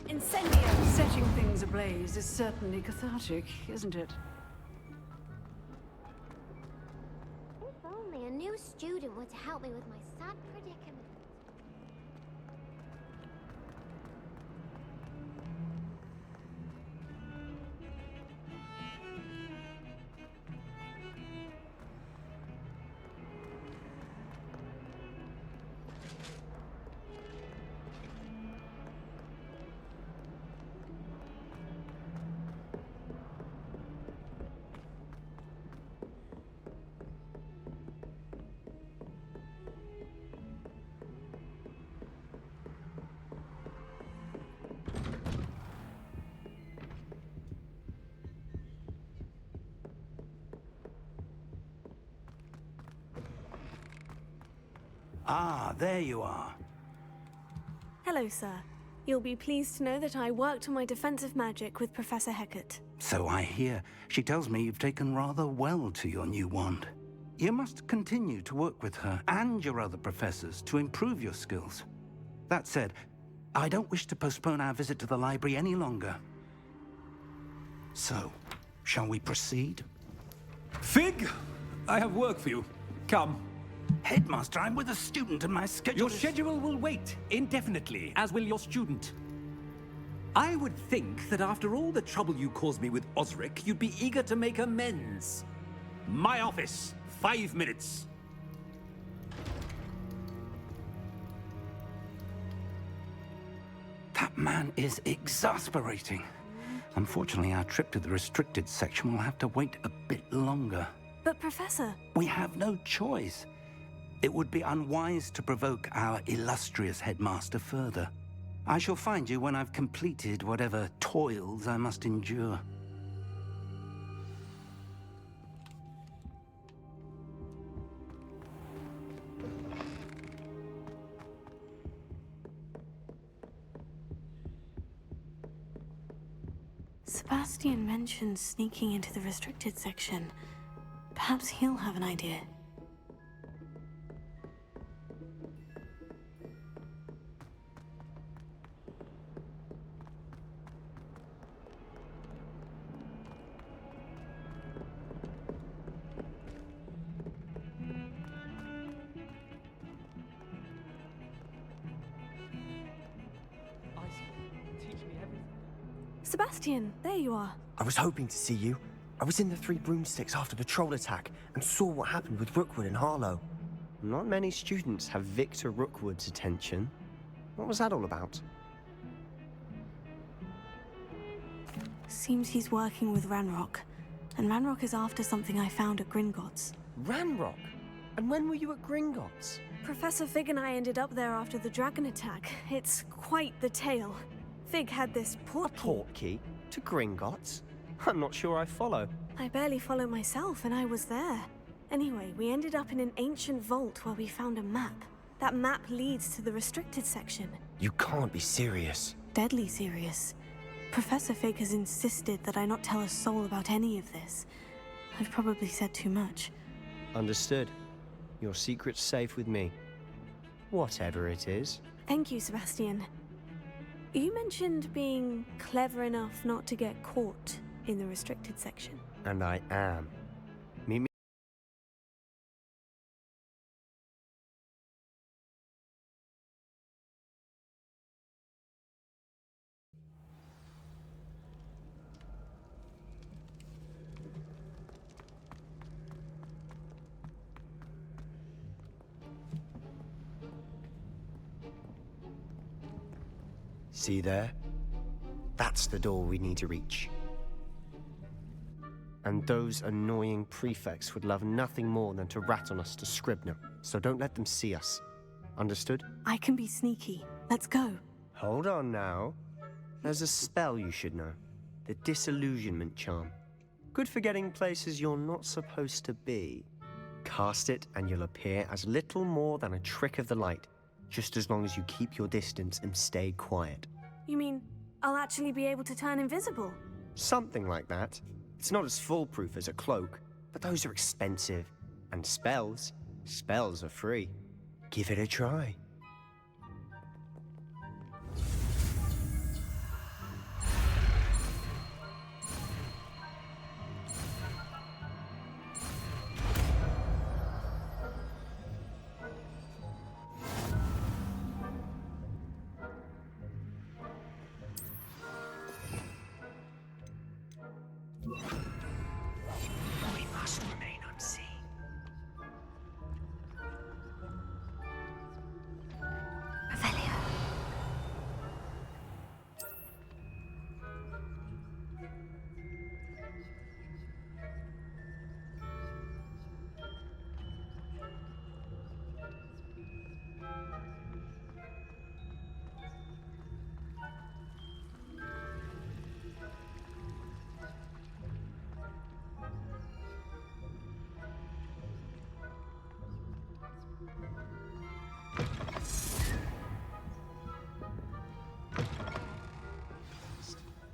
Incendio. Setting things ablaze is certainly cathartic, isn't it? If only a new student were to help me with my sad predicament. Ah, there you are. Hello, sir. You'll be pleased to know that I worked on my defensive magic with Professor Hecat. So I hear. She tells me you've taken rather well to your new wand. You must continue to work with her and your other professors to improve your skills. That said, I don't wish to postpone our visit to the library any longer. So, shall we proceed? Fig! I have work for you. Come. Headmaster, I'm with a student and my schedule Your schedule will wait indefinitely, as will your student. I would think that after all the trouble you caused me with Osric, you'd be eager to make amends. My office, 5 minutes. That man is exasperating. Unfortunately, our trip to the restricted section will have to wait a bit longer. But, Professor... We have no choice. It would be unwise to provoke our illustrious headmaster further. I shall find you when I've completed whatever toils I must endure. Sebastian mentioned sneaking into the restricted section. Perhaps he'll have an idea. Sebastian, there you are. I was hoping to see you. I was in the Three Broomsticks after the troll attack and saw what happened with Rookwood and Harlow. Not many students have Victor Rookwood's attention. What was that all about? Seems he's working with Ranrock. And Ranrock is after something I found at Gringotts. Ranrock? And when were you at Gringotts? Professor Fig and I ended up there after the dragon attack. It's quite the tale. Fig had this portkey to Gringotts? I'm not sure I follow. I barely follow myself, and I was there. Anyway, we ended up in an ancient vault where we found a map. That map leads to the restricted section. You can't be serious. Deadly serious. Professor Fig has insisted that I not tell a soul about any of this. I've probably said too much. Understood. Your secret's safe with me. Whatever it is. Thank you, Sebastian. You mentioned being clever enough not to get caught in the restricted section. And I am. Meet me. See there? That's the door we need to reach. And those annoying prefects would love nothing more than to rat on us to Scribner, so don't let them see us. Understood? I can be sneaky. Let's go. Hold on now. There's a spell you should know. The Disillusionment Charm. Good for getting places you're not supposed to be. Cast it and you'll appear as little more than a trick of the light, just as long as you keep your distance and stay quiet. You mean I'll actually be able to turn invisible? Something like that. It's not as foolproof as a cloak, but those are expensive. And spells are free. Give it a try.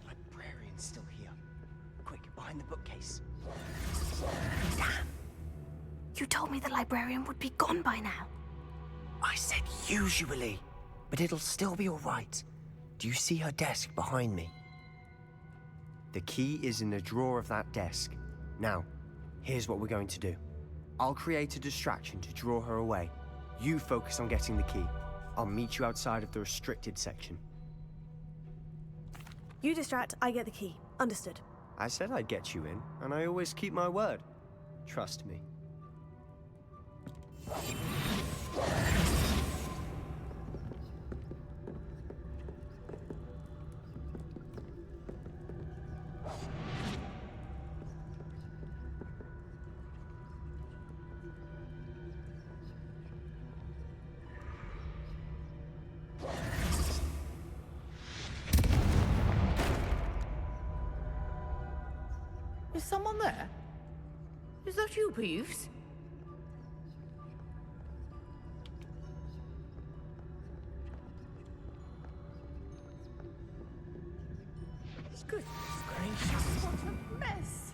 Librarian's still here. Quick, behind the bookcase. Damn. You told me the librarian would be gone by now. I said usually, but it'll still be all right. Do you see her desk behind me? The key is in the drawer of that desk. Now, here's what we're going to do. I'll create a distraction to draw her away. You focus on getting the key. I'll meet you outside of the restricted section. You distract, I get the key. Understood. I said I'd get you in, and I always keep my word. Trust me. Is someone there? Is that you, Peeves? Goodness gracious, what a mess!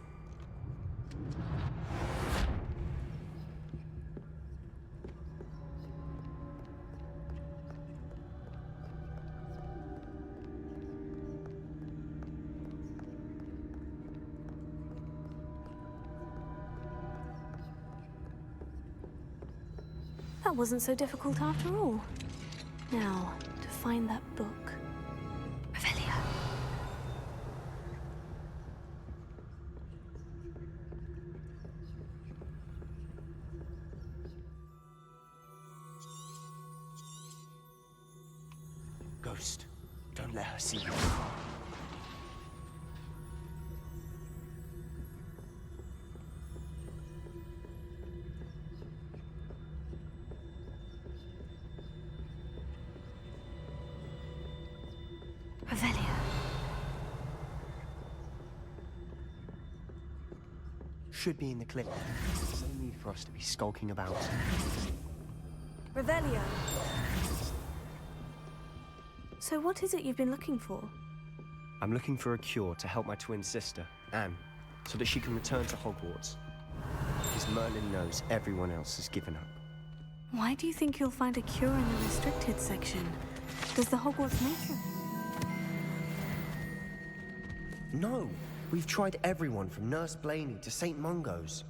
That wasn't so difficult after all. Now, to find that book. Revelio. Ghost, don't let her see you. Revelio. Should be in the clip. There's no need for us to be skulking about. Revelio. So what is it you've been looking for? I'm looking for a cure to help my twin sister, Anne, so that she can return to Hogwarts. Because Merlin knows everyone else has given up. Why do you think you'll find a cure in the restricted section? Does the Hogwarts matron? No! We've tried everyone from Nurse Blaney to St. Mungo's.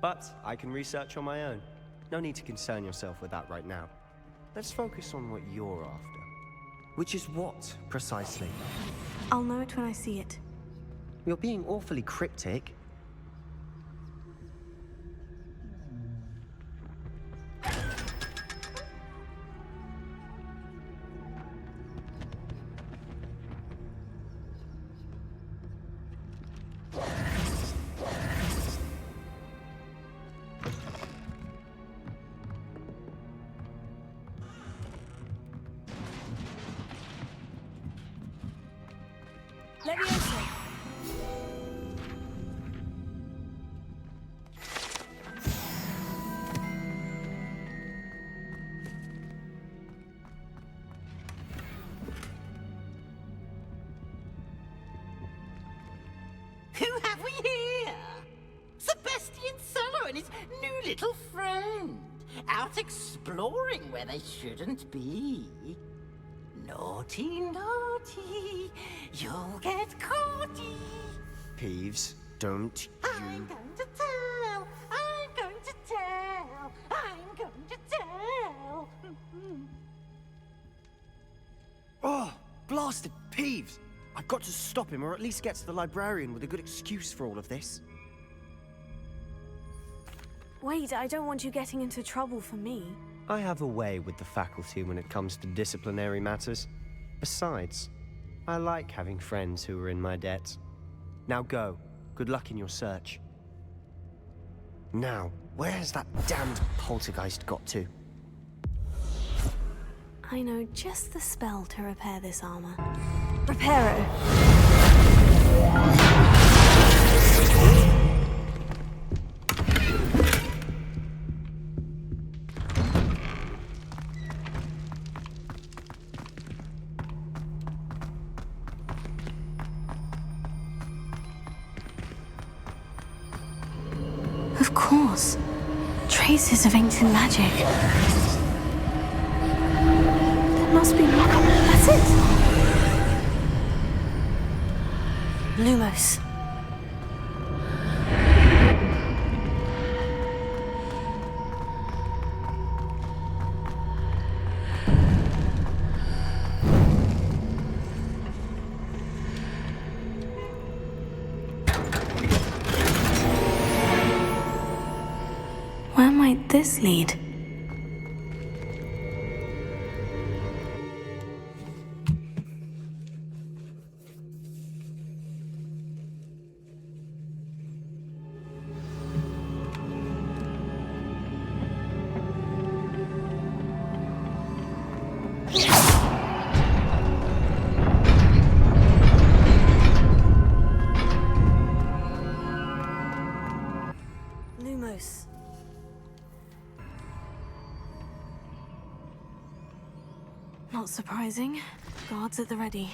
But I can research on my own. No need to concern yourself with that right now. Let's focus on what you're after. Which is what, precisely? I'll know it when I see it. You're being awfully cryptic. Leviosa. Who have we here? Sebastian Solo and his new little friend. Out exploring where they shouldn't be. Naughty, naughty, you'll get caughty. Peeves, don't I'm going to tell, I'm going to tell, I'm going to tell. Oh, blasted Peeves! I've got to stop him, or at least get to the librarian with a good excuse for all of this. Wait, I don't want you getting into trouble for me. I have a way with the faculty when it comes to disciplinary matters. Besides, I like having friends who are in my debt. Now go. Good luck in your search. Now, where has that damned poltergeist got to? I know just the spell to repair this armor. Reparo. Of course. Traces of ancient magic. That must be... That's it! Lumos. Where might this lead? Lumos. Not surprising. Guards at the ready.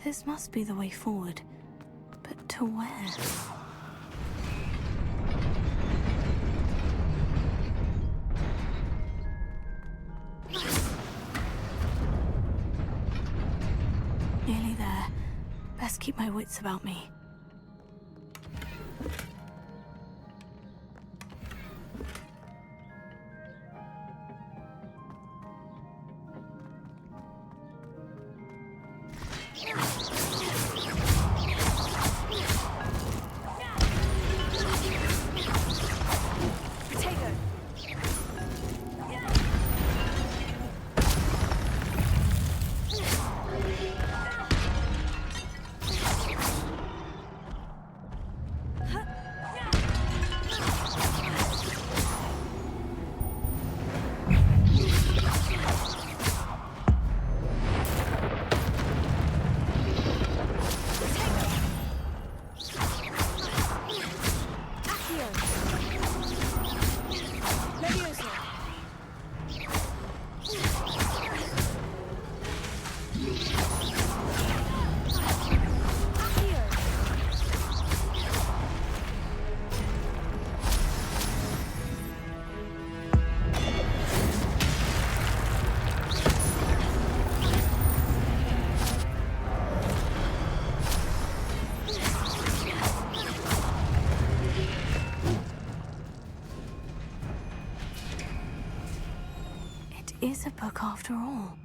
This must be the way forward. But to where? Nearly there. Best keep my wits about me. Is a book after all.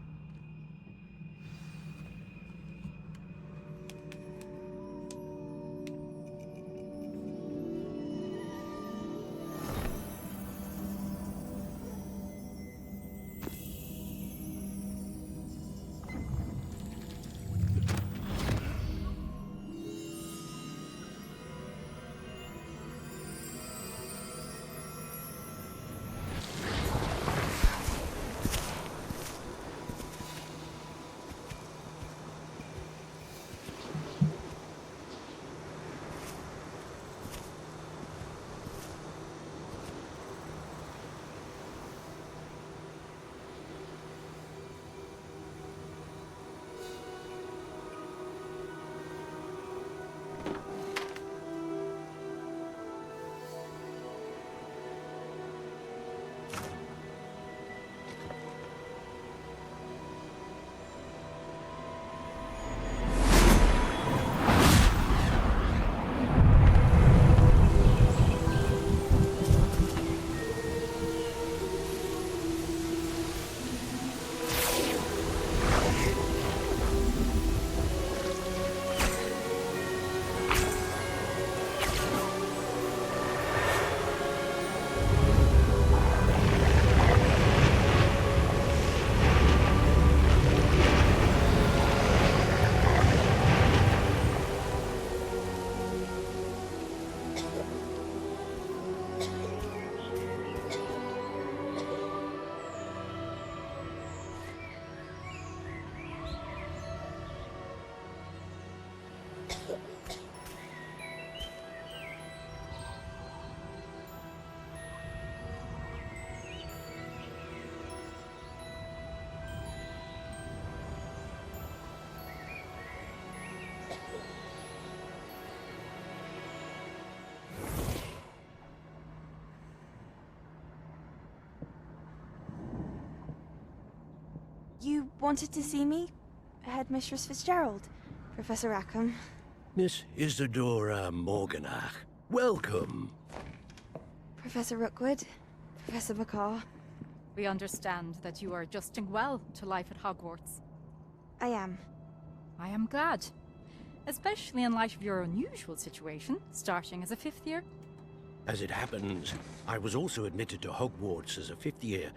You wanted to see me? Headmistress Fitzgerald, Professor Rackham. Miss Isadora Morganach, welcome. Professor Rookwood, Professor McCaw. We understand that you are adjusting well to life at Hogwarts. I am. I am glad. Especially in light of your unusual situation, starting as a 5th year. As it happens, I was also admitted to Hogwarts as a 5th year.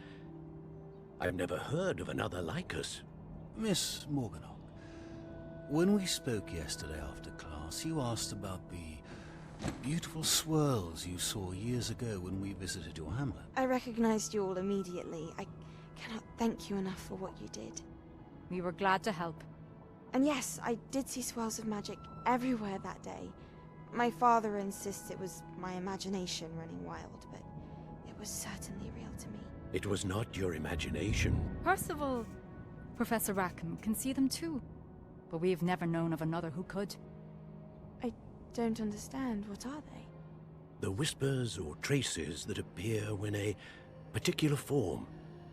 I've never heard of another like us. Miss Morganach, when we spoke yesterday after class, you asked about the beautiful swirls you saw years ago when we visited your hamlet. I recognized you all immediately. I cannot thank you enough for what you did. We were glad to help. And yes, I did see swirls of magic everywhere that day. My father insists it was my imagination running wild, but it was certainly real to me. It was not your imagination. Percival, Professor Rackham can see them too. But we've never known of another who could. I don't understand. What are they? The whispers or traces that appear when a particular form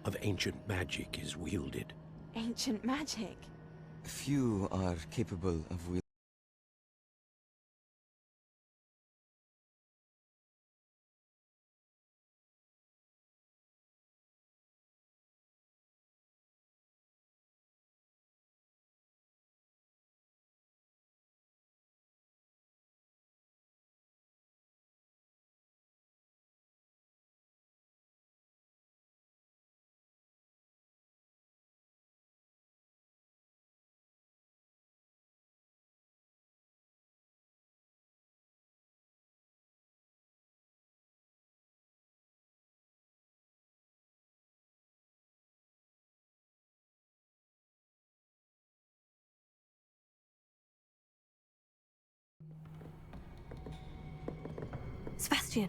of ancient magic is wielded. Ancient magic? Few are capable of wielding. Sebastian!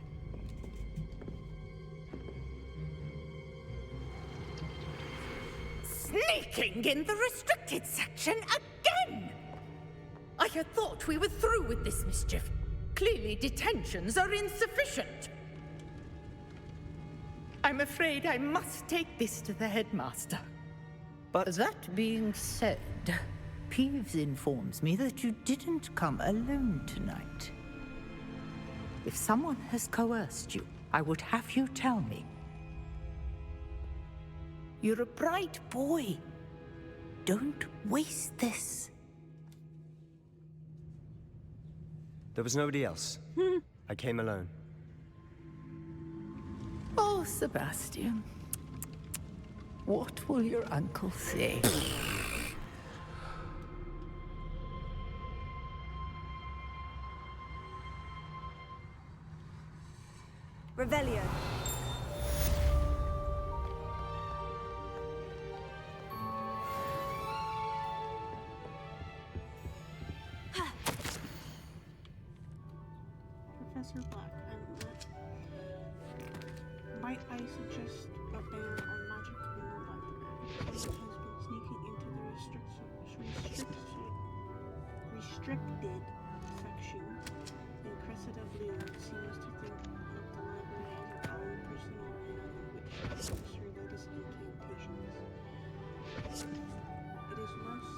Sneaking in the restricted section again! I had thought we were through with this mischief. Clearly detentions are insufficient. I'm afraid I must take this to the headmaster. But that being said, Peeves informs me that you didn't come alone tonight. If someone has coerced you, I would have you tell me. You're a bright boy. Don't waste this. There was nobody else. I came alone. Oh, Sebastian. What will your uncle say? Revelio. Professor Black, might I suggest a ban on magic in the library? It has been sneaking into the restricted section, and Cressida Bloom seems to think of the library as her own personal land in which she uses her latest incantations. It is most